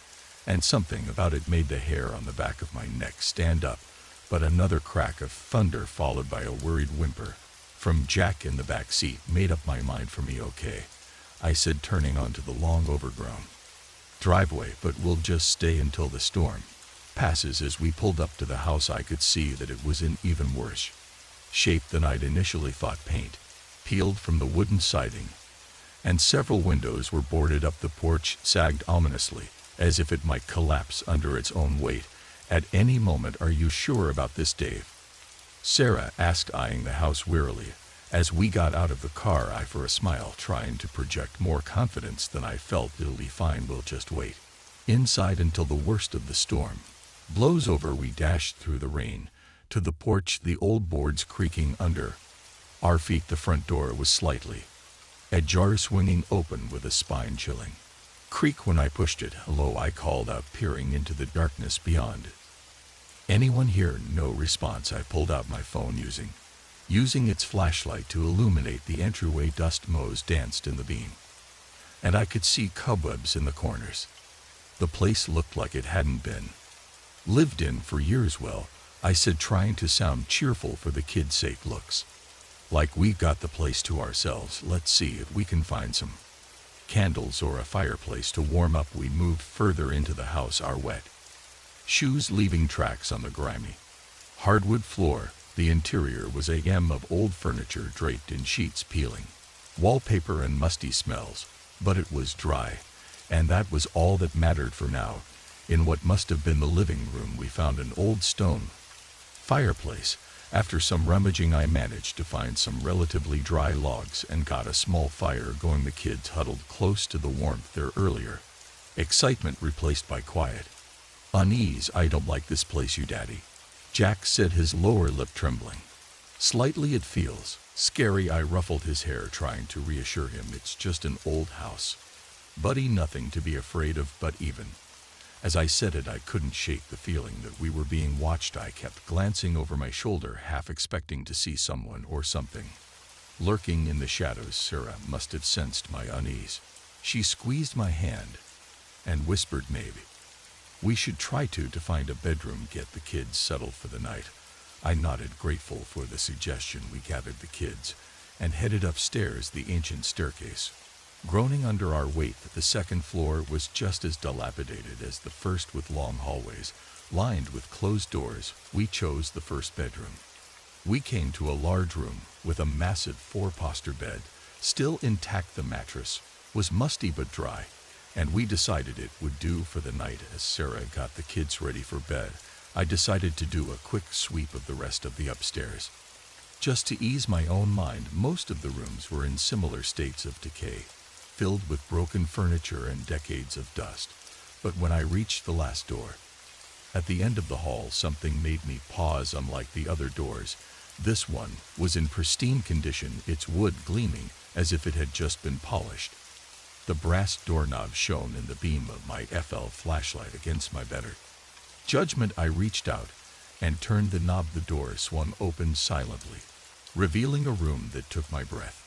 and something about it made the hair on the back of my neck stand up. But another crack of thunder, followed by a worried whimper from Jack in the back seat, made up my mind for me. "Okay," I said, turning onto the long overgrown driveway, "but we'll just stay until the storm passes." As we pulled up to the house, I could see that it was in even worse shape than I'd initially thought. Paint peeled from the wooden siding, and several windows were boarded up. The porch sagged ominously, as if it might collapse under its own weight at any moment. "Are you sure about this, Dave?" Sarah asked, eyeing the house wearily. As we got out of the car, I for a smile, trying to project more confidence than I felt. "It'll be fine, we'll just wait inside until the worst of the storm blows over." We dashed through the rain to the porch, the old boards creaking under our feet. The front door was slightly ajar, swinging open with a spine-chilling creak when I pushed it. "Hello," I called out, peering into the darkness beyond. "Anyone here?" No response. I pulled out my phone, using its flashlight to illuminate the entryway. Dust motes danced in the beam, and I could see cobwebs in the corners. The place looked like it hadn't been lived in for years. "Well," I said, trying to sound cheerful for the kids' sake, "looks like we've got the place to ourselves. Let's see if we can find some candles or a fireplace to warm up." We moved further into the house, our wet shoes leaving tracks on the grimy hardwood floor. The interior was a gem of old furniture draped in sheets, peeling wallpaper, and musty smells. But it was dry, and that was all that mattered for now. In what must have been the living room, we found an old stone fireplace. After some rummaging, I managed to find some relatively dry logs and got a small fire going. The kids huddled close to the warmth, their earlier excitement replaced by quiet unease. "I don't like this place, you Daddy," Jack said, his lower lip trembling slightly. "It feels scary." I ruffled his hair, trying to reassure him. "It's just an old house, buddy, nothing to be afraid of." But even as I said it, I couldn't shake the feeling that we were being watched. I kept glancing over my shoulder, half expecting to see someone or something lurking in the shadows. Sarah must have sensed my unease. She squeezed my hand and whispered, "Maybe we should try to find a bedroom, get the kids settled for the night." I nodded, grateful for the suggestion. We gathered the kids and headed upstairs, the ancient staircase groaning under our weight. The second floor was just as dilapidated as the first, with long hallways lined with closed doors. We chose the first bedroom. We came to a large room with a massive four-poster bed, still intact. The mattress was musty but dry, and we decided it would do for the night. As Sarah got the kids ready for bed, I decided to do a quick sweep of the rest of the upstairs, just to ease my own mind. Most of the rooms were in similar states of decay, filled with broken furniture and decades of dust. But when I reached the last door at the end of the hall, something made me pause. Unlike the other doors, this one was in pristine condition, its wood gleaming as if it had just been polished. The brass doorknob shone in the beam of my FL flashlight against my better judgment. I reached out and turned the knob. The door swung open silently, revealing a room that took my breath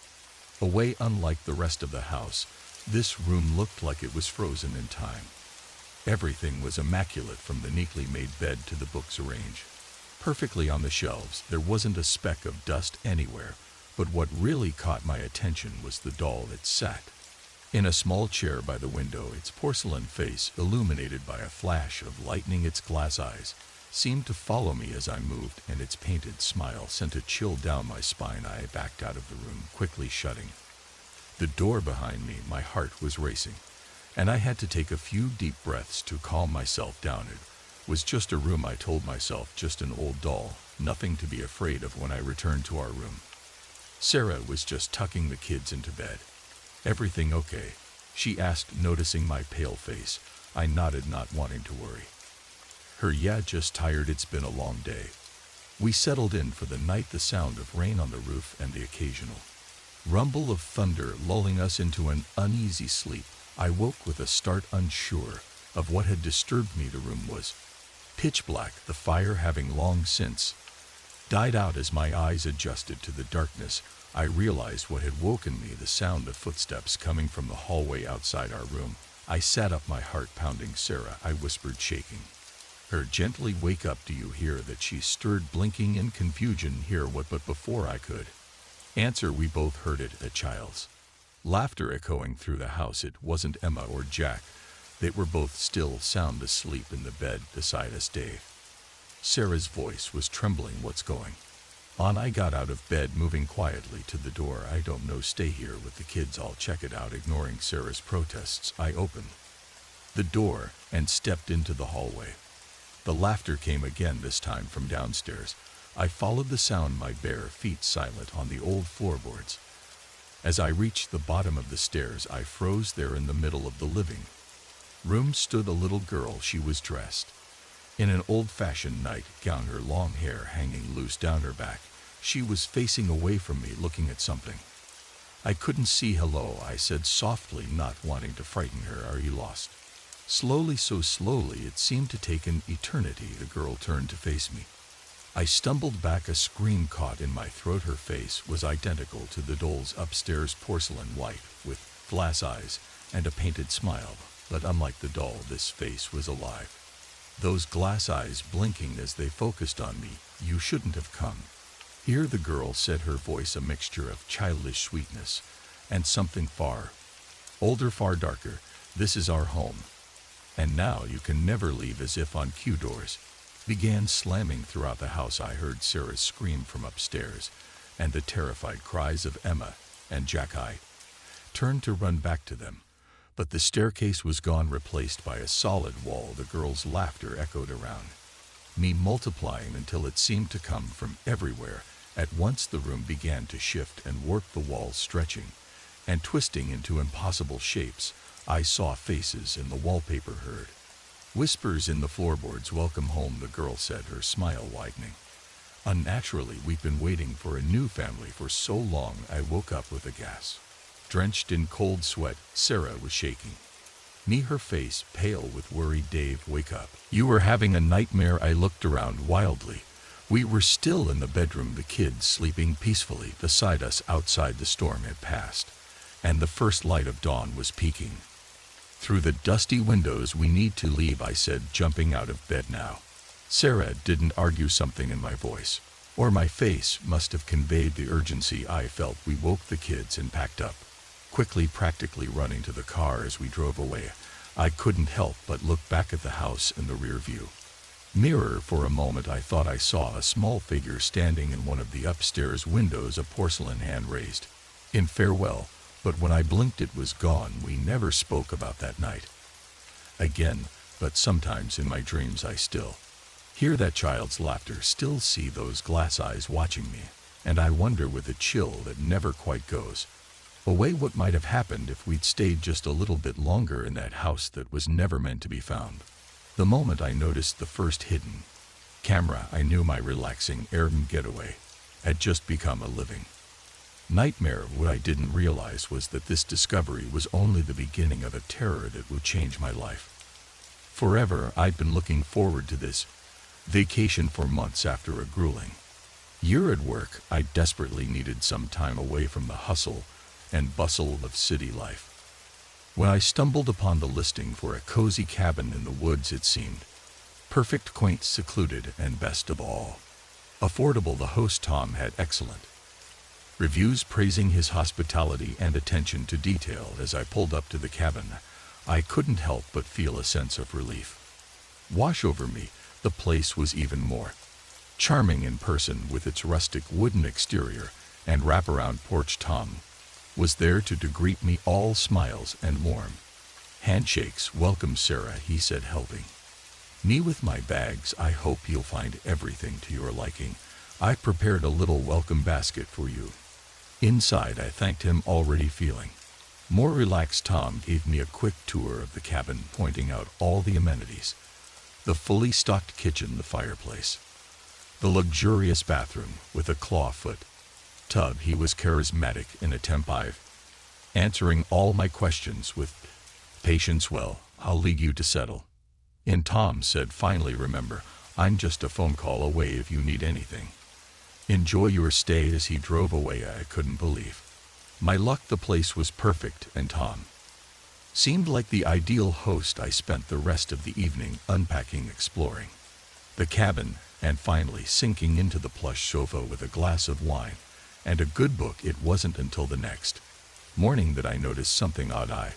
away. Unlike the rest of the house, this room looked like it was frozen in time. Everything was immaculate, from the neatly made bed to the books arranged perfectly on the shelves. There wasn't a speck of dust anywhere, but what really caught my attention was the doll that sat in a small chair by the window, its porcelain face illuminated by a flash of lightning. Its glass eyes seemed to follow me as I moved, and its painted smile sent a chill down my spine. I backed out of the room, quickly shutting the door behind me. My heart was racing, and I had to take a few deep breaths to calm myself down. It was just a room, I told myself, just an old doll, nothing to be afraid of. When I returned to our room, Sarah was just tucking the kids into bed. "Everything okay?" she asked, noticing my pale face. I nodded, not wanting to worry her. "Yeah, just tired. It's been a long day." We settled in for the night, the sound of rain on the roof and the occasional rumble of thunder lulling us into an uneasy sleep. I woke with a start, unsure of what had disturbed me. The room was pitch black, the fire having long since died out. As my eyes adjusted to the darkness, I realized what had woken me, the sound of footsteps coming from the hallway outside our room. I sat up, my heart pounding. "Sarah," I whispered, shaking her gently. "Wake up, do you hear that?" She stirred, blinking in confusion. "Hear what?" But before I could answer, we both heard it, a child's laughter echoing through the house. It wasn't Emma or Jack. They were both still sound asleep in the bed beside us. "Dave." Sarah's voice was trembling. "What's going on?" I got out of bed, moving quietly to the door. "I don't know. Stay here with the kids. I'll check it out." Ignoring Sarah's protests, I opened the door and stepped into the hallway. The laughter came again, this time from downstairs. I followed the sound, my bare feet silent on the old floorboards. As I reached the bottom of the stairs, I froze. There in the middle of the living room stood a little girl. She was dressed in an old-fashioned nightgown, her long hair hanging loose down her back. She was facing away from me, looking at something I couldn't see. "Hello," I said softly, not wanting to frighten her. "Are you lost?" Slowly, so slowly it seemed to take an eternity, the girl turned to face me. I stumbled back, a scream caught in my throat. Her face was identical to the doll's upstairs, porcelain white, with glass eyes and a painted smile. But unlike the doll, this face was alive. Those glass eyes blinking as they focused on me. "You shouldn't have come here," the girl said, her voice a mixture of childish sweetness and something far older, far darker. "This is our home, and now you can never leave." As if on cue, doors began slamming throughout the house. I heard Sarah's scream from upstairs and the terrified cries of Emma and Jack. I turned to run back to them, but the staircase was gone, replaced by a solid wall. The girl's laughter echoed around me, multiplying until it seemed to come from everywhere. At once the room began to shift and warp, the walls stretching and twisting into impossible shapes. I saw faces in the wallpaper, heard whispers in the floorboards. "Welcome home," the girl said, her smile widening unnaturally. "We've been waiting for a new family for so long." I woke up with a gasp. Drenched in cold sweat, Sarah was shaking me, her face pale with worry. "Dave, wake up. You were having a nightmare." I looked around wildly. We were still in the bedroom, the kids sleeping peacefully beside us. Outside, the storm had passed, and the first light of dawn was peeking through the dusty windows. "We need to leave," I said, jumping out of bed now. Sarah didn't argue. Something in my voice or my face must have conveyed the urgency I felt. We woke the kids and packed up quickly, practically running to the car. As we drove away, I couldn't help but look back at the house in the rear-view mirror. For a moment I thought I saw a small figure standing in one of the upstairs windows, a porcelain hand raised in farewell. But when I blinked, it was gone. We never spoke about that night again, but sometimes in my dreams I still hear that child's laughter, still see those glass eyes watching me, and I wonder with a chill that never quite goes away what might have happened if we'd stayed just a little bit longer in that house that was never meant to be found. The moment I noticed the first hidden camera, I knew my relaxing airbnb getaway had just become a living nightmare. What I didn't realize was that this discovery was only the beginning of a terror that would change my life forever. I'd been looking forward to this vacation for months. After a grueling year at work, I desperately needed some time away from the hustle and bustle of city life. When I stumbled upon the listing for a cozy cabin in the woods, it seemed perfect, quaint, secluded, and best of all, Affordable. The host Tom had excellent reviews praising his hospitality and attention to detail. As I pulled up to the cabin, I couldn't help but feel a sense of relief wash over me. The place was even more charming in person with its rustic wooden exterior and wraparound porch. Tom was there to greet me, all smiles and warm handshakes. "Welcome, Sarah," he said, helping me with my bags. "I hope you'll find everything to your liking. I prepared a little welcome basket for you inside." I thanked him, already feeling more relaxed. Tom gave me a quick tour of the cabin, pointing out all the amenities: the fully stocked kitchen, the fireplace, the luxurious bathroom with a clawfoot tub. He was charismatic in attentive, answering all my questions with patience. "Well, I'll leave you to settle in," Tom said finally. "Remember, I'm just a phone call away if you need anything. Enjoy your stay." As he drove away, I couldn't believe my luck. The place was perfect, and Tom seemed like the ideal host. I spent the rest of the evening unpacking, exploring the cabin, and finally sinking into the plush sofa with a glass of wine and a good book. It wasn't until the next morning that I noticed something odd. I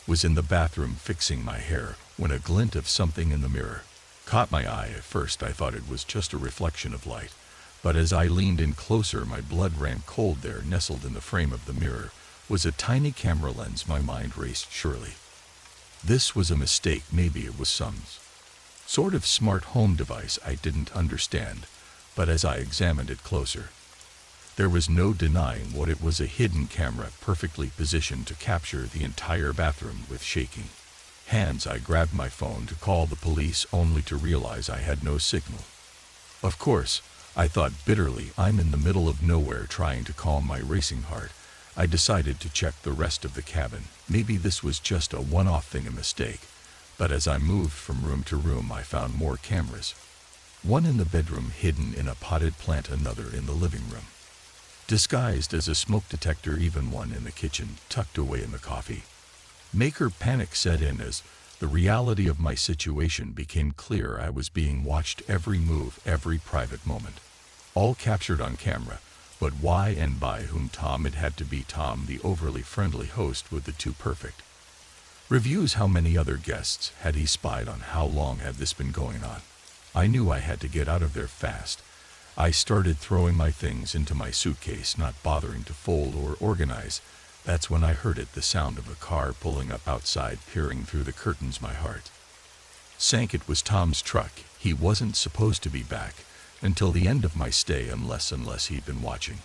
was in the bathroom fixing my hair when a glint of something in the mirror caught my eye. At first I thought it was just a reflection of light, but as I leaned in closer, my blood ran cold. There, nestled in the frame of the mirror, was a tiny camera lens. My mind raced. Surely this was a mistake. Maybe it was some sort of smart home device I didn't understand, but as I examined it closer, there was no denying what it was: a hidden camera perfectly positioned to capture the entire bathroom. With shaking hands, I grabbed my phone to call the police, only to realize I had no signal. Of course, I thought bitterly, I'm in the middle of nowhere trying to calm my racing heart. I decided to check the rest of the cabin. Maybe this was just a one-off thing, a mistake. But as I moved from room to room, I found more cameras. One in the bedroom, hidden in a potted plant; another in the living room, disguised as a smoke detector; even one in the kitchen, tucked away in the coffee maker. Panic set in as the reality of my situation became clear. I was being watched, every move, every private moment, all captured on camera. But why and by whom? Tom. It had to be Tom, the overly friendly host with the two perfect reviews. How many other guests had he spied on? How long had this been going on? I knew I had to get out of there fast. I started throwing my things into my suitcase, not bothering to fold or organize. That's when I heard it, the sound of a car pulling up outside. Peering through the curtains, my heart sank. It was Tom's truck. He wasn't supposed to be back until the end of my stay, unless he'd been watching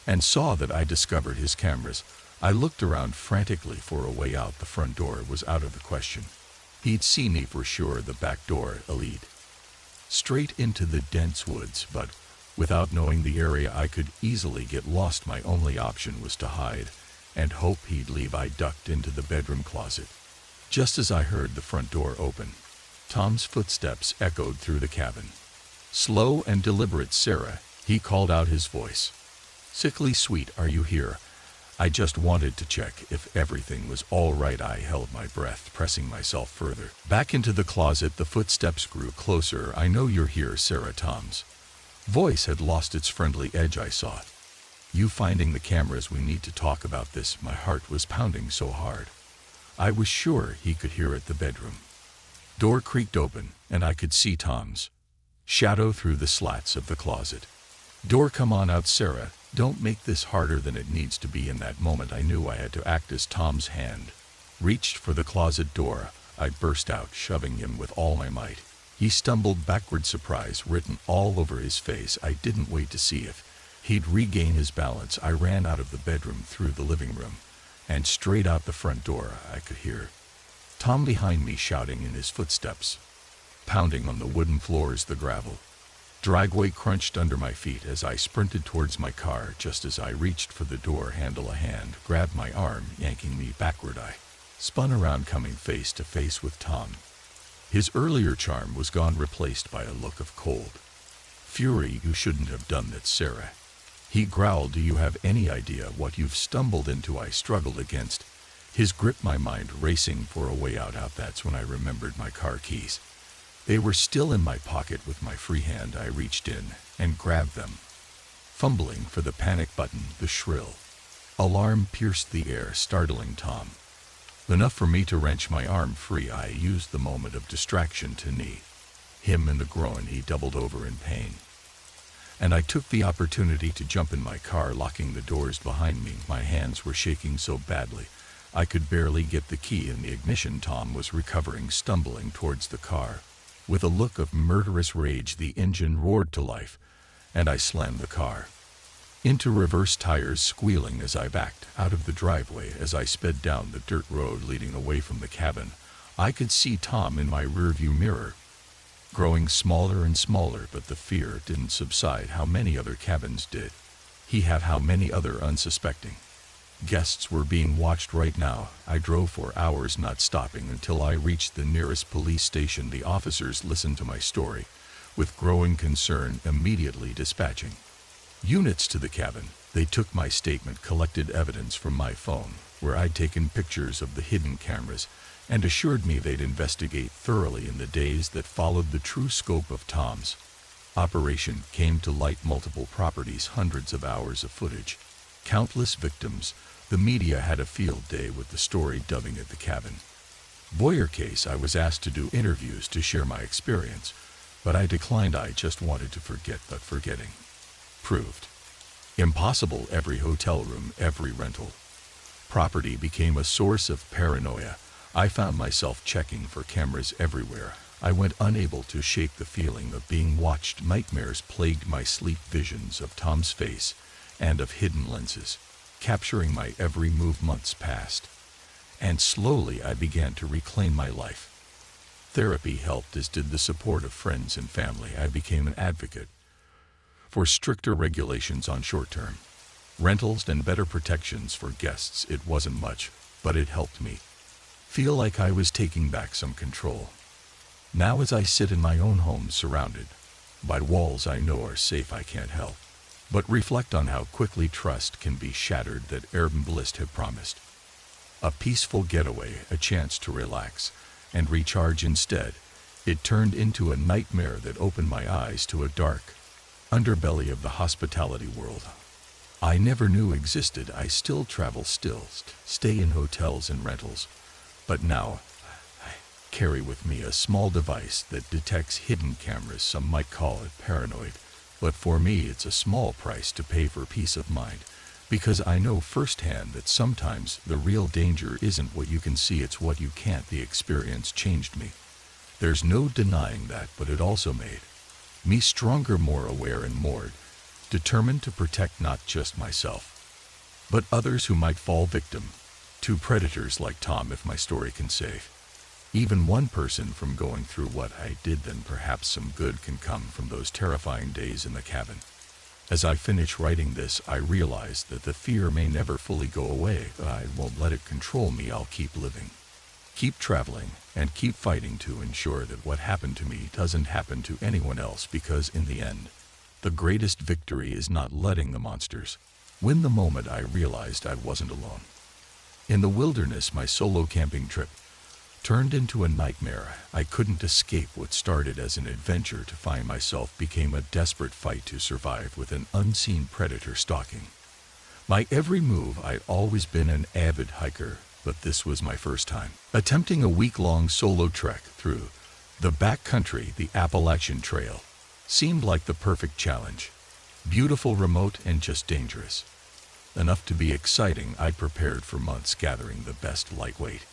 and saw that I discovered his cameras. I looked around frantically for a way out. The front door was out of the question. He'd see me for sure. The back door, a lead straight into the dense woods, but without knowing the area, I could easily get lost. My only option was to hide and hope he'd leave. I ducked into the bedroom closet just as I heard the front door open. Tom's footsteps echoed through the cabin. Slow and deliberate. "Sarah," he called out, his voice sickly sweet. "Are you here? I just wanted to check if everything was all right." I held my breath, pressing myself further back into the closet. The footsteps grew closer. "I know you're here, Sarah." Tom's voice had lost its friendly edge. "I saw you finding the cameras. We need to talk about this." My heart was pounding so hard I was sure he could hear it. The bedroom door creaked open, and I could see Tom's shadow through the slats of the closet door. "Come on out, Sarah. Don't make this harder than it needs to be." In that moment, I knew I had to act. As Tom's hand reached for the closet door, I burst out, shoving him with all my might. He stumbled backward, surprise written all over his face. I didn't wait to see if he'd regain his balance. I ran out of the bedroom, through the living room, and straight out the front door. I could hear Tom behind me shouting, and his footsteps pounding on the wooden floors. The gravel driveway crunched under my feet as I sprinted towards my car. Just as I reached for the door handle, a hand grabbed my arm, yanking me backward. I spun around, coming face to face with Tom. His earlier charm was gone, replaced by a look of cold fury. "You shouldn't have done that, Sarah," he growled. "Do you have any idea what you've stumbled into?" I struggled against his grip, my mind racing for a way out. That's when I remembered my car keys. They were still in my pocket. With my free hand, I reached in and grabbed them. Fumbling for the panic button, the shrill alarm pierced the air, startling Tom. Enough for me to wrench my arm free. I used the moment of distraction to knee him in the groin. He doubled over in pain, and I took the opportunity to jump in my car, locking the doors behind me. My hands were shaking so badly I could barely get the key in the ignition. Tom was recovering, stumbling towards the car. With a look of murderous rage, the engine roared to life, and I slammed the car into reverse, tires squealing as I backed out of the driveway. As I sped down the dirt road leading away from the cabin, I could see Tom in my rearview mirror, growing smaller and smaller, but the fear didn't subside. How many other cabins did he have? How many other unsuspecting guests were being watched right now? I drove for hours, not stopping, until I reached the nearest police station. The officers listened to my story with growing concern, immediately dispatching units to the cabin. They took my statement, collected evidence from my phone, where I'd taken pictures of the hidden cameras, and assured me they'd investigate thoroughly. In the days that followed, the true scope of Tom's operation came to light. Multiple properties, hundreds of hours of footage, countless victims. The media had a field day with the story, dubbing it the cabin Boyer case. I was asked to do interviews to share my experience, but I declined. I just wanted to forget, but forgetting proved impossible. Every hotel room, every rental property became a source of paranoia. I found myself checking for cameras everywhere. I went unable to shake the feeling of being watched. Nightmares plagued my sleep, visions of Tom's face and of hidden lenses capturing my every move. Months passed, and slowly I began to reclaim my life. Therapy helped, as did the support of friends and family. I became an advocate for stricter regulations on short-term rentals and better protections for guests. It wasn't much, but it helped me feel like I was taking back some control. Now, as I sit in my own home, surrounded by walls I know are safe, I can't help but reflect on how quickly trust can be shattered that Urban Bliss had promised. A peaceful getaway, a chance to relax and recharge. Instead, it turned into a nightmare that opened my eyes to a dark underbelly of the hospitality world I never knew existed. I still travel, stay in hotels and rentals, but now I carry with me a small device that detects hidden cameras. Some might call it paranoid, but for me it's a small price to pay for peace of mind, because I know firsthand that sometimes the real danger isn't what you can see, it's what you can't. The experience changed me. There's no denying that, but it also made me stronger, more aware, and more determined to protect not just myself, but others who might fall victim to predators like Tom. If my story can save even one person from going through what I did, then perhaps some good can come from those terrifying days in the cabin. As I finish writing this, I realize that the fear may never fully go away. I won't let it control me. I'll keep living, keep traveling, and keep fighting to ensure that what happened to me doesn't happen to anyone else, because in the end, the greatest victory is not letting the monsters win. The moment I realized I wasn't alone in the wilderness, my solo camping trip turned into a nightmare. I couldn't escape. What started as an adventure to find myself became a desperate fight to survive, with an unseen predator stalking my every move. I'd always been an avid hiker, but this was my first time attempting a week-long solo trek through the backcountry. The Appalachian Trail seemed like the perfect challenge. Beautiful, remote, and just dangerous enough to be exciting. I prepared for months, gathering the best lightweight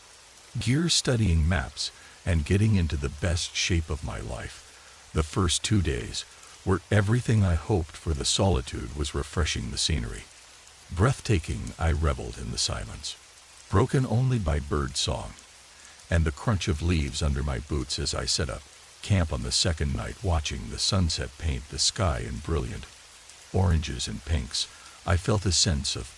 gear, studying maps, and getting into the best shape of my life. The first 2 days were everything I hoped for. The solitude was refreshing, the scenery breathtaking. I reveled in the silence, broken only by bird song and the crunch of leaves under my boots. As I set up camp on the second night, watching the sunset paint the sky in brilliant oranges and pinks, I felt a sense of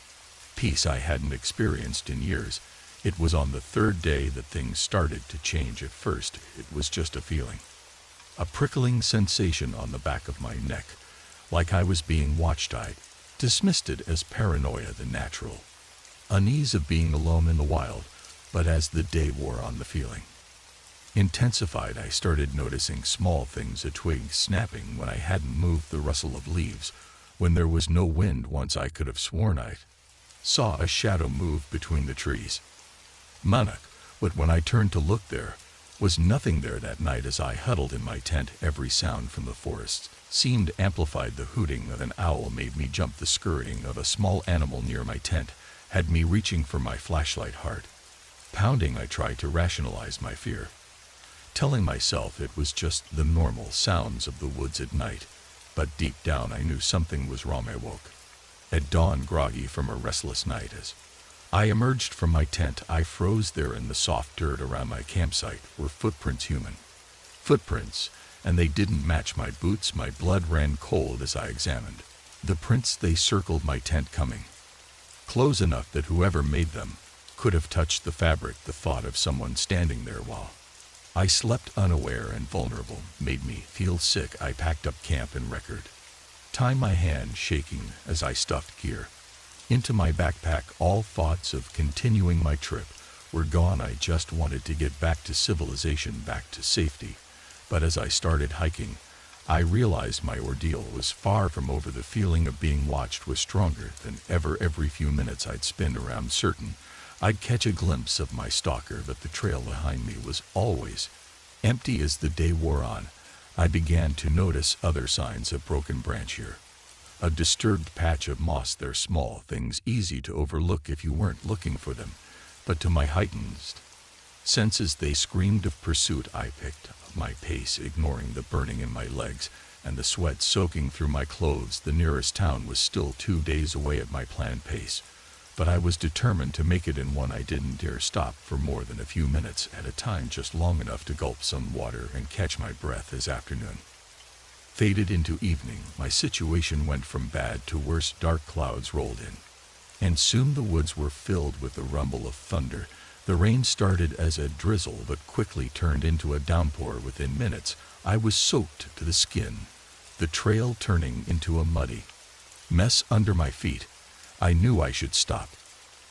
peace I hadn't experienced in years. It was on the third day that things started to change. At first, it was just a feeling, a prickling sensation on the back of my neck, like I was being watched. I dismissed it as paranoia, the natural unease of being alone in the wild. But as the day wore on, the feeling intensified. I started noticing small things, a twig snapping when I hadn't moved, the rustle of leaves when there was no wind. Once I could have sworn I saw a shadow move between the trees. Monarch, but when I turned to look, there was nothing there. That night, as I huddled in my tent, every sound from the forest seemed amplified. The hooting of an owl made me jump. The scurrying of a small animal near my tent had me reaching for my flashlight. Heart pounding, I tried to rationalize my fear, telling myself it was just the normal sounds of the woods at night. But deep down I knew something was wrong. I woke at dawn, groggy from a restless night. As I emerged from my tent, I froze. There in the soft dirt around my campsite were footprints, human footprints, and they didn't match my boots. My blood ran cold as I examined the prints. They circled my tent, coming close enough that whoever made them could have touched the fabric. The thought of someone standing there while I slept, unaware and vulnerable, made me feel sick. I packed up camp in record time, my hand shaking as I stuffed gear into my backpack. All thoughts of continuing my trip were gone. I just wanted to get back to civilization, back to safety. But as I started hiking, I realized my ordeal was far from over. The feeling of being watched was stronger than ever. Every few minutes I'd spin around, certain I'd catch a glimpse of my stalker, but the trail behind me was always empty. As the day wore on, I began to notice other signs: a broken branch here, a disturbed patch of moss there, small things easy to overlook if you weren't looking for them. But to my heightened senses, they screamed of pursuit. I picked up my pace, ignoring the burning in my legs and the sweat soaking through my clothes. The nearest town was still 2 days away at my planned pace, but I was determined to make it in one. I didn't dare stop for more than a few minutes at a time, just long enough to gulp some water and catch my breath. As afternoon faded into evening, my situation went from bad to worse. Dark clouds rolled in, and soon the woods were filled with the rumble of thunder. The rain started as a drizzle, but quickly turned into a downpour. Within minutes, I was soaked to the skin, the trail turning into a muddy mess under my feet. I knew I should stop,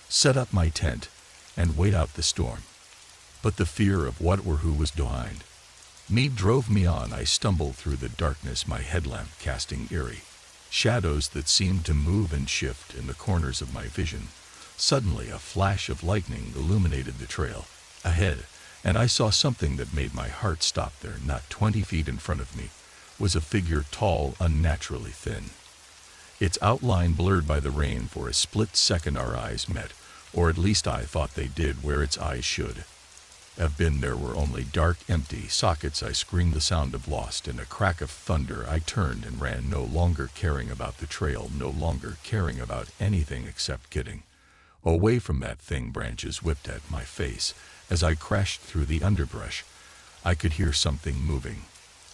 set up my tent, and wait out the storm. But the fear of what or who was behind me drove me on. I stumbled through the darkness, my headlamp casting eerie shadows that seemed to move and shift in the corners of my vision. Suddenly, a flash of lightning illuminated the trail ahead, and I saw something that made my heart stop. There, not 20 feet in front of me, was a figure, tall, unnaturally thin, its outline blurred by the rain. For a split second our eyes met, or at least I thought they did, where its eyes should have been. There were only dark, empty sockets. I screamed, the sound of lost in a crack of thunder. I turned and ran, no longer caring about the trail, no longer caring about anything except getting away from that thing. Branches whipped at my face as I crashed through the underbrush. I could hear something moving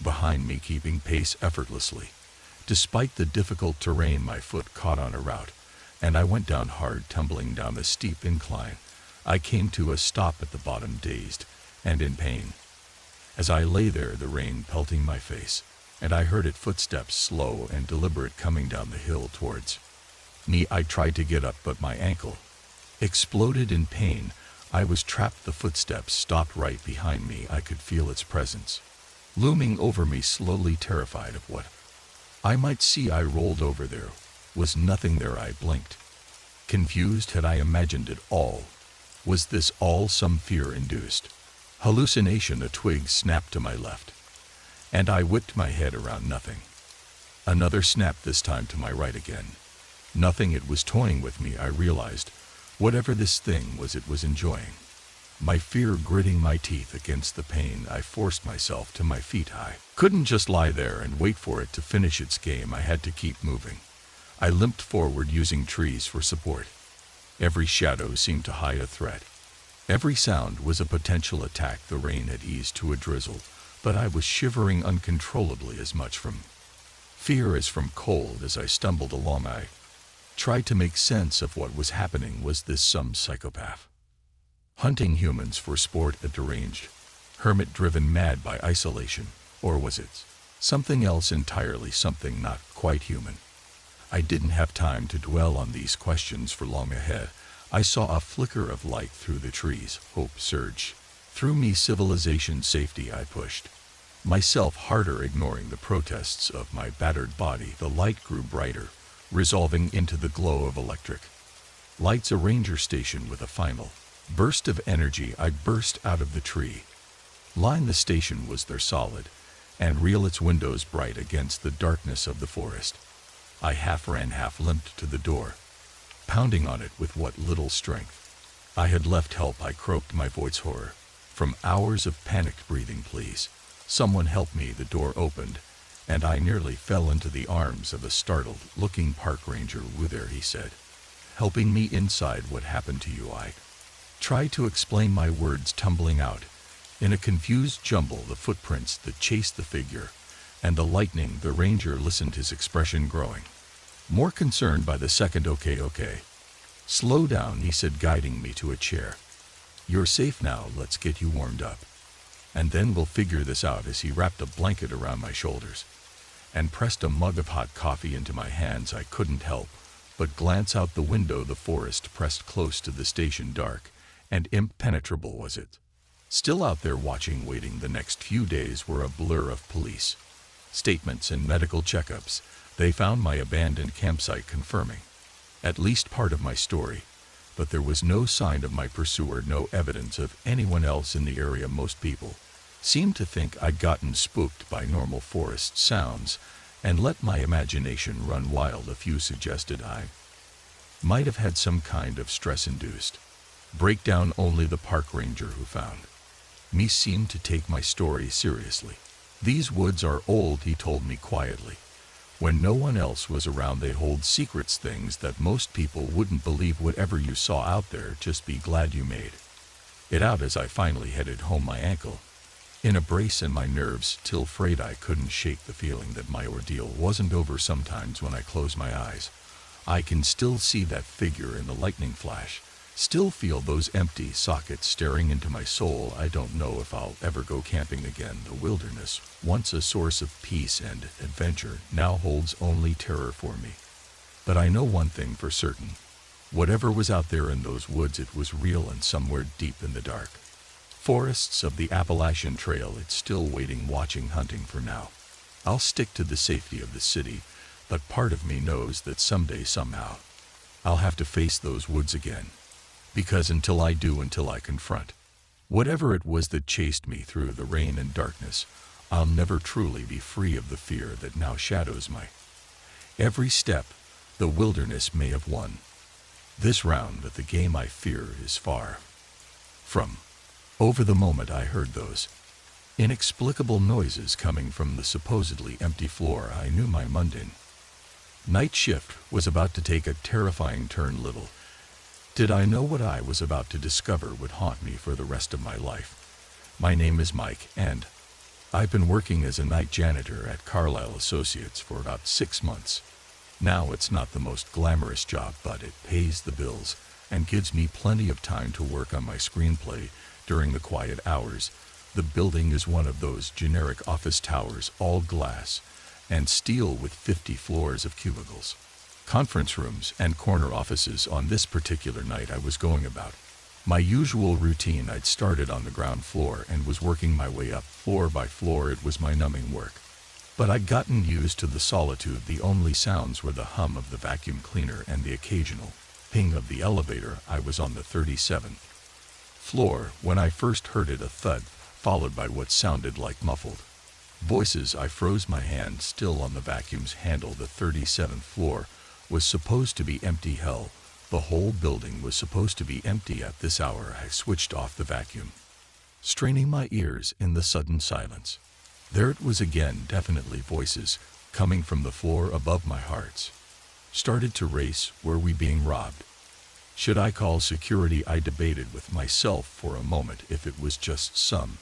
behind me, keeping pace effortlessly. Despite the difficult terrain, my foot caught on a route, and I went down hard, tumbling down the steep incline. I came to a stop at the bottom, dazed and in pain. As I lay there, the rain pelting my face, and I heard its footsteps, slow and deliberate, coming down the hill towards me. I tried to get up, but my ankle exploded in pain. I was trapped. The footsteps stopped right behind me. I could feel its presence looming over me, slowly, terrified of what I might see. I rolled over. There was nothing there. I blinked, confused. Had I imagined it all? Was this all some fear-induced hallucination? A twig snapped to my left, and I whipped my head around. Nothing. Another snap, this time to my right again. Nothing. It was toying with me. I realized whatever this thing was, it was enjoying my fear, gritting my teeth against the pain. I forced myself to my feet. I couldn't just lie there and wait for it to finish its game. I had to keep moving. I limped forward, using trees for support. Every shadow seemed to hide a threat. Every sound was a potential attack. The rain had eased to a drizzle, but I was shivering uncontrollably, as much from fear as from cold. As I stumbled along, I tried to make sense of what was happening. Was this some psychopath hunting humans for sport, a deranged hermit driven mad by isolation, or was it something else entirely, something not quite human? I didn't have time to dwell on these questions for long. Ahead, I saw a flicker of light through the trees. Hope surged Through me civilization safety I pushed, myself harder ignoring the protests of my battered body. The light grew brighter, resolving into the glow of electric lights. A ranger station with a final burst of energy. I burst out of the tree line. The station was there, solid and real, its windows bright against the darkness of the forest. I half ran, half limped to the door, pounding on it with what little strength I had left. Help, I croaked, my voice horror from hours of panicked breathing. Please, someone help me. The door opened, and I nearly fell into the arms of a startled-looking park ranger. "Woo there," he said, helping me inside. "What happened to you?" I tried to explain, my words tumbling out in a confused jumble. The footprints that chased the figure, and the lightning. The ranger listened, his expression growing more concerned by the second. Okay. Slow down," he said, guiding me to a chair. "You're safe now, let's get you warmed up, and then we'll figure this out." As he wrapped a blanket around my shoulders and pressed a mug of hot coffee into my hands, I couldn't help but glance out the window. The forest pressed close to the station. Dark and impenetrable was it. Still out there watching, waiting. The next few days were a blur of police statements and medical checkups. They found my abandoned campsite, confirming at least part of my story, but there was no sign of my pursuer, no evidence of anyone else in the area. Most people seemed to think I'd gotten spooked by normal forest sounds and let my imagination run wild. A few suggested I might have had some kind of stress-induced breakdown. Only the park ranger who found me seemed to take my story seriously. "These woods are old," he told me quietly. "When no one else was around, they hold secrets, things that most people wouldn't believe. Whatever you saw out there, just be glad you made it out." As I finally headed home, my ankle in a brace and my nerves still frayed, I couldn't shake the feeling that my ordeal wasn't over. Sometimes when I close my eyes, I can still see that figure in the lightning flash, still feel those empty sockets staring into my soul. I don't know if I'll ever go camping again. The wilderness, once a source of peace and adventure, now holds only terror for me. But I know one thing for certain. Whatever was out there in those woods, it was real, and somewhere deep in the dark forests of the Appalachian Trail, it's still waiting, watching, hunting. For now, I'll stick to the safety of the city, but part of me knows that someday, somehow, I'll have to face those woods again. Because until I do, until I confront whatever it was that chased me through the rain and darkness, I'll never truly be free of the fear that now shadows my every step. The wilderness may have won this round, but the game, I fear, is far from over. The moment I heard those inexplicable noises coming from the supposedly empty floor, I knew my mundane night shift was about to take a terrifying turn. Little did I know what I was about to discover would haunt me for the rest of my life. My name is Mike, and I've been working as a night janitor at Carlisle Associates for about 6 months. Now, it's not the most glamorous job, but it pays the bills and gives me plenty of time to work on my screenplay during the quiet hours. The building is one of those generic office towers, all glass and steel, with 50 floors of cubicles, conference rooms, and corner offices. On this particular night, I was going about my usual routine. I'd started on the ground floor and was working my way up floor by floor. It was my numbing work, but I'd gotten used to the solitude. The only sounds were the hum of the vacuum cleaner and the occasional ping of the elevator. I was on the 37th floor when I first heard it, a thud, followed by what sounded like muffled voices. I froze, my hand still on the vacuum's handle. The 37th floor was supposed to be empty. Hell, the whole building was supposed to be empty at this hour. I switched off the vacuum, straining my ears in the sudden silence. There it was again, definitely voices coming from the floor above. My heart started to race. Were we being robbed? Should I call security? I debated with myself for a moment. If it was just some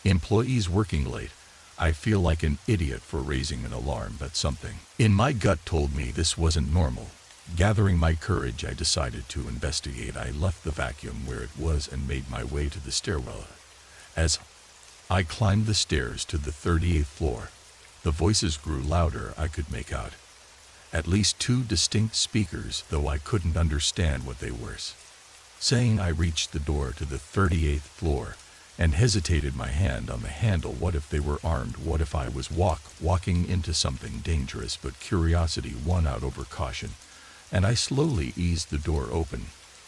employees working late, I feel like an idiot for raising an alarm, but something in my gut told me this wasn't normal. Gathering my courage, I decided to investigate. I left the vacuum where it was and made my way to the stairwell. As I climbed the stairs to the 38th floor, the voices grew louder. I could make out at least 2 distinct speakers, though I couldn't understand what they were saying. I reached the door to the 38th floor and hesitated my hand on the handle. What if they were armed? What if I was walking into something dangerous? But curiosity won out over caution, and I slowly eased the door open,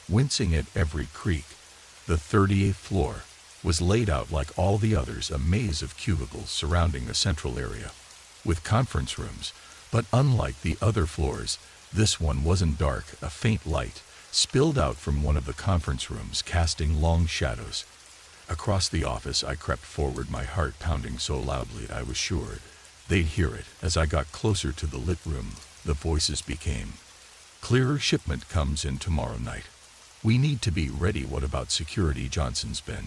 wincing at every creak. The 38th floor was laid out like all the others, a maze of cubicles surrounding a central area, with conference rooms. But unlike the other floors, this one wasn't dark. A faint light spilled out from one of the conference rooms, casting long shadows across the office. I crept forward, my heart pounding so loudly I was sure they'd hear it. As I got closer to the lit room, the voices became clearer. Shipment comes in tomorrow night. We need to be ready. What about security? Johnson's been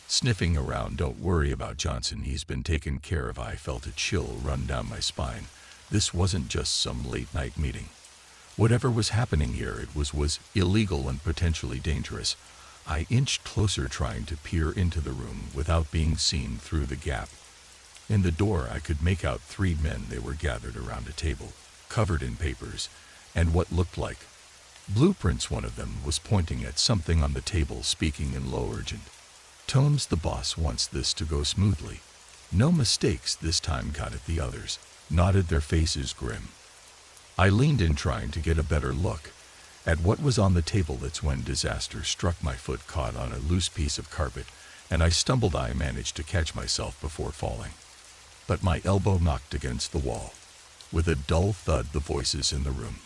sniffing around. Don't worry about Johnson, he's been taken care of. I felt a chill run down my spine. This wasn't just some late-night meeting. Whatever was happening here, it was illegal and potentially dangerous. I inched closer, trying to peer into the room without being seen through the gap in the door. I could make out 3 men. They were gathered around a table, covered in papers and what looked like blueprints. One of them was pointing at something on the table, speaking in low, urgent tones. The boss wants this to go smoothly. No mistakes this time. Got it. The others nodded, their faces grim. I leaned in, trying to get a better look at what was on the table. That's when disaster struck. My foot caught on a loose piece of carpet, and I stumbled. I managed to catch myself before falling, but my elbow knocked against the wall. With a dull thud, the voices in the room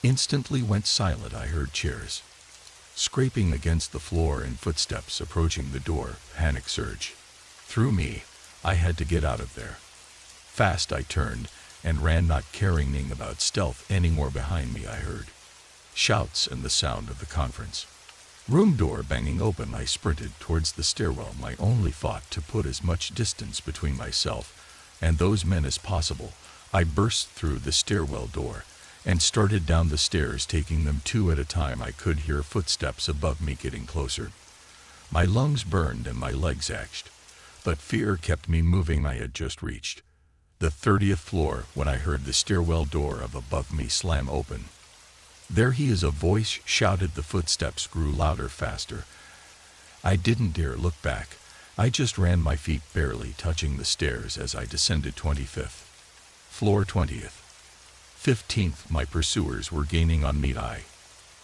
instantly went silent. I heard chairs scraping against the floor and footsteps approaching the door. Panic surged through me. I had to get out of there fast. I turned and ran, not caring about stealth anymore. Behind me I heard shouts and the sound of the conference room door banging open. I sprinted towards the stairwell, my only thought to put as much distance between myself and those men as possible. I burst through the stairwell door and started down the stairs, taking them 2 at a time. I could hear footsteps above me getting closer. My lungs burned and my legs ached, but fear kept me moving. I had just reached the 30th floor when I heard the stairwell door above me slam open. "There he is," a voice shouted. The footsteps grew louder, faster. I didn't dare look back. I just ran, my feet barely touching the stairs as I descended. 25th floor, 20th, 15th. My pursuers were gaining on me. I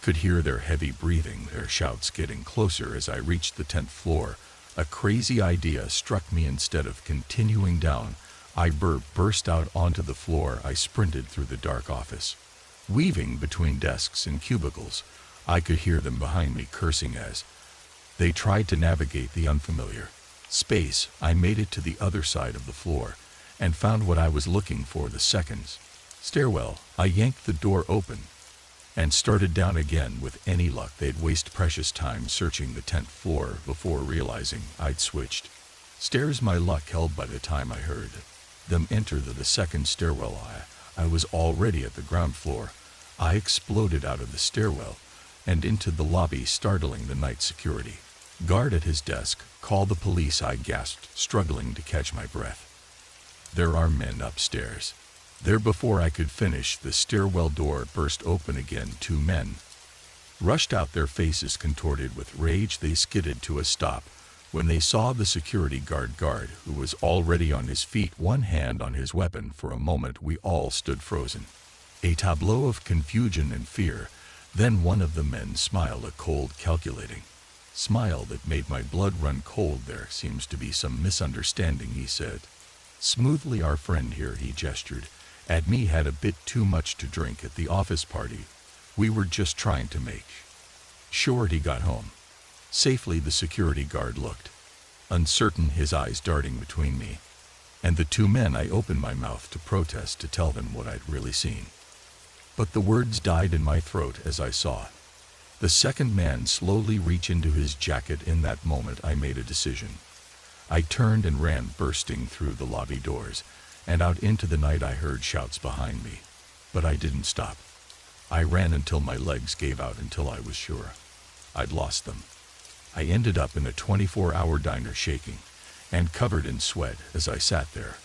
could hear their heavy breathing, their shouts getting closer. As I reached the 10th floor, a crazy idea struck me. Instead of continuing down, I burst out onto the floor. I sprinted through the dark office, weaving between desks and cubicles. I could hear them behind me cursing as they tried to navigate the unfamiliar space. I made it to the other side of the floor and found what I was looking for, the second stairwell. I yanked the door open and started down again. With any luck, they'd waste precious time searching the 10th floor before realizing I'd switched stairs. My luck held. By the time I heard them enter the second stairwell, I was already at the ground floor. I exploded out of the stairwell and into the lobby, startling the night security guard at his desk. "Call the police," I gasped, struggling to catch my breath. "There are men upstairs." There, before I could finish, the stairwell door burst open again. 2 men rushed out, their faces contorted with rage. They skidded to a stop when they saw the security guard, who was already on his feet, one hand on his weapon. For a moment we all stood frozen, a tableau of confusion and fear. Then one of the men smiled, a cold, calculating smile that made my blood run cold. "There seems to be some misunderstanding," he said smoothly. "Our friend here," he gestured at me, "had a bit too much to drink at the office party. We were just trying to make sure he got home safely." The security guard looked uncertain, his eyes darting between me and the 2 men. I opened my mouth to protest, to tell them what I'd really seen, but the words died in my throat as I saw the second man slowly reach into his jacket. In that moment I made a decision. I turned and ran, bursting through the lobby doors and out into the night. I heard shouts behind me, but I didn't stop. I ran until my legs gave out, until I was sure I'd lost them. I ended up in a 24-hour diner, shaking and covered in sweat. As I sat there,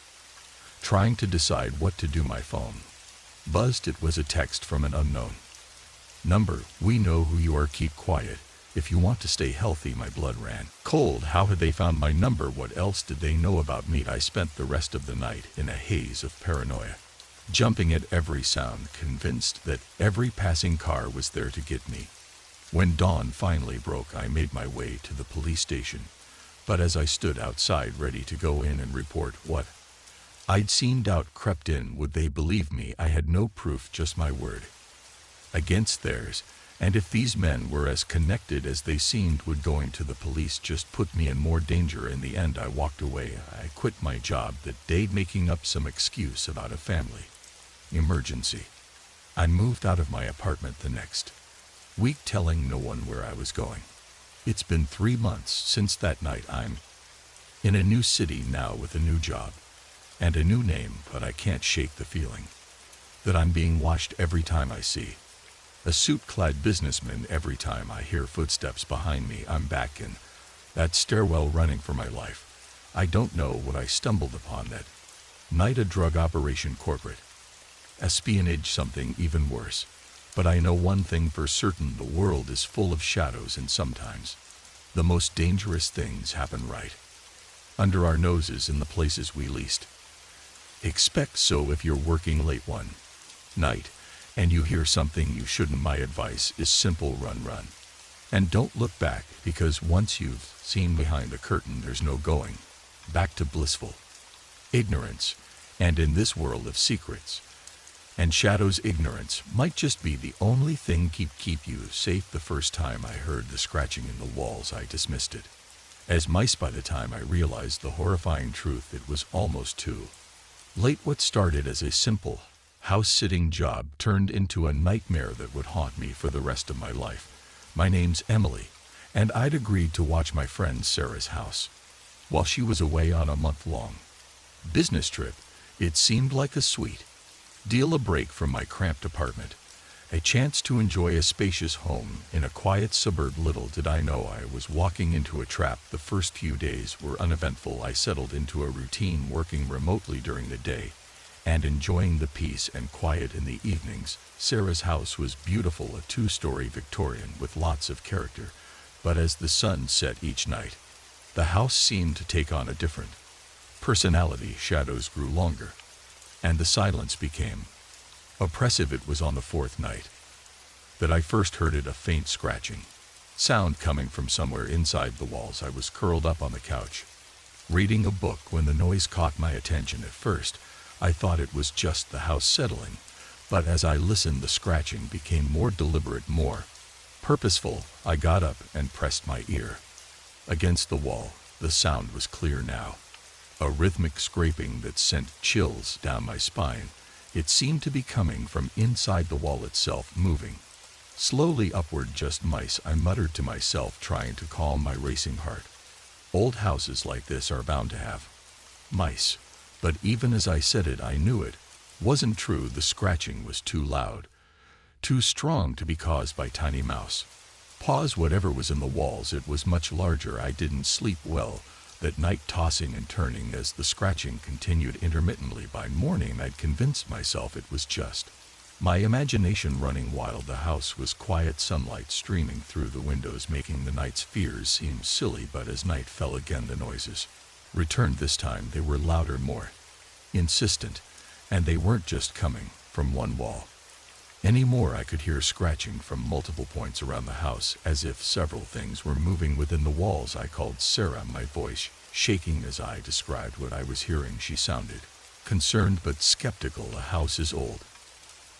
trying to decide what to do, my phone buzzed. It was a text from an unknown number. "We know who you are. Keep quiet. If you want to stay healthy, my blood ran cold. How had they found my number? What else did they know about me? I spent the rest of the night in a haze of paranoia, jumping at every sound, convinced that every passing car was there to get me. When dawn finally broke, I made my way to the police station. But as I stood outside ready to go in and report what I'd seen, doubt crept in. Would they believe me? I had no proof, just my word against theirs. And if these men were as connected as they seemed, would going to the police just put me in more danger? In the end, I walked away. I quit my job that day, making up some excuse about a family emergency. I moved out of my apartment the next week, telling no one where I was going. It's been 3 months since that night. I'm in a new city now with a new job and a new name, but I can't shake the feeling that I'm being watched every time I see a suit-clad businessman. Every time I hear footsteps behind me, I'm back in that stairwell running for my life. I don't know what I stumbled upon that night, a drug operation, corporate espionage, something even worse. But I know one thing for certain: the world is full of shadows, and sometimes the most dangerous things happen right under our noses in the places we least expect. So if you're working late one night and you hear something you shouldn't, my advice is simple: run. And don't look back, because once you've seen behind the curtain, there's no going back to blissful ignorance. And in this world of secrets and shadows, ignorance might just be the only thing keep you safe. The first time I heard the scratching in the walls, I dismissed it as mice. By the time I realized the horrifying truth, it was almost too late. What started as a simple house-sitting job turned into a nightmare that would haunt me for the rest of my life. My name's Emily, and I'd agreed to watch my friend Sarah's house while she was away on a month-long business trip. It seemed like a sweet deal, a break from my cramped apartment, a chance to enjoy a spacious home in a quiet suburb. Little did I know I was walking into a trap. The first few days were uneventful. I settled into a routine, working remotely during the day and enjoying the peace and quiet in the evenings. Sarah's house was beautiful, a 2-story Victorian with lots of character. But as the sun set each night, the house seemed to take on a different personality. Shadows grew longer, and the silence became oppressive. It was on the 4th night that I first heard it, a faint scratching sound coming from somewhere inside the walls. I was curled up on the couch, reading a book, when the noise caught my attention. At first, I thought it was just the house settling, but as I listened, the scratching became more deliberate, more purposeful. I got up and pressed my ear against the wall. The sound was clear now, a rhythmic scraping that sent chills down my spine. It seemed to be coming from inside the wall itself, moving slowly upward. Just mice, I muttered to myself, trying to calm my racing heart. Old houses like this are bound to have mice. But even as I said it, I knew it wasn't true. The scratching was too loud, too strong to be caused by tiny mouse paws. Whatever was in the walls, it was much larger. I didn't sleep well that night, tossing and turning as the scratching continued intermittently. By morning, I'd convinced myself it was just my imagination running wild. The house was quiet, sunlight streaming through the windows, making the night's fears seem silly. But as night fell again, the noises returned. This time they were louder, more insistent, and they weren't just coming from one wall anymore. I could hear scratching from multiple points around the house, as if several things were moving within the walls. I called Sarah, my voice shaking as I described what I was hearing. She sounded concerned but skeptical. "The house is old,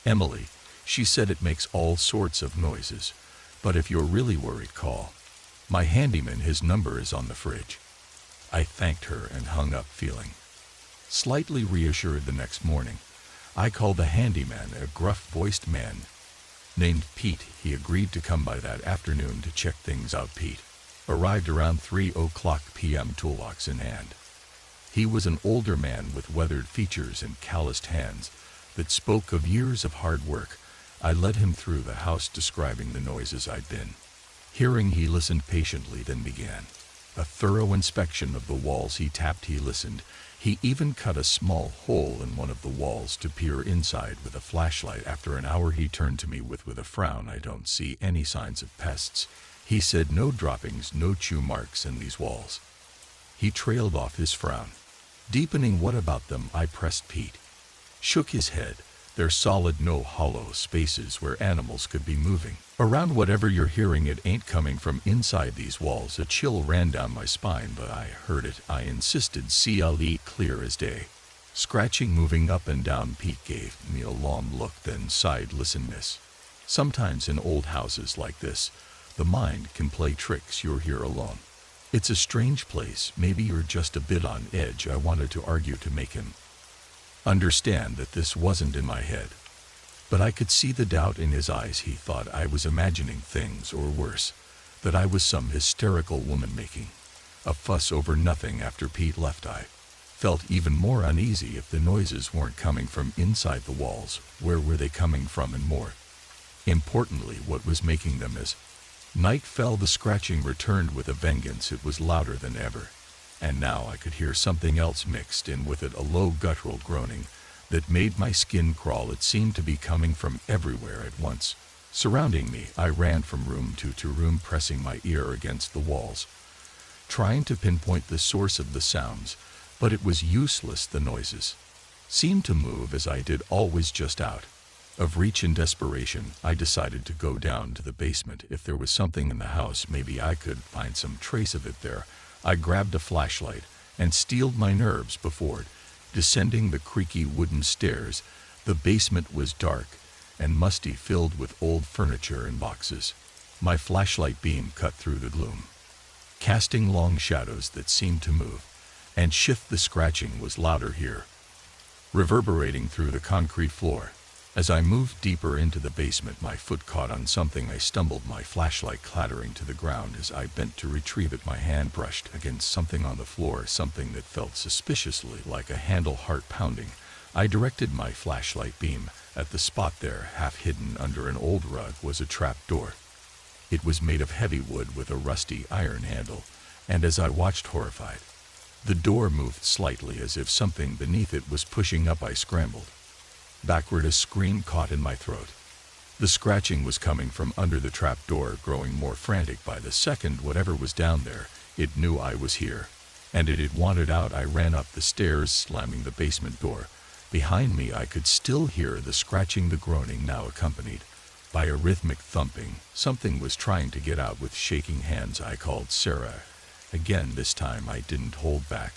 Emily," she said. "It makes all sorts of noises, but if you're really worried, call my handyman. His number is on the fridge." I thanked her and hung up, feeling slightly reassured. The next morning, I called the handyman, a gruff-voiced man named Pete. He agreed to come by that afternoon to check things out. Pete arrived around 3:00 p.m., toolbox in hand. He was an older man with weathered features and calloused hands that spoke of years of hard work. I led him through the house, describing the noises I'd been hearing. He listened patiently, then began a thorough inspection of the walls. He tapped, he listened. He even cut a small hole in one of the walls to peer inside with a flashlight. After an hour, he turned to me with a frown. "I don't see any signs of pests," He said no droppings, no chew marks in these walls. He trailed off his frown. Deepening what about them, I pressed Pete. Shook his head. They're solid, no hollow spaces where animals could be moving around. Whatever you're hearing, it ain't coming from inside these walls. A chill ran down my spine, but I heard it. I insisted. CLE clear as day. Scratching moving up and down. Pete gave me a long look, then sighed. Listen, miss. Sometimes in old houses like this, the mind can play tricks. You're here alone. It's a strange place. Maybe you're just a bit on edge. I wanted to argue to make him understand that this wasn't in my head. But I could see the doubt in his eyes. He thought I was imagining things, or worse, that I was some hysterical woman making a fuss over nothing. After Pete left, I felt even more uneasy. If the noises weren't coming from inside the walls, where were they coming from? And more importantly, what was making them? As night fell, the scratching returned with a vengeance. It was louder than ever. And now I could hear something else mixed in with it, a low guttural groaning that made my skin crawl. It seemed to be coming from everywhere at once. Surrounding me, I ran from room to room, pressing my ear against the walls, trying to pinpoint the source of the sounds, but it was useless. The noises seemed to move as I did, always just out of reach. In desperation, I decided to go down to the basement. If there was something in the house, maybe I could find some trace of it there. I grabbed a flashlight and steeled my nerves before descending the creaky wooden stairs. The basement was dark and musty, filled with old furniture and boxes. My flashlight beam cut through the gloom, casting long shadows that seemed to move and shift. The scratching was louder here, reverberating through the concrete floor. As I moved deeper into the basement, my foot caught on something. I stumbled, my flashlight clattering to the ground. As I bent to retrieve it, my hand brushed against something on the floor, something that felt suspiciously like a handle. Heart pounding, I directed my flashlight beam at the spot there. Half hidden under an old rug was a trap door. It was made of heavy wood with a rusty iron handle, and as I watched horrified, the door moved slightly as if something beneath it was pushing up. I scrambled backward. A scream caught in my throat. The scratching was coming from under the trap door, growing more frantic by the second. Whatever was down there, it knew I was here, and it wanted out. I ran up the stairs, slamming the basement door behind me. I could still hear the scratching, the groaning, now accompanied by a rhythmic thumping. Something was trying to get out. With shaking hands, I called Sarah. Again, this time I didn't hold back.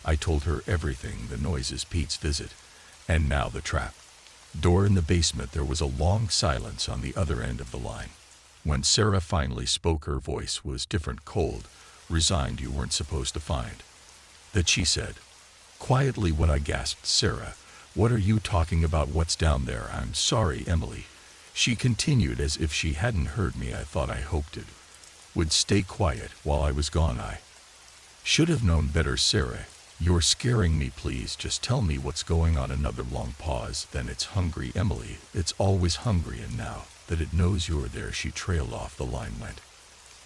I told her everything, the noises, Pete's visit, and now the trap door in the basement. There was a long silence on the other end of the line. When Sarah finally spoke, her voice was different, cold, resigned. You weren't supposed to find that, she said quietly. What? I gasped. Sarah, what are you talking about? What's down there? I'm sorry, Emily, she continued as if she hadn't heard me. I thought, I hoped it would stay quiet while I was gone. I should have known better. Sarah, you're scaring me. Please just tell me what's going on. Another long pause. Then, it's hungry, Emily. It's always hungry, and now that it knows you're there. She trailed off. The line went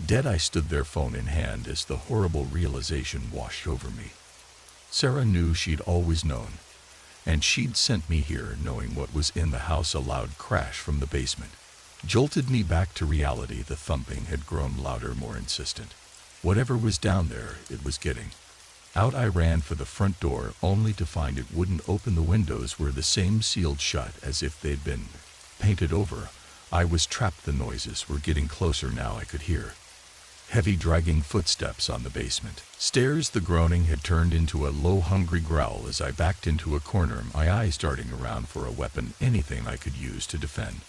dead. I stood there, phone in hand, as the horrible realization washed over me. Sarah knew. She'd always known, and she'd sent me here knowing what was in the house. A loud crash from the basement jolted me back to reality. The thumping had grown louder, more insistent. Whatever was down there, it was getting out. I ran for the front door, only to find it wouldn't open. The windows were the same, sealed shut as if they'd been painted over. I was trapped. The noises were getting closer now. I could hear heavy, dragging footsteps on the basement stairs. The groaning had turned into a low, hungry growl as I backed into a corner, my eyes darting around for a weapon, anything I could use to defend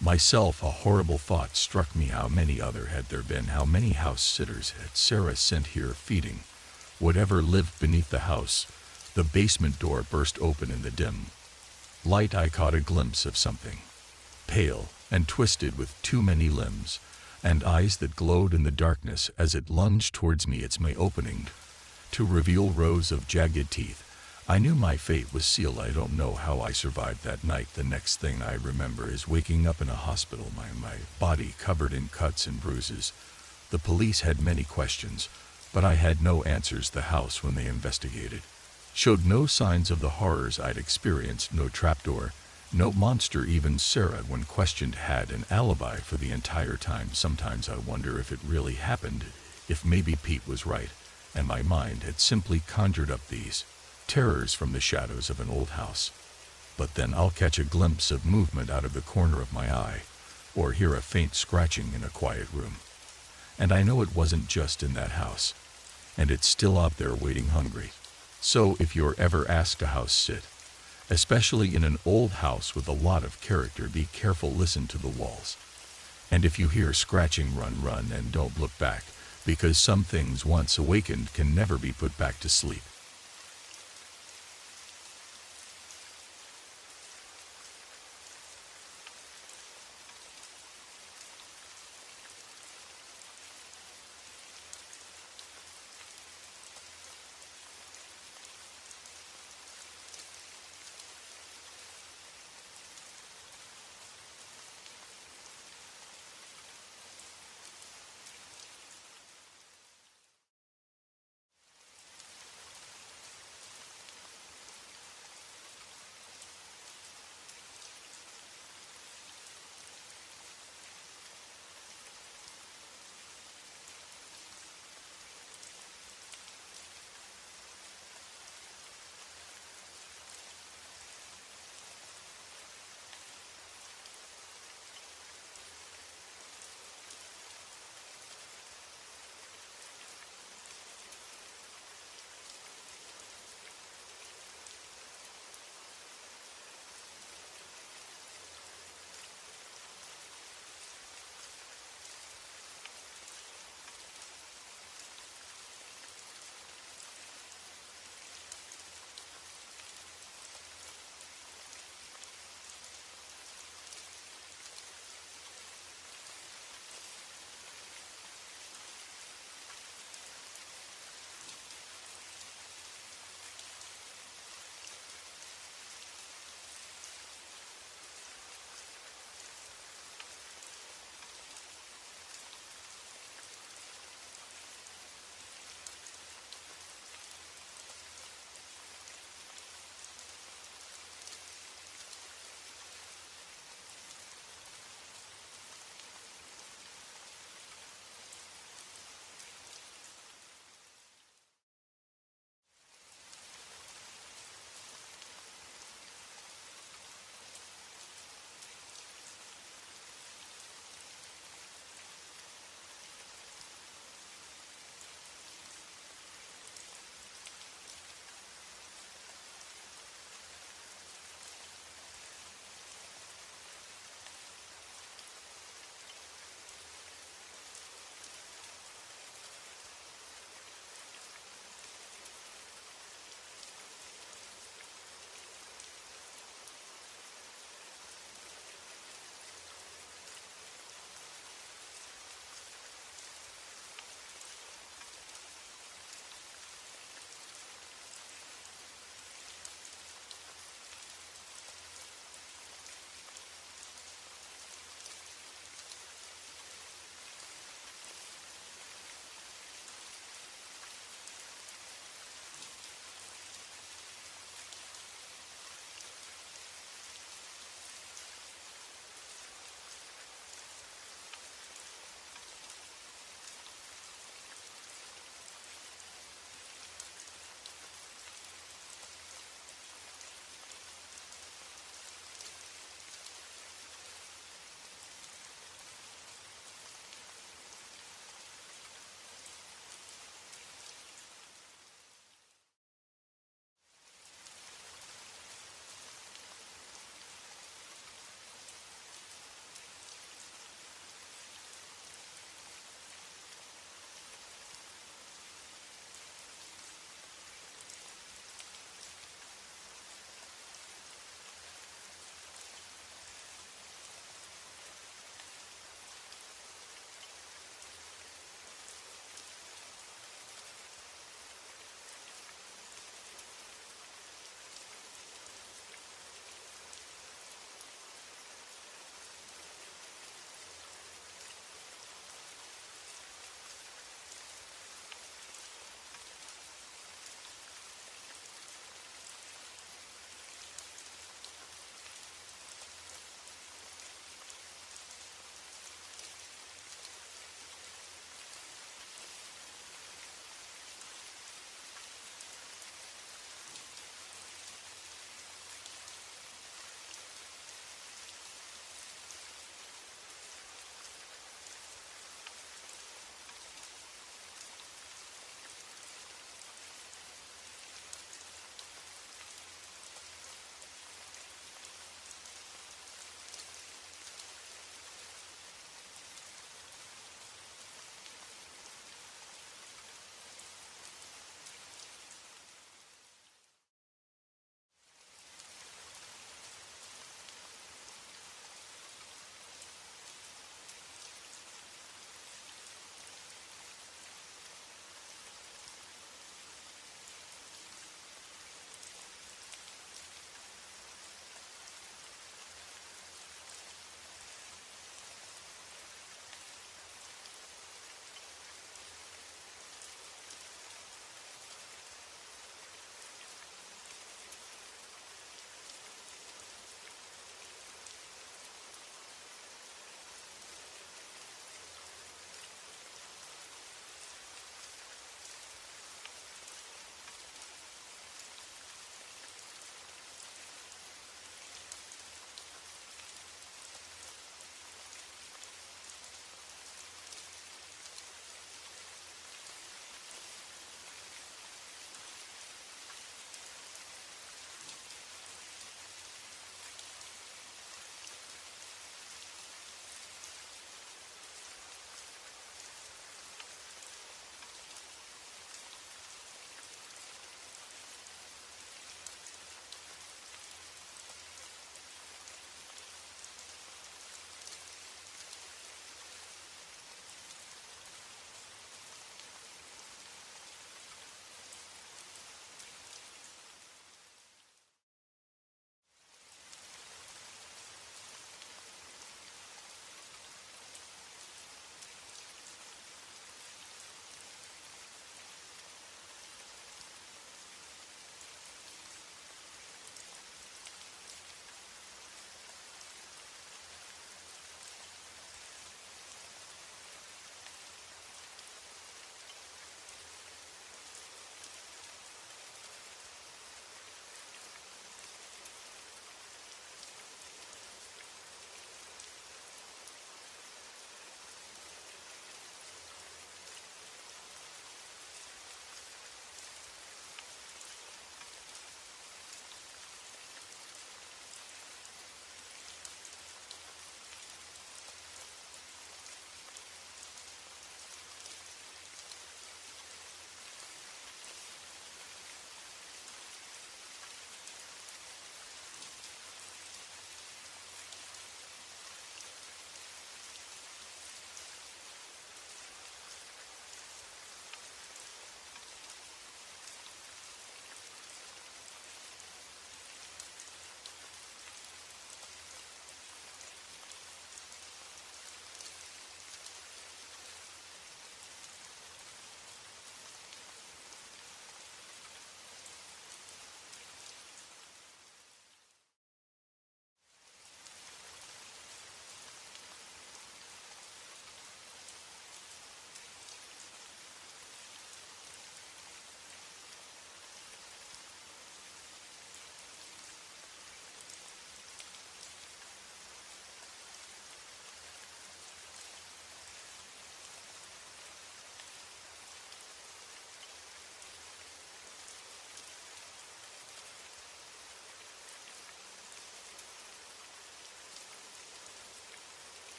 myself. A horrible thought struck me. How many other had there been? How many house sitters had Sarah sent here, feeding whatever lived beneath the house? The basement door burst open. In the dim light, I caught a glimpse of something pale and twisted, with too many limbs and eyes that glowed in the darkness as it lunged towards me, its mouth opening to reveal rows of jagged teeth. I knew my fate was sealed. I don't know how I survived that night. The next thing I remember is waking up in a hospital, my body covered in cuts and bruises. The police had many questions, but I had no answers. The house, when they investigated, showed no signs of the horrors I'd experienced. No trapdoor, No monster, even Sarah, when questioned, had an alibi for the entire time. Sometimes I wonder if it really happened, if maybe Pete was right, and my mind had simply conjured up these terrors from the shadows of an old house. But then I'll catch a glimpse of movement out of the corner of my eye, or hear a faint scratching in a quiet room. And I know it wasn't just in that house, and it's still out there waiting hungry. So if you're ever asked to house sit, especially in an old house with a lot of character, be careful, listen to the walls. And if you hear scratching, run and don't look back, because some things once awakened can never be put back to sleep.